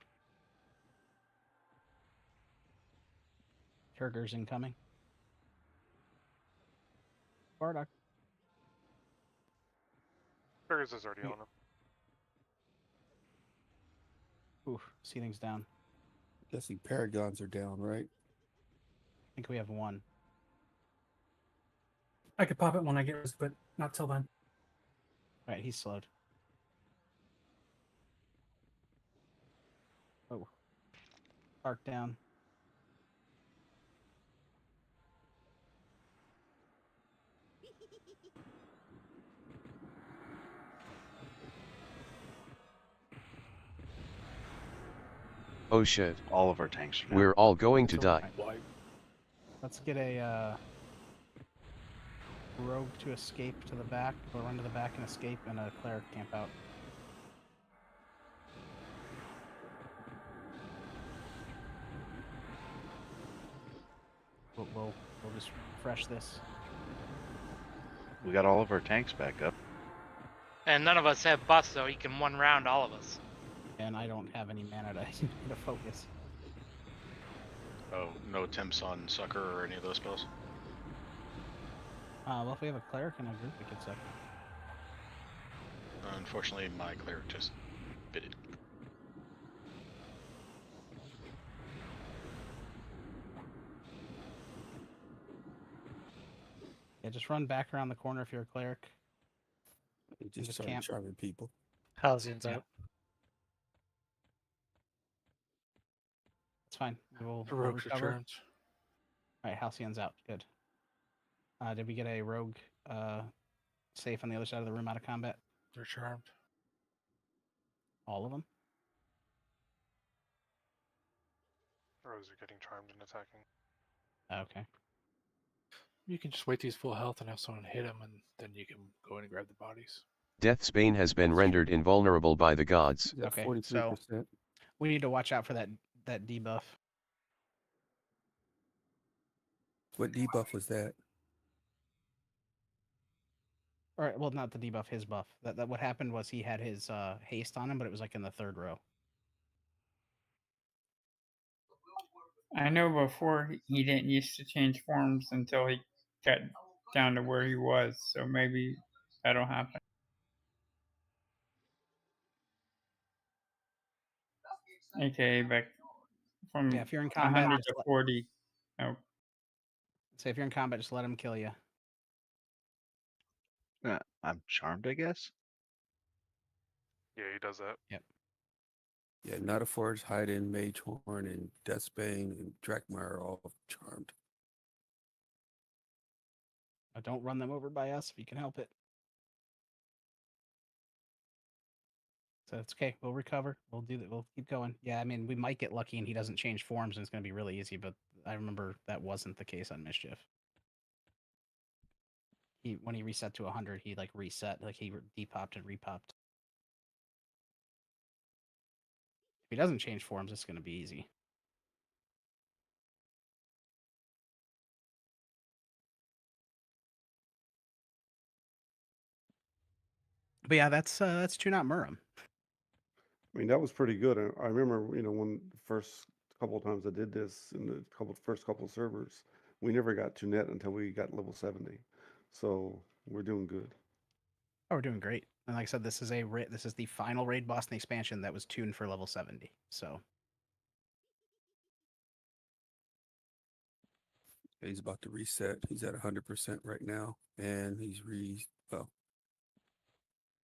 Turgor's incoming. Bardock. Burgers is already on him. Oof, ceiling's down. Guessing paragons are down, right? I think we have one. I could pop it when I get this, but not till then. All right, he's slowed. Oh. Arc down. Oh shit. All of our tanks are down. We're all going to die. Let's get a rogue to escape to the back, or run to the back and escape, and a cleric camp out. We'll just refresh this. We got all of our tanks back up. And none of us have buffs, so he can one round all of us. And I don't have any mana to focus. Oh, no temps on Sucker or any of those spells? Well, if we have a cleric in a group, we could suck. Unfortunately, my cleric just bit it. Yeah, just run back around the corner if you're a cleric. They And just started camp. charming people. Halcyon's Yeah. out. It's fine. We'll Rogue's recover. returned. Alright, Halcyon's out. Good. Did we get a rogue safe on the other side of the room out of combat? They're charmed. All of them? Rogues are getting charmed and attacking. Okay. You can just wait till he's full health and have someone hit him, and then you can go in and grab the bodies. Death's Bane has been rendered invulnerable by the gods. Yeah, Okay, 43%. so we need to watch out for that debuff. What debuff was that? All right, well, not the debuff, his buff. That what happened was he had his haste on him, but it was like in the third row. I know before he didn't used to change forms until he got down to where he was, so maybe that'll happen. AKA back from Yeah, if you're in combat, 100 to 40. Oh, so if you're in combat, just let him kill you. I'm charmed, I guess. Yeah, he does that. Yep. Yeah, Not a Forge, Hide-In, Magehorn, and Deathbane, and Drakmar are all charmed. Don't run them over by us if you can help it. So it's okay. We'll recover. We'll do that. We'll keep going. Yeah, I mean, we might get lucky and he doesn't change forms and it's going to be really easy, but I remember that wasn't the case on Mischief. When he reset to 100, he like reset, like he depopped and repopped. If he doesn't change forms, it's going to be easy. But yeah, that's Tunat Murum. I mean, that was pretty good. I remember, when the first couple of times I did this in the first couple of servers, we never got to net until we got level 70. So we're doing good. Oh, we're doing great. And like I said, this is the final raid boss in the expansion that was tuned for level 70. So He's about to reset. He's at 100% right now, and he's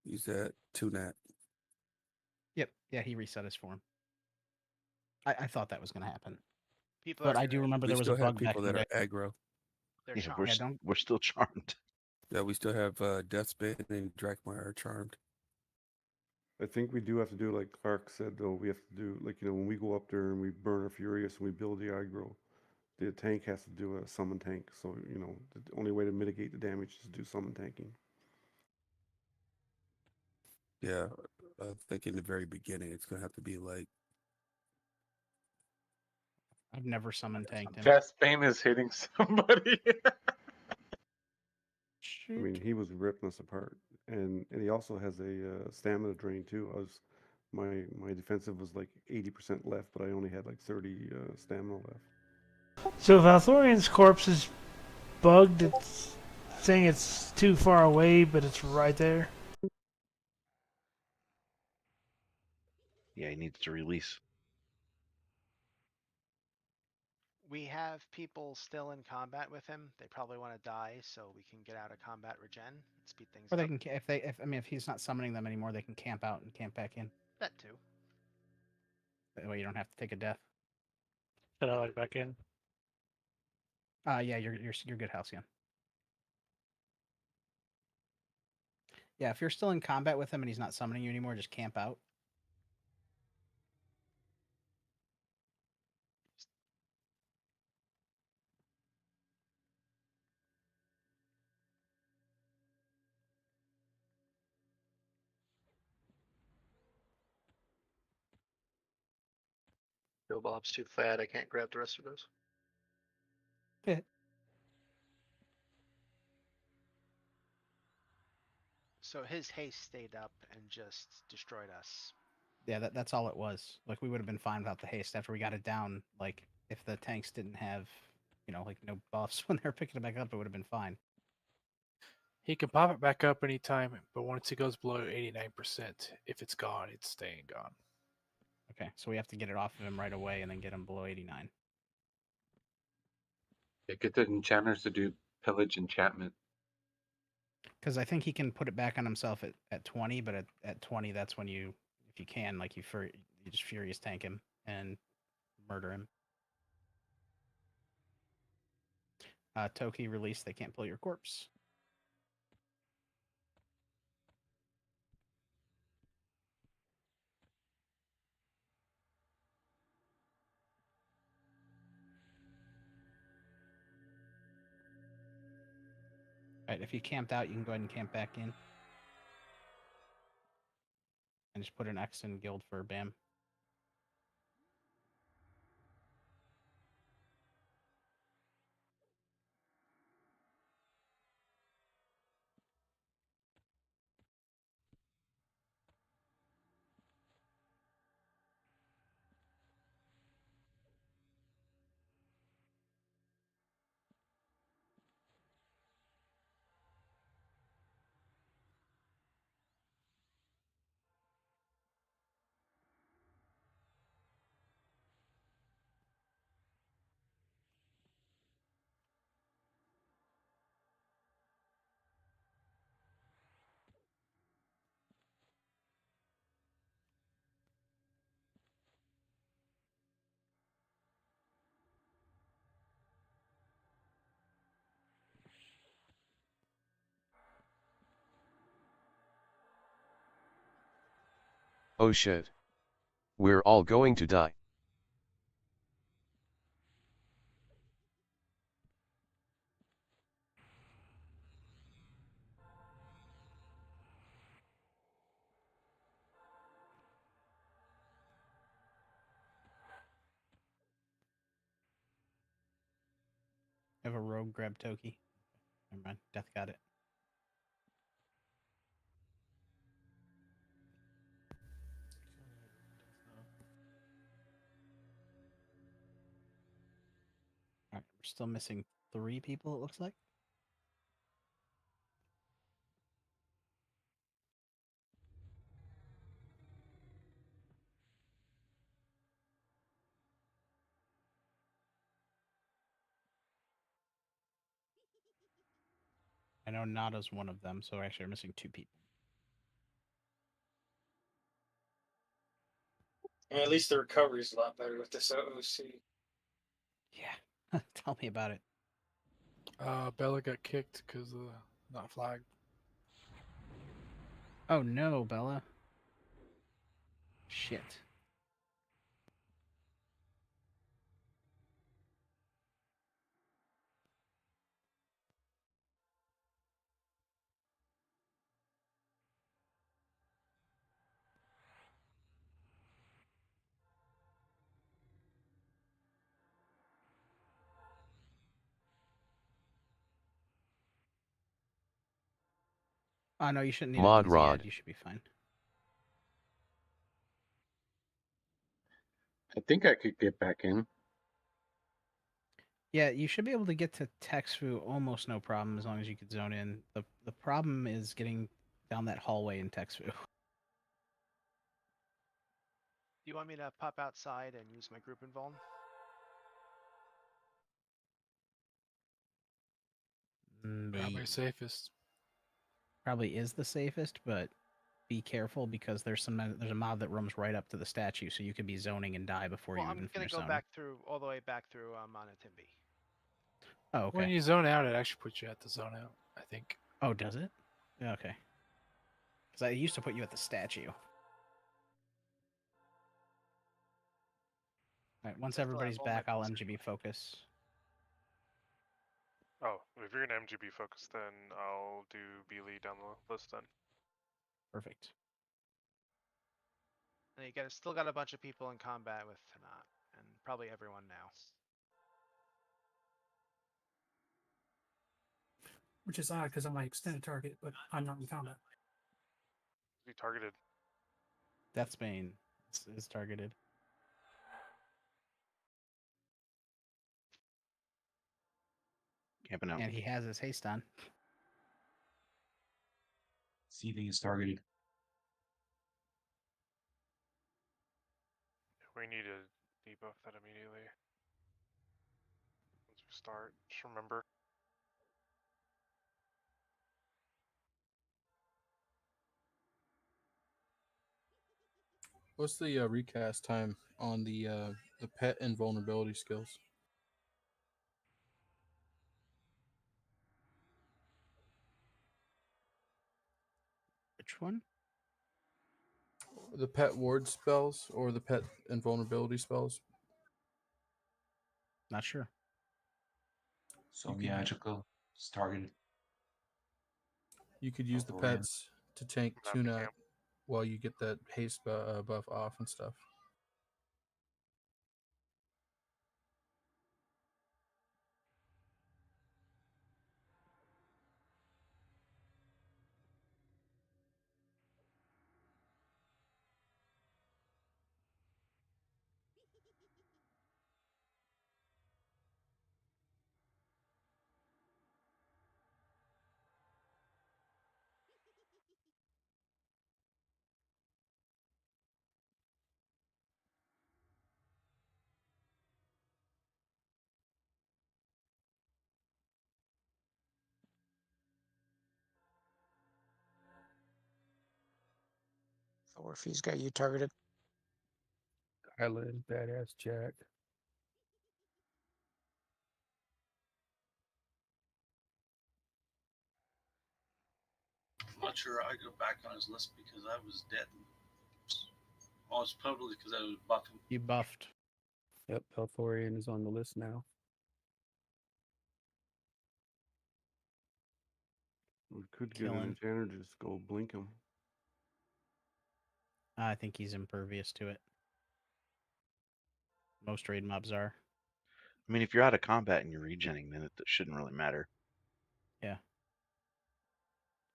he's at 2 nat. Yep. Yeah, he reset his form. I thought that was going to happen. People But are I do gonna- remember We there was still a have bug back people in that the are day. aggro. They're Yeah, charmed. we're still charmed. Yeah, we still have Deathbane and Drakmar are charmed. I think we do have to do like Clark said though. We have to do like when we go up there and we burn a Furious and we build the aggro, the tank has to do a summon tank. So the only way to mitigate the damage is to do summon tanking. Yeah, I think in the very beginning it's gonna have to be like I've never summoned tanked him. Deathbane is hitting somebody. I mean, he was ripping us apart, and he also has a stamina drain too. My defensive was like 80% left, but I only had like 30 stamina left. So Valthorian's corpse is bugged. It's saying it's too far away, but it's right there. Yeah, he needs to release. We have people still in combat with him. They probably want to die, so we can get out of combat regen and speed things Or they up. can, if he's not summoning them anymore, they can camp out and camp back in. That too. That way you don't have to take a death. Should I log back in? Yeah, you're good, Halcyon. Yeah, if you're still in combat with him and he's not summoning you anymore, just camp out. Joe Bob's too fat. I can't grab the rest of those. Yeah. So his haste stayed up and just destroyed us. Yeah, that's all it was. Like we would have been fine without the haste after we got it down. Like if the tanks didn't have, like no buffs when they're picking it back up, it would have been fine. He can pop it back up anytime, but once it goes below 89%, if it's gone, it's staying gone. Okay, so we have to get it off of him right away and then get him below 89. Yeah, get the enchanters to do pillage enchantment. Because I think he can put it back on himself at 20, but at 20, that's when you, if you can, like you just Furious tank him and murder him. Toki release, they can't pull your corpse. Alright, if you camped out, you can go ahead and camp back in. And just put an X in guild for BAM. Oh shit. We're all going to die. Have a rogue grab Toki. Never mind, Death got it. Alright, we're still missing 3 people, it looks like. I know Nada's one of them, so actually we're missing 2 people. And at least the recovery's a lot better with this OOC. Yeah, tell me about it. Bella got kicked because of not flagged. Oh no, Bella. Shit. Oh no, you shouldn't need Mod a Rod. BZ. You should be fine. I think I could get back in. Yeah, you should be able to get to Texfu almost no problem as long as you could zone in. The problem is getting down that hallway in Texfu. Do you want me to pop outside and use my group invuln? Probably safest. Probably is the safest, but be careful because there's a mob that roams right up to the statue, so you could be zoning and die before Well, you I'm even gonna finish go zoning. back through all the way back through Monotimbi. Oh, okay. When you zone out, it actually puts you at the zone out, I think. Oh, does it? Yeah, okay. Because I used to put you at the statue. All right, once Still have everybody's all my back, I'll pulls MGB focus. Oh, if you're gonna MGB focus, then I'll do Beely down the list then. Perfect. And you still got a bunch of people in combat with Tanat, and probably everyone now. Which is odd because I'm my extended target, but I'm not in combat. Be targeted. Deathbane is targeted. Camping out. And he has his haste on. Seething is targeted. We need to debuff that immediately. Once we start, just remember. What's the recast time on the pet and vulnerability skills? Which one? The pet ward spells or the pet invulnerability spells? Not sure. So magical is targeted. You could use the Oh, yeah. pets to tank Map tuna camp. while you get that haste buff off and stuff. Thorfie's got you targeted. Island, badass Jack. I'm not sure I go back on his list because I was dead. Oh, it's probably because I was buffing. You buffed. Yep, Pelthorian is on the list now. We could get an Killing. enchanter, just go blink him. I think he's impervious to it. Most raid mobs are. I mean, if you're out of combat and you're regenning, then it shouldn't really matter. Yeah.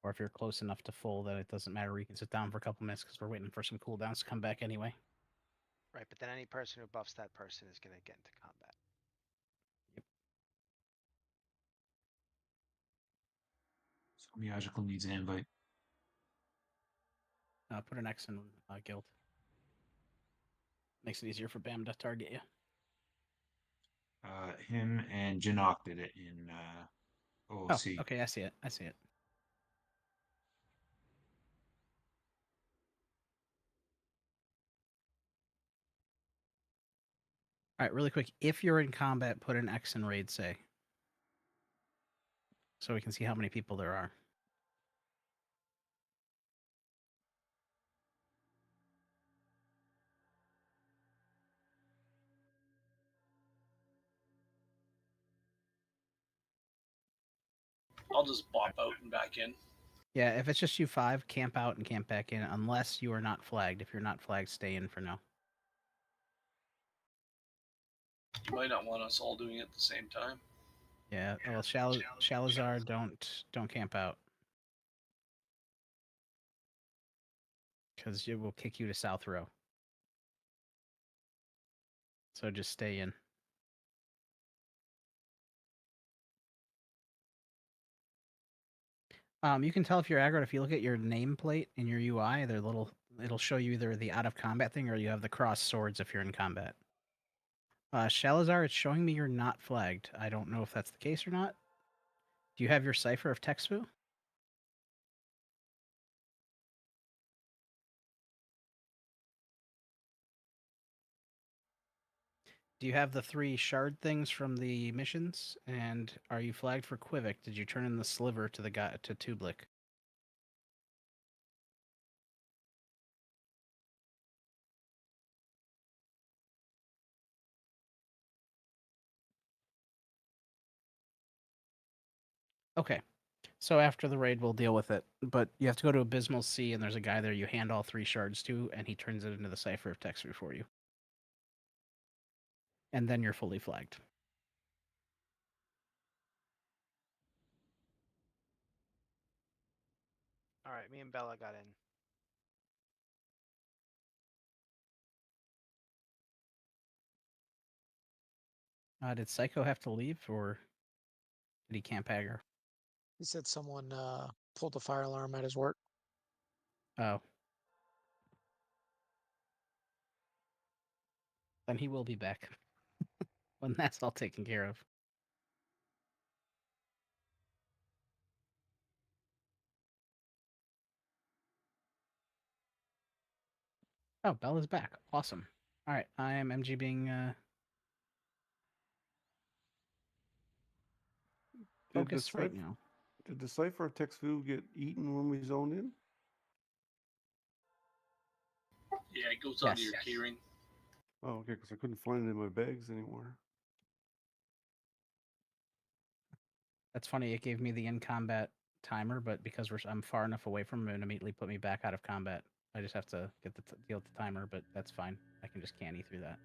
Or if you're close enough to full that it doesn't matter, you can sit down for a couple minutes because we're waiting for some cooldowns to come back anyway. Right, but then any person who buffs that person is gonna get into combat. So magical needs an invite. Put an X in guild. Makes it easier for Bam to target you. Him and Janok did it in Oh, Oh, see. okay, I see it. I see it. All right, really quick. If you're in combat, put an X in raid say, so we can see how many people there are. I'll just bop out and back in. Yeah, if it's just you five, camp out and camp back in, unless you are not flagged. If you're not flagged, stay in for now. You might not want us all doing it at the same time. Yeah, well, Shalazar, don't camp out, because it will kick you to South Row. So just stay in. You can tell if you're aggro if you look at your nameplate in your UI. It'll show you either the out of combat thing or you have the cross swords if you're in combat. Shalazar, it's showing me you're not flagged. I don't know if that's the case or not. Do you have your cipher of Texfu? Do you have the 3 shard things from the missions? And are you flagged for Quivik? Did you turn in the sliver to the guy to Tublik? Okay. So after the raid, we'll deal with it. But you have to go to Abysmal Sea, and there's a guy there you hand all 3 shards to, and he turns it into the cipher of Texfu for you. And then you're fully flagged. All right, me and Bella got in. Did Psycho have to leave, or did he camp aggro? He said someone pulled the fire alarm at his work. Oh. Then he will be back. When that's all taken care of. Oh, Bella's back. Awesome. All right, I am MG being focused right now. Did the cipher of Texfu get eaten when we zoned in? Yeah, it goes onto your keyring. Oh, okay, because I couldn't find it in my bags anymore. That's funny. It gave me the in combat timer, but because I'm far enough away from him, it immediately put me back out of combat. I just have to get the deal with the timer, but that's fine. I can just canny through that.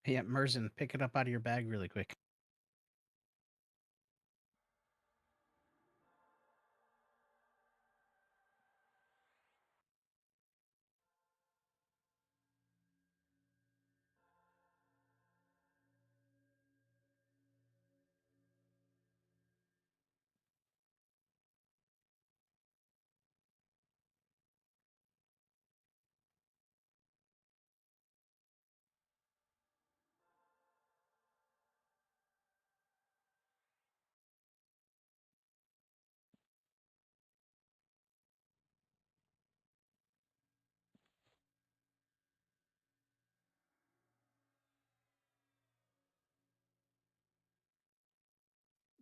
Yeah, Merzen, pick it up out of your bag really quick.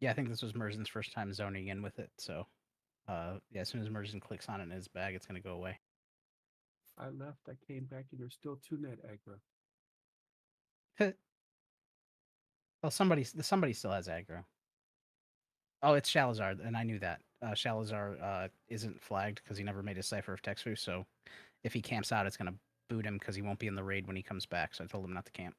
Yeah, I think this was Merzin's first time zoning in with it, so yeah, as soon as Merzin clicks on it in his bag, it's gonna go away. I left, I came back, and there's still 2 net aggro. Well, somebody still has aggro. Oh, it's Shalazar, and I knew that. Shalazar isn't flagged because he never made a cipher of Texfu, so if he camps out, it's gonna boot him because he won't be in the raid when he comes back. So I told him not to camp.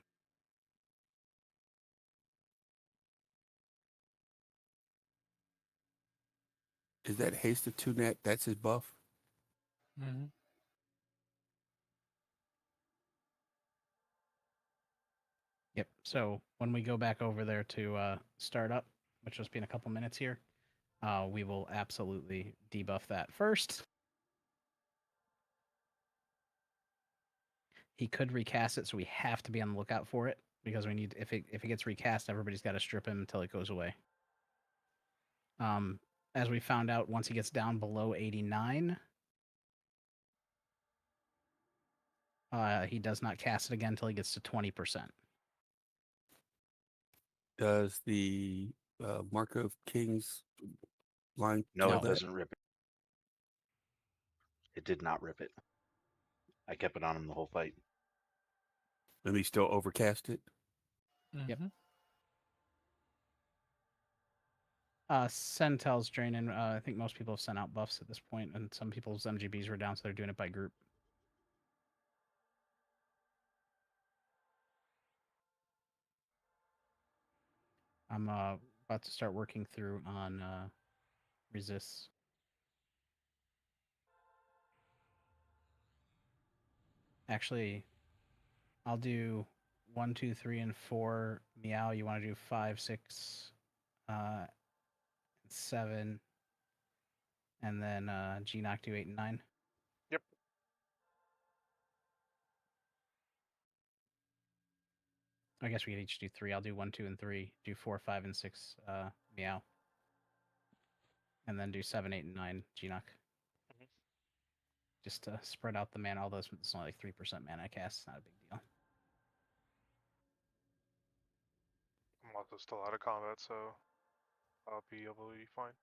Is that haste of 2 net? That's his buff? Mm-hmm. Yep. So when we go back over there to start up, which will be in a couple minutes here, we will absolutely debuff that first. He could recast it, so we have to be on the lookout for it because we need if it gets recast, everybody's got to strip him until it goes away. As we found out, once he gets down below 89, he does not cast it again until he gets to 20%. Does the Mark of Kings line No, kill it that? doesn't rip it. It did not rip it. I kept it on him the whole fight. Let me still overcast it. Yep. Sentel's draining. I think most people have sent out buffs at this point, and some people's MGBs were down, so they're doing it by group. I'm about to start working through on resists. Actually, I'll do 1, 2, 3, and 4 meow. You want to do 5, 6, 7, and then G-Knock do 8 and 9. Yep. I guess we could each do 3. I'll do 1, 2, and 3. Do 4, 5, and 6 meow. And then do 7, 8, and 9 G-Knock. Just to spread out the mana, although it's only like 3% mana cast. It's not a big deal. I'm also still out of combat, so I'll be able to be fine.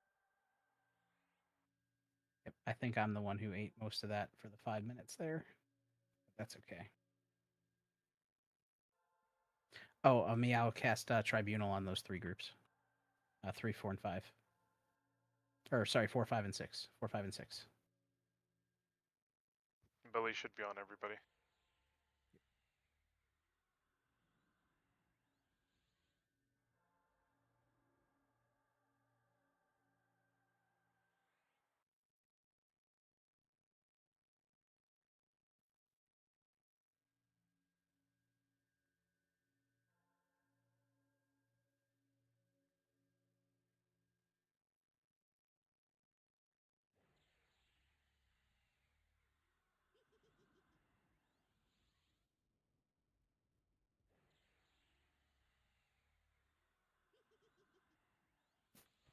Yep, I think I'm the one who ate most of that for the 5 minutes there. But that's okay. Oh, a meow cast Tribunal on those 3 groups. 3, 4, and 5. Or sorry, 4, 5, and 6. 4, 5, and 6. Billy should be on everybody.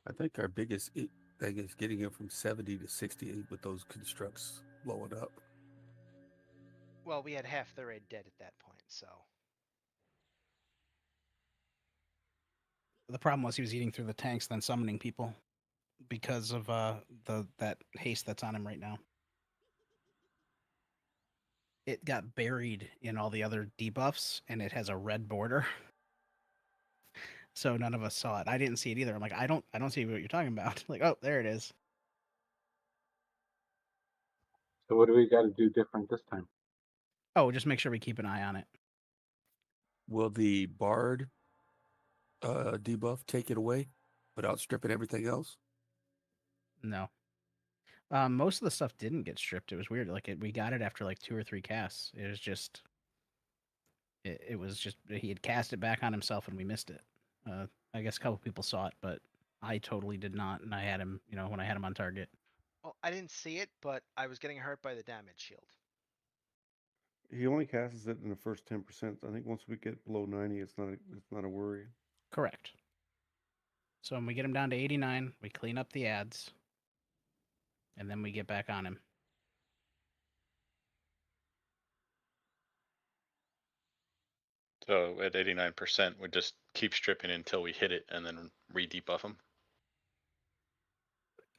I think our biggest thing is getting him from 70 to 68 with those constructs blowing up. Well, we had half the raid dead at that point, so. The problem was he was eating through the tanks, then summoning people because of that haste that's on him right now. It got buried in all the other debuffs, and it has a red border. So none of us saw it. I didn't see it either. I'm like, I don't see what you're talking about. Like, oh, there it is. So what do we got to do different this time? Oh, just make sure we keep an eye on it. Will the Bard debuff take it away without stripping everything else? No. Most of the stuff didn't get stripped. It was weird. Like we got it after like 2 or 3 casts. It was just, it was just he had cast it back on himself and we missed it. I guess a couple people saw it, but I totally did not. And I had him, when I had him on target. Well, I didn't see it, but I was getting hurt by the damage shield. He only casts it in the first 10%. I think once we get below 90, it's not a worry. Correct. So when we get him down to 89, we clean up the ads, and then we get back on him. So at 89%, we just keep stripping until we hit it and then re-debuff him.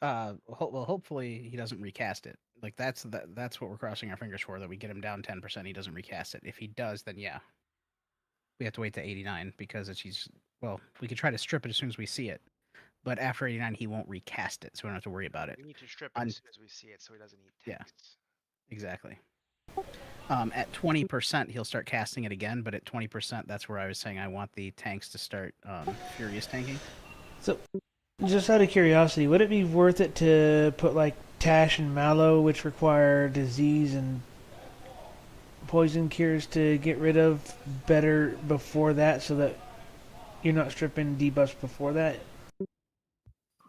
Well, hopefully he doesn't recast it. Like that's what we're crossing our fingers for, that we get him down 10%. He doesn't recast it. If he does, then yeah, we have to wait to 89 because we could try to strip it as soon as we see it, but after 89 he won't recast it, so we don't have to worry about it. We need to strip it as soon as we see it, so he doesn't eat tanks. Yeah, exactly. At 20% he'll start casting it again, but at 20% that's where I was saying I want the tanks to start furious tanking. So, just out of curiosity, would it be worth it to put like Tash and Mallow, which require disease and poison cures to get rid of better before that, so that you're not stripping debuffs before that?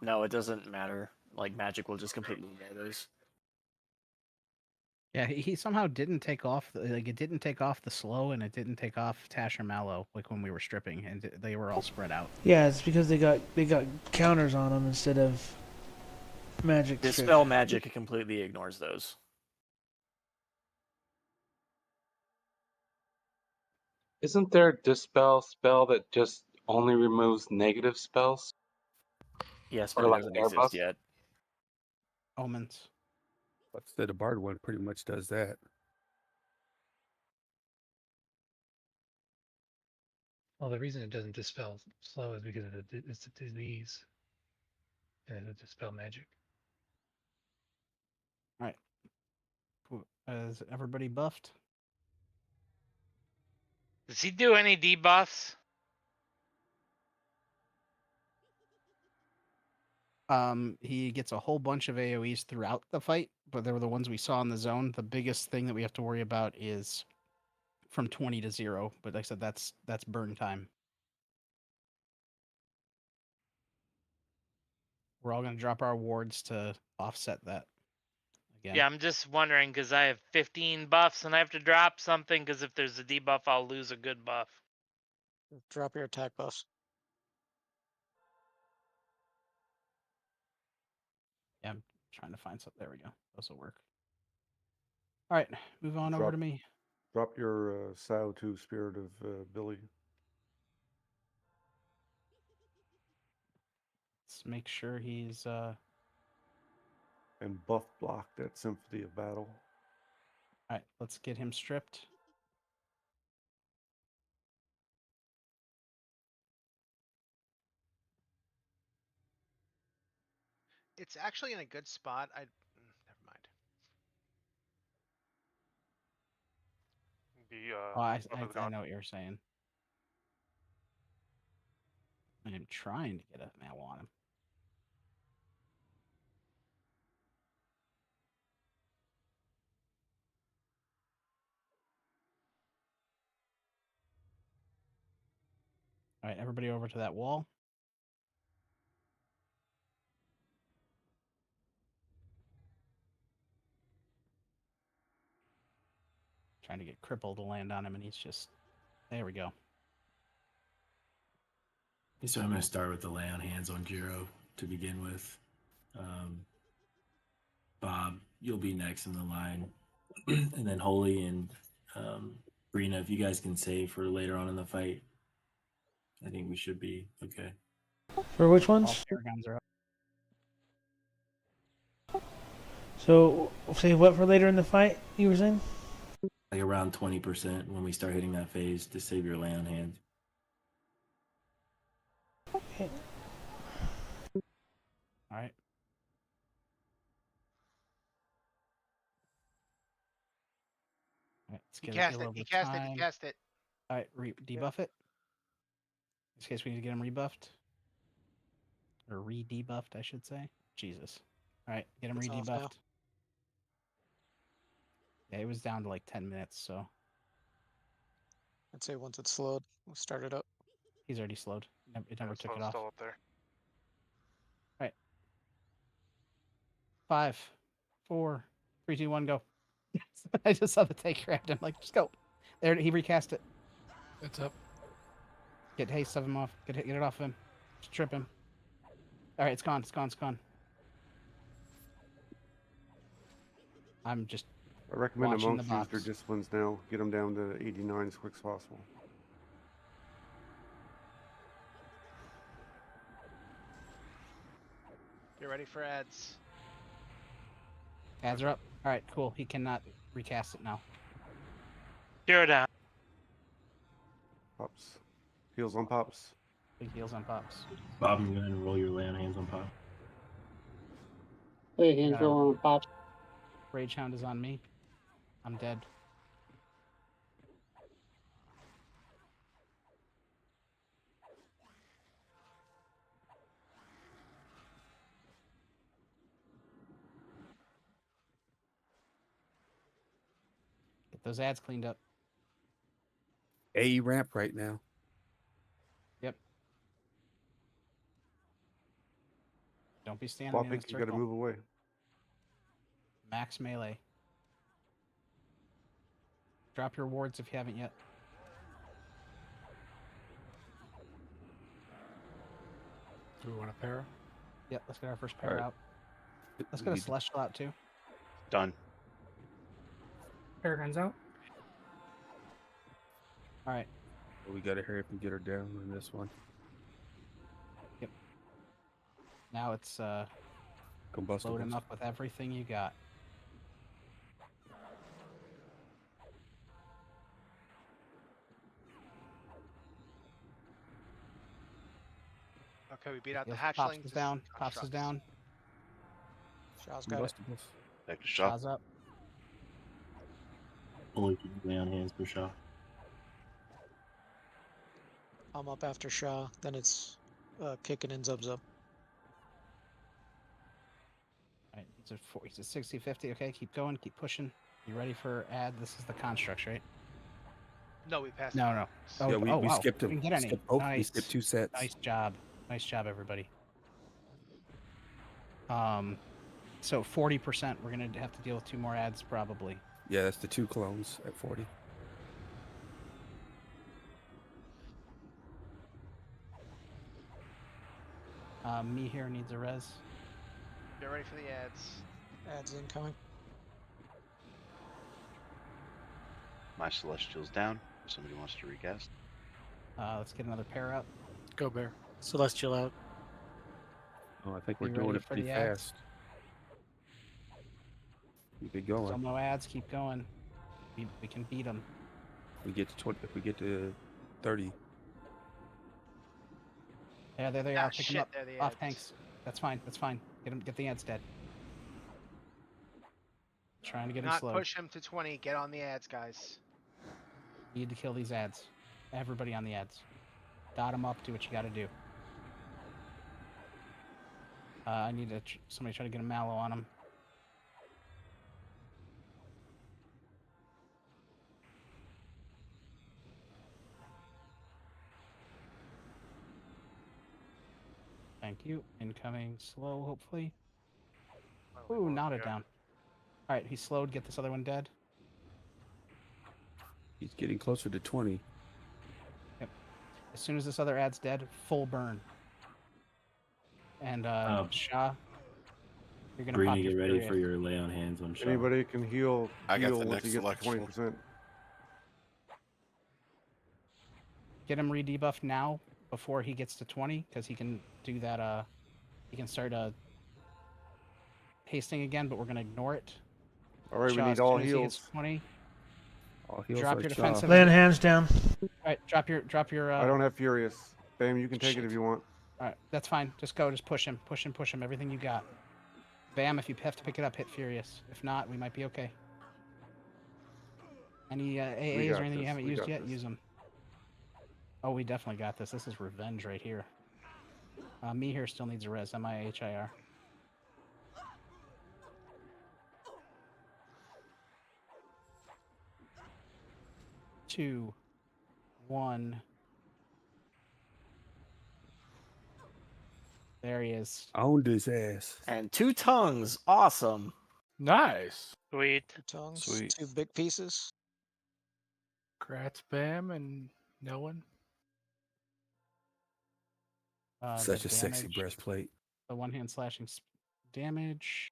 No, it doesn't matter. Like, magic will just completely ignore those. Yeah, he somehow didn't take off. It didn't take off the slow, and it didn't take off Tash or Mallow like when we were stripping, and they were all spread out. Yeah, it's because they got counters on them instead of magic. Dispel magic completely ignores those. Isn't there a dispel spell that just only removes negative spells? Yes, Or but it like doesn't air exist buffs? yet. Omens. But the Bard one pretty much does that. Well, the reason it doesn't dispel slow is because it's a disease. And it'll dispel magic. All right. Is everybody buffed? Does he do any debuffs? He gets a whole bunch of AoEs throughout the fight, but they were the ones we saw in the zone. The biggest thing that we have to worry about is from 20 to 0, but like I said, that's burn time. We're all going to drop our wards to offset that. Again. Yeah, I'm just wondering because I have 15 buffs and I have to drop something because if there's a debuff, I'll lose a good buff. Drop your attack buffs. Yeah, I'm trying to find something. There we go. Those will work. All right, move on over to me. Drop your Sao to Spirit of Billy. Let's make sure he's And buff block that Symphony of Battle. All right, let's get him stripped. It's actually in a good spot. Never mind. I know what you're saying. I am trying to get a mail on him. All right, everybody over to that wall. Trying to get Cripple to land on him, and he's just... There we go. So I'm going to start with the lay on hands on Jiro to begin with. Bob, you'll be next in the line. And then Holy and Brina, if you guys can save for later on in the fight, I think we should be okay. For which All ones? Paragons are up. So, say what for later in the fight, you were saying? Like around 20% when we start hitting that phase to save your lay on hands. Okay. All right. All right, let's He get cast a it. little He bit cast it. time. He cast it. All right, debuff it. In this case, we need to get him rebuffed. Or re-debuffed, I should say. Jesus. All right, get him It's off now. re-debuffed. Yeah, it was down to like 10 minutes, so I'd say once it's slowed, we'll start it up. he's already slowed. It never took it off. Still up there. All right. 5, 4, 3, 2, 1, go. I just saw the take grabbed him. Like, just go. There, he recast it. It's up. Get haste of him off. Get it off of him. Just trip him. All right, it's gone. It's gone. It's gone. I'm just. I recommend watching amongst the use their box. disciplines now. Get them down to 89 as quick as possible. ready for ads. Ads are up. All right, cool. He cannot recast it now. Zero down. Pops. Heals on pops. Big heals on pops. Bob, I'm going to roll your lay on hands on pop. Lay hands Gotta- roll on pops. Rage Hound is on me. I'm dead. Get those ads cleaned up. A ramp right now. Yep. Don't be standing Ball in a pick, you gotta circle. move away. Max melee. Drop your wards if you haven't yet. Do we want a pair? Yep, let's get our first pair Alright. out. Let's get a Celestial out too. Done. Paragon's out. All right. We gotta hurry up and get her down on this one. Yep. Now it's load Combustibles. him up with everything you got. Okay, we beat out the Pops hatchlings. is down. Pops is down. Shaw's got it. Combustibles. Take a shot. Shaw's up. Only keep lay on hands per shot. I'm up after Shaw. Then it's kicking in Zub Zub. All right, he's a 60-50. Okay, keep going, keep pushing. You ready for ad? This is the constructs, right? No, we passed. No, no. Oh, Yeah, we wow. skipped We him. didn't get any. Skipped both. We Nice. skipped 2 sets. Nice job. Nice job, everybody. So 40%. We're gonna have to deal with 2 more ads probably. Yeah, that's the 2 clones at 40. Me here needs a res. Get ready for the ads. Ads incoming. My Celestial's down. If somebody wants to recast. Let's get another pair up. Go Bear. Celestial out. Oh, I think we're You doing ready it for pretty the ads? fast. Keep it going. Still no ads. Keep going. We can beat them. We get to 20. If we get to 30. Yeah, there they Ah, are. Pick them shit, up they're the off ads. tanks. That's fine. That's fine. Get the ads dead. Trying to get him Not slow. push him to 20. Get on the ads, guys. Need to kill these ads. Everybody on the ads. Dot them up. Do what you got to do. I need to somebody try to get a mallow on him. Thank you. Incoming slow, hopefully. Ooh, knotted down. All right, he's slowed. Get this other one dead. He's getting closer to 20. Yep. As soon as this other ad's dead, full burn. And Shah, you're gonna pop Brina, your get ready Fury. for your lay on hands on Shaw. Anybody can heal. I got heal the once next you get to selection. 20%. Get him re-debuffed now before he gets to 20, because he can do that. He can start hasting again, but we're gonna ignore it. All right, we Shaw, need as all soon as he gets heals. 20. All heals Drop are your Shaw. defensive. Laying hands down. All right, drop your. I don't have Furious. Bam, you can take it if you want. All right, that's fine. Just go. Just push him. Push him. Push him. Everything you got. Bam, if you have to pick it up, hit Furious. If not, we might be okay. Any AAs or anything you haven't used yet, use them. Oh, we definitely got this. This is revenge right here. Me here still needs a res. MIHIR. Two, one. There he is. Owned his ass. And 2 tongues. Awesome. Nice. Sweet. 2 tongues. Sweet. 2 big pieces. Grats, Bam, and no one. Such The a sexy damage, breastplate. The one-hand slashing damage.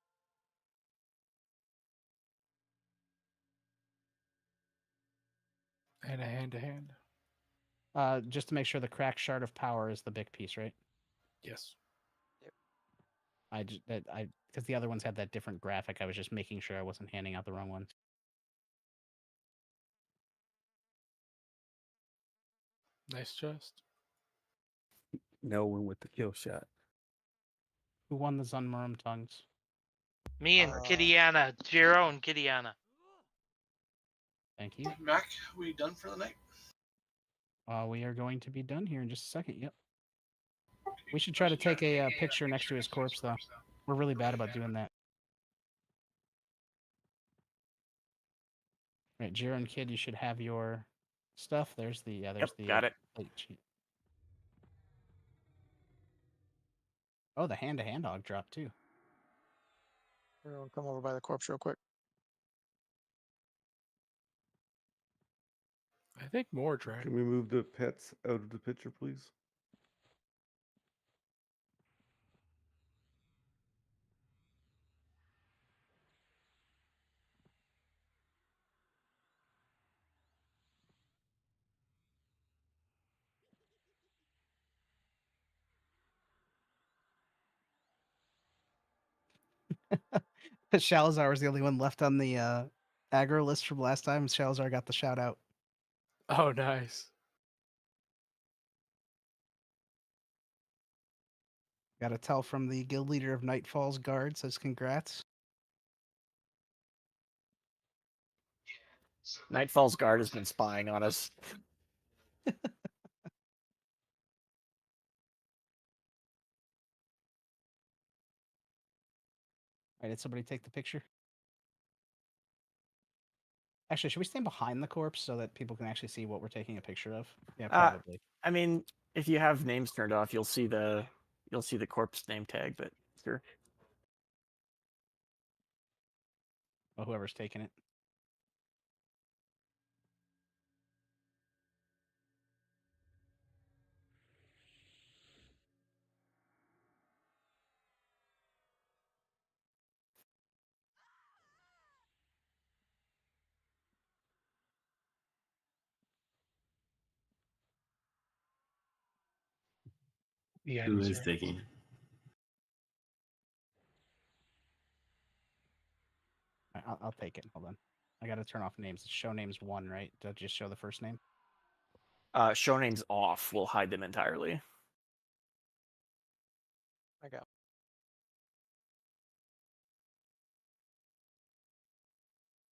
And a hand-to-hand. Just to make sure the cracked shard of power is the big piece, right? Yes. Because the other ones had that different graphic. I was just making sure I wasn't handing out the wrong ones. Nice chest. No one with the kill shot. Who won the Zunmurum tongues? Me and Kitiana, Jiro and Kitiana. Thank you. Mac, we done for the night? We are going to be done here in just a second. Yep. We should try to take a picture next to his corpse, though. We're really bad about doing that. Right, Jiro and Kid, you should have your stuff. There's the got it. plate sheet. Oh, the hand-to-hand dog dropped too. Everyone come over by the corpse real quick. I think more tried. Can we move the pets out of the picture, please? Shalazar was the only one left on the aggro list from last time. Shalazar got the shout out. Oh, nice. Got a tell from the guild leader of Nightfall's guard. Says congrats. Nightfall's guard has been spying on us. All right, did somebody take the picture? Actually, should we stand behind the corpse so that people can actually see what we're taking a picture of? Yeah, probably. I mean, if you have names turned off, you'll see the corpse name tag, but sure. Well, whoever's taking it. The Who items is are taking it? I'll take it. Hold on. I got to turn off names. Show names 1, right? Did I just show the first name? Show names off will hide them entirely. I got.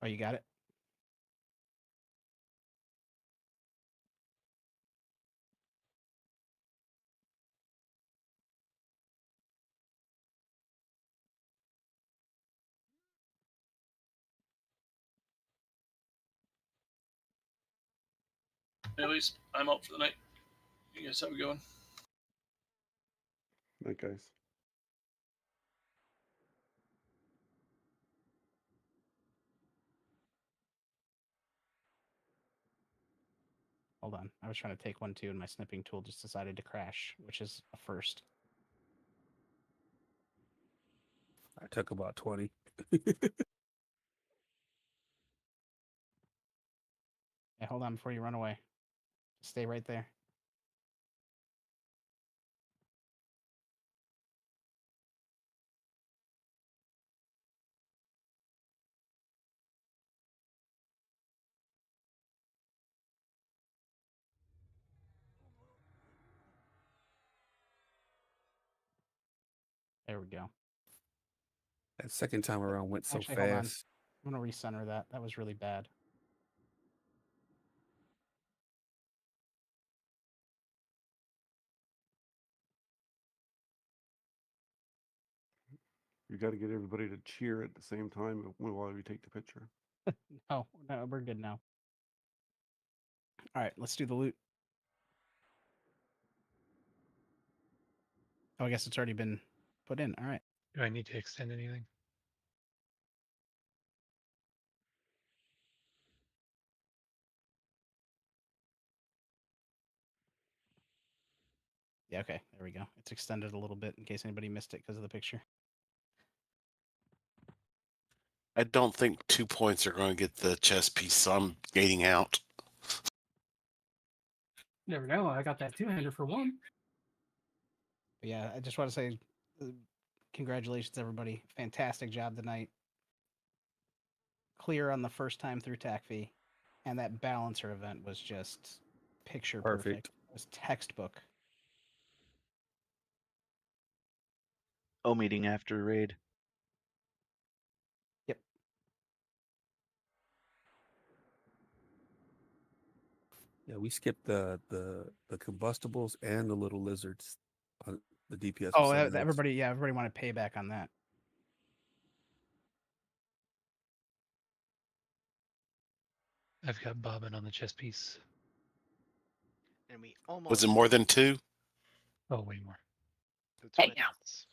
Oh, you got it? Anyways, I'm out for the night. You guys have a good one. Night, guys. Hold on. I was trying to take one too, and my snipping tool just decided to crash, which is a first. I took about 20. Yeah, hold on before you run away. Stay right there. There we go. That second time around went so Actually, hold on. fast. I'm going to recenter that. That was really bad. You got to get everybody to cheer at the same time while we take the picture. No, we're good now. All right, let's do the loot. Oh, I guess it's already been put in. All right. Do I need to extend anything? Yeah, okay. There we go. It's extended a little bit in case anybody missed it because of the picture. I don't think 2 points are going to get the chess piece, so I'm gating out. Never know. I got that two-hander for 1. But yeah, I just want to say, Congratulations, everybody. Fantastic job tonight. Clear on the first time through Tacvi. And that balancer event was just picture perfect. It was textbook. Meeting after raid. Yep. Yeah, we skipped the combustibles and the little lizards on the DPS. Oh, for 7 minutes. everybody wanted payback on that. I've got bobbin on the chess piece. And we almost Was it more than 2? Oh, way more. the twins.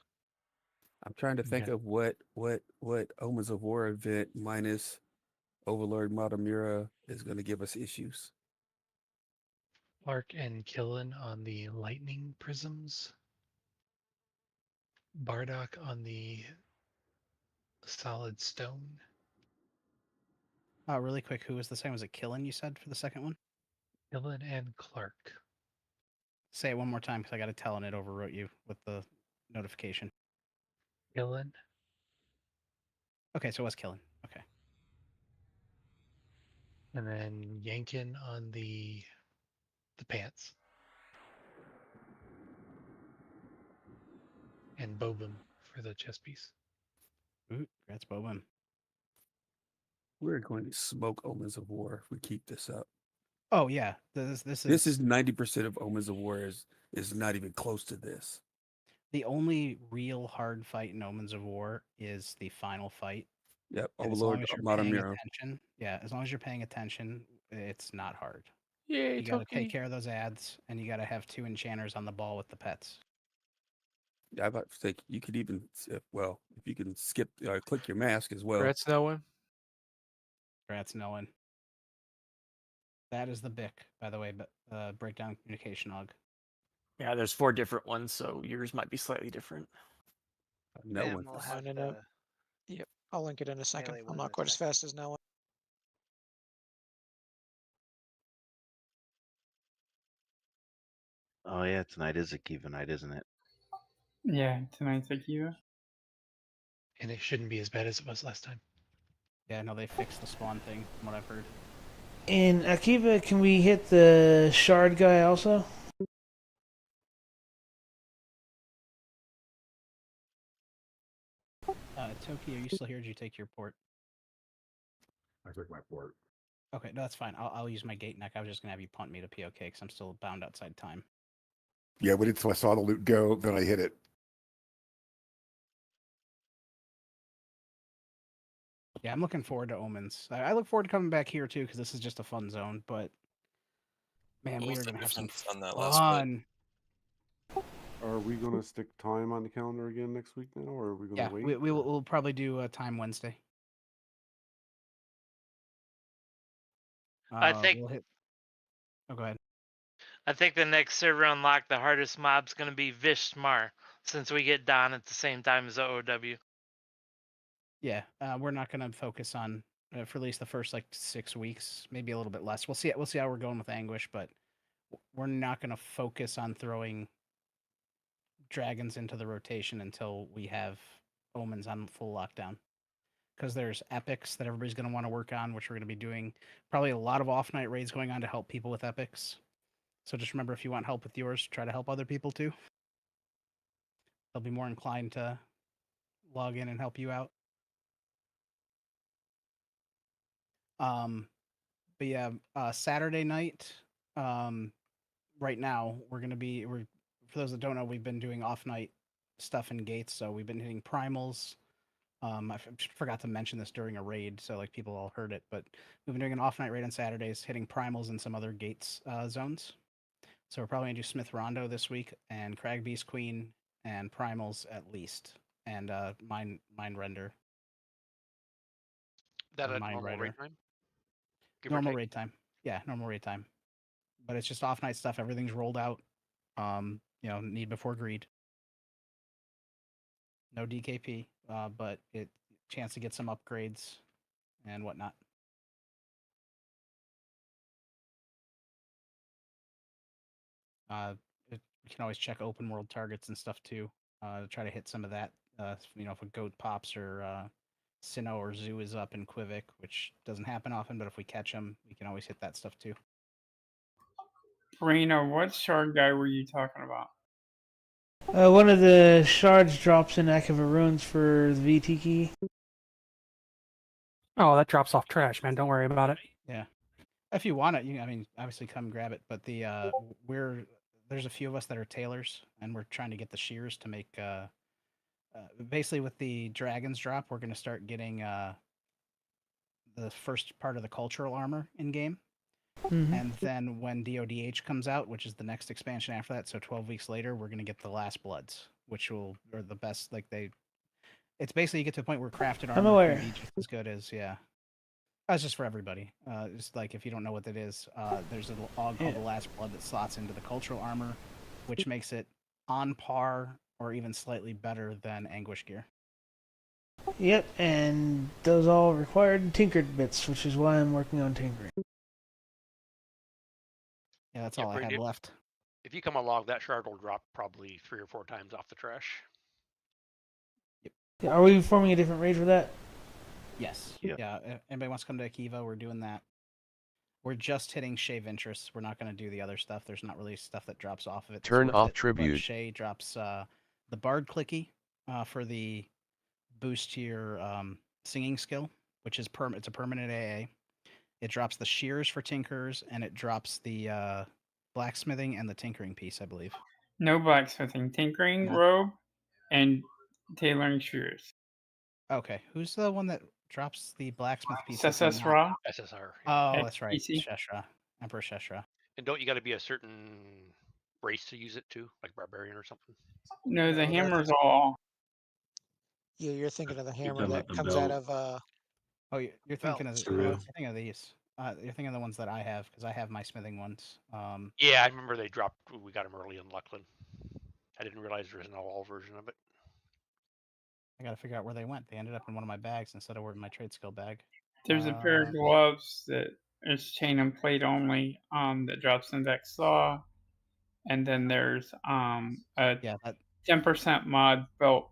I'm trying to think of what Omens of War event minus Overlord Matamura is going to give us issues. Clark and Killen on the lightning prisms. Bardock on the solid stone. Really quick, who was the second? Was it Killen you said for the second one? Killen and Clark. Say it one more time because I got to tell and it overwrote you with the notification. Killen. Okay, so it was Killen. Okay. And then Yankin on the pants. And Bobum for the chess piece. Ooh, congrats, Bobum. We're going to smoke Omens of War if we keep this up. Oh yeah, this is 90% of Omens of War is not even close to this. The only real hard fight in Omens of War is the final fight. Yep, And as long Overlord as you're paying Matamura. attention, as long as you're paying attention, it's not hard. Yay, You got to Toki. take care of those ads, and you got to have 2 enchanters on the ball with the pets. Yeah, I about to say you could even if you can skip click your mask as well. Congrats, Noah. Congrats, Nolan. That is the BIC, by the way, but breakdown communication log. Yeah, there's 4 different ones, so yours might be slightly different. No Bam one. will have Mine in the a- Yep, I'll link it in a second. melee I'm one not in a quite as second. fast as Noah. Oh yeah, tonight is a Kiva night, isn't it? Yeah, tonight's a Kiva. And it shouldn't be as bad as it was last time. Yeah, no, they fixed the spawn thing, from what I've heard. In Akiva, can we hit the shard guy also? Toki, are you still here? Did you take your port? I took my port. Okay, no, that's fine. I'll use my gate neck. I was just gonna have you punt me to POK because I'm still bound outside time. Yeah, waited until I saw the loot go, then I hit it. Yeah, I'm looking forward to Omens. I look forward to coming back here too because this is just a fun zone. But man, What we was are the gonna have some difference on that last split? fun. Are we going to stick time on the calendar again next week now, or are we going to Yeah, wait? we'll probably do a time Wednesday. I think we'll hit. Oh, go ahead. I think the next server unlock, the hardest mob's going to be Vishmar, since we get Don at the same time as the OW. Yeah, we're not going to focus on for at least the first like 6 weeks, maybe a little bit less. We'll see. We'll see how we're going with Anguish, but we're not going to focus on throwing dragons into the rotation until we have Omens on full lockdown. Because there's epics that everybody's going to want to work on, which we're going to be doing. Probably a lot of off-night raids going on to help people with epics. So just remember, if you want help with yours, try to help other people too. They'll be more inclined to log in and help you out. But yeah, Saturday night, right now we're for those that don't know, we've been doing off-night stuff in gates. So we've been hitting primals. I forgot to mention this during a raid, so like people all heard it, but we've been doing an off-night raid on Saturdays, hitting primals and some other gates zones. So we're probably gonna do Smith Rondo this week and Crag Beast Queen and primals at least, and Mind Render. That or a Mind normal raid Rider. time? Give or Normal take? raid time. Yeah, normal raid time. But it's just off-night stuff. Everything's rolled out. Need before greed. No DKP, but it chance to get some upgrades and whatnot. You can always check open world targets and stuff too. To try to hit some of that If a goat pops or Sinnoh or Zoo is up in Quivik, which doesn't happen often, but if we catch them, we can always hit that stuff too. Reno, what shard guy were you talking about? One of the shards drops in Akava Ruins for the VT key. Oh, that drops off trash, man. Don't worry about it. Yeah. If you want it, obviously come grab it. But there's a few of us that are tailors, and we're trying to get the shears to make. Basically, with the dragons drop, we're going to start getting the first part of the cultural armor in game, and then when DODH comes out, which is the next expansion after that, so 12 weeks later, we're going to get the Last Bloods, which are the best. It's basically you get to the point where crafted I'm armor aware. can be just as good as That's just for everybody. It's like if you don't know what it is, there's an og called the Last Blood that slots into the cultural armor, which makes it on par or even slightly better than Anguish gear. Yep, and those all required tinkered bits, which is why I'm working on tinkering. Yeah, that's all I had left. If you come along, that shard will drop probably 3 or 4 times off the trash. Are we forming a different raid for that? Yes. Yeah. If anybody wants to come to Akiva, we're doing that. We're just hitting Shave interests. We're not going to do the other stuff. There's not really stuff that drops off of it. Turn off tribute. Shay drops the Bard Clicky for the boost to your singing skill, which is it's a permanent AA. It drops the shears for tinkers, and it drops the blacksmithing and the tinkering piece, I believe. No blacksmithing, tinkering, No. robe, and tailoring shears. Okay, who's the one that drops the blacksmith piece? SSR. SSR. Oh, that's right. PC. Sheshra. Emperor Sheshra. And don't you got to be a certain race to use it too, like barbarian or something? No, the No, hammer's all. Yeah, you're thinking of the hammer talking that about the comes out belt. of. Oh, you're thinking of Saru. you're thinking of these. You're thinking of the ones that I have because I have my smithing ones. Yeah, I remember they dropped. We got them early in Luckland. I didn't realize there was an all version of it. I got to figure out where they went. They ended up in one of my bags instead of in my trade skill bag. There's a pair of gloves that is chain and plate only that drops in Dex Saw. And then there's a 10% mod belt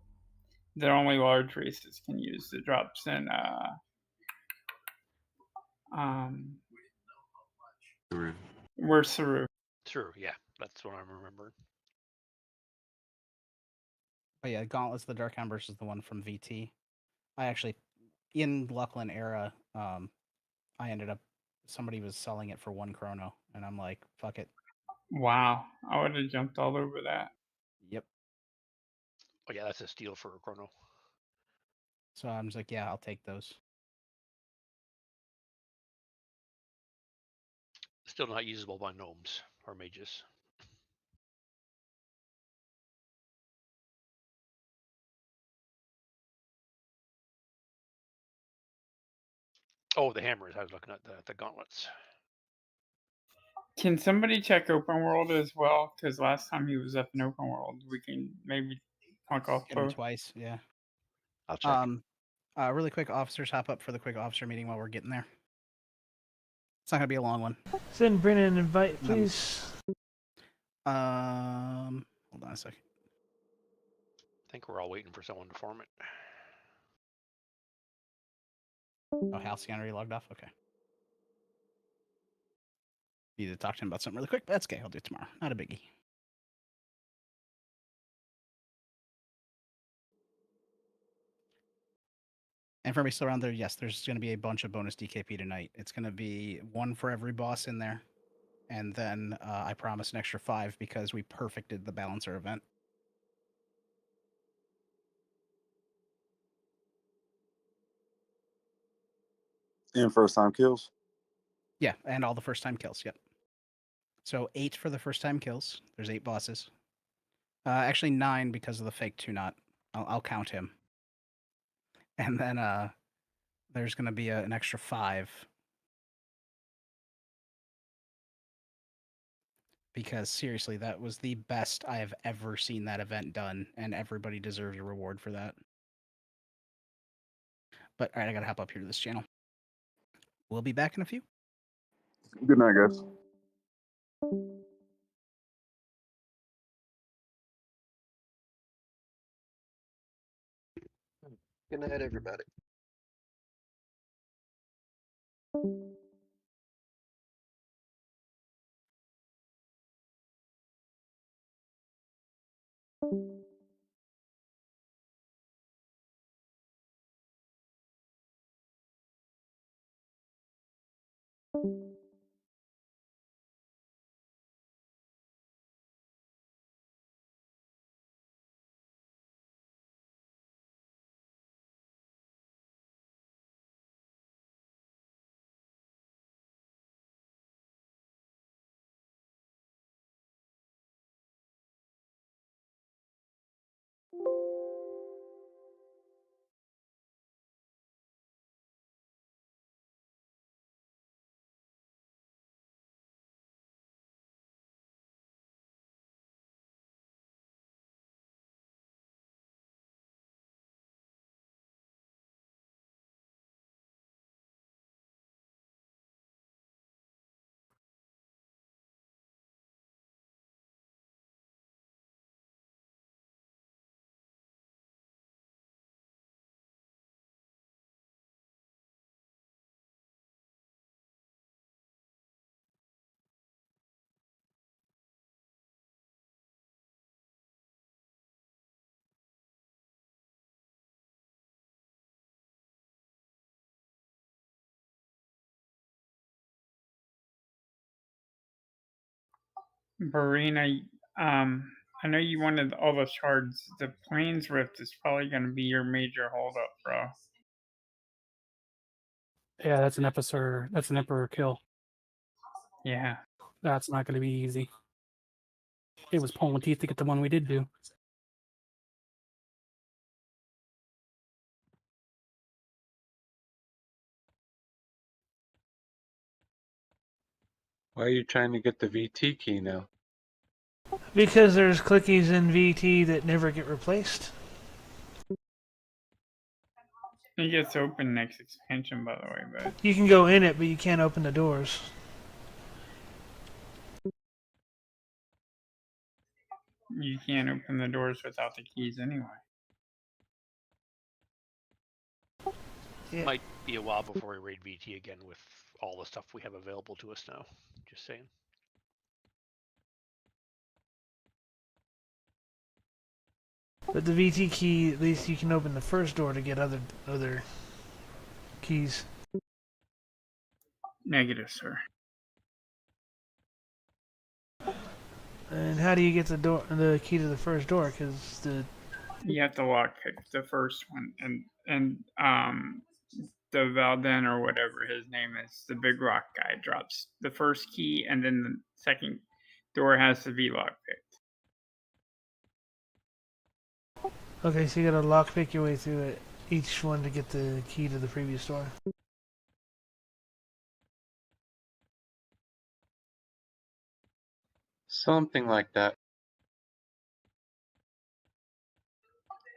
that only large races can use that drops in where's Saru? Sure, yeah, that's what I'm remembering. But yeah, Gauntlets, the Dark Embers is the one from VT. I actually, in Luckland era, I ended up somebody was selling it for 1 chrono, and I'm like, fuck it. Wow, I would have jumped all over that. Yep. Oh yeah, that's a steal for a chrono. So I'm just like, yeah, I'll take those. Still not usable by gnomes or mages. Oh, the hammers. I was looking at the gauntlets. Can somebody check open world as well? Because last time he was up in open world, we can maybe talk off Get him both. twice, yeah. I'll check. Really quick, officers, hop up for the quick officer meeting while we're getting there. It's not gonna be a long one. Send Brennan an invite, please. Hold on a second. I think we're all waiting for someone to form it. Oh, Halcyon already logged off? Okay. Need to talk to him about something really quick, but that's okay. I'll do it tomorrow. Not a biggie. And for everybody still around there, yes, there's going to be a bunch of bonus DKP tonight. It's going to be 1 for every boss in there. And then I promise an extra 5 because we perfected the balancer event. And first time kills? Yeah, and all the first time kills, yep. So 8 for the first time kills. There's 8 bosses. Actually 9 because of the fake 2-knot. I'll count him. And then there's going to be an extra 5. Because seriously, that was the best I have ever seen that event done, and everybody deserves a reward for that. But all right, I gotta hop up here to this channel. We'll be back in a few. Good night, guys. Good night, everybody. Marina, I know you wanted all the shards. The Plains Rift is probably going to be your major holdup, bro. Yeah, that's an episode. That's an emperor kill. Yeah. That's not going to be easy. It was pulling teeth to get the one we did do. Why are you trying to get the VT key now? Because there's clickies in VT that never get replaced. It gets open next expansion, by the way, but You can go in it, but you can't open the doors. you can't open the doors without the keys anyway. Yeah. Might be a while before we raid VT again with all the stuff we have available to us now. Just saying. But the VT key, at least you can open the first door to get other keys. Negative, sir. And how do you get the key to the first door? Because You have to lockpick the first one, and the Valden or whatever his name is, the big rock guy drops the first key, and then the second door has to be lockpicked. okay, so you gotta lockpick your way through it, each one to get the key to the previous door. Something like that.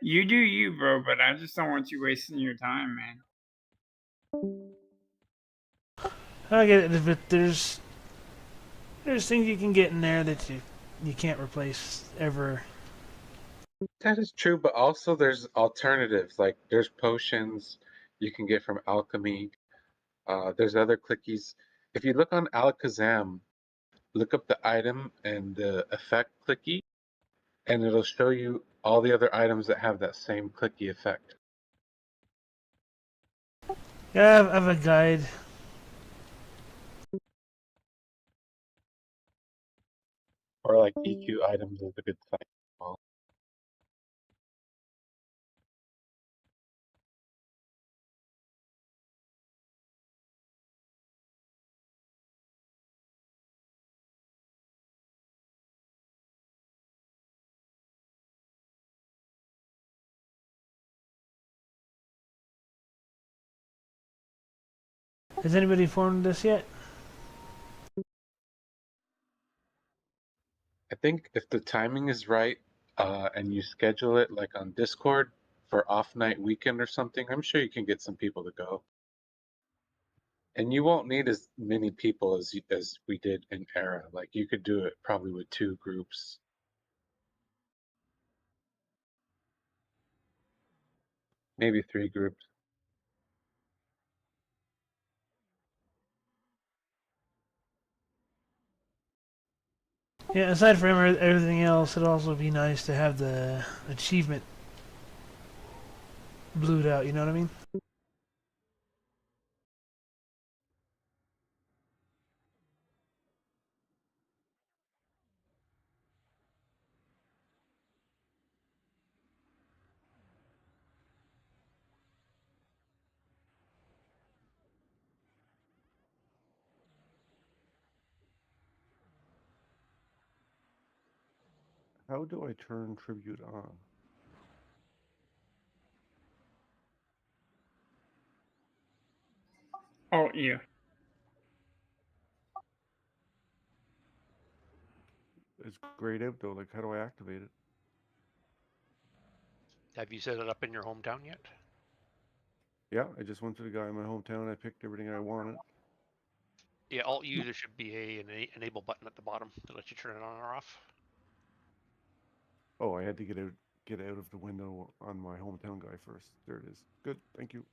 You do you, bro, but I just don't want you wasting your time, man. I get it, but there's things you can get in there that you can't replace ever. That is true, but also there's alternatives. Like there's potions you can get from alchemy. There's other clickies. If you look on Alakazam, look up the item and the effect clicky, and it'll show you all the other items that have that same clicky effect. Yeah, I have a guide. Or like EQ items is a good thing. Well, Has anybody formed this yet? I think if the timing is right, and you schedule it like on Discord for off night weekend or something, I'm sure you can get some people to go. And you won't need as many people as we did in Era. Like you could do it probably with 2 groups. maybe 3 groups. Yeah, aside from everything else, it'd also be nice to have the achievement blued out, you know what I mean? How do I turn tribute on? Oh, yeah. It's grayed out though. Like, how do I activate it? Have you set it up in your hometown yet? Yeah, I just went to the guy in my hometown. I picked everything I wanted. Yeah, Alt U, there should be an enable button at the bottom to let you turn it on or off. Oh, I had to get out of the window on my hometown guy first. There it is. Good, thank you.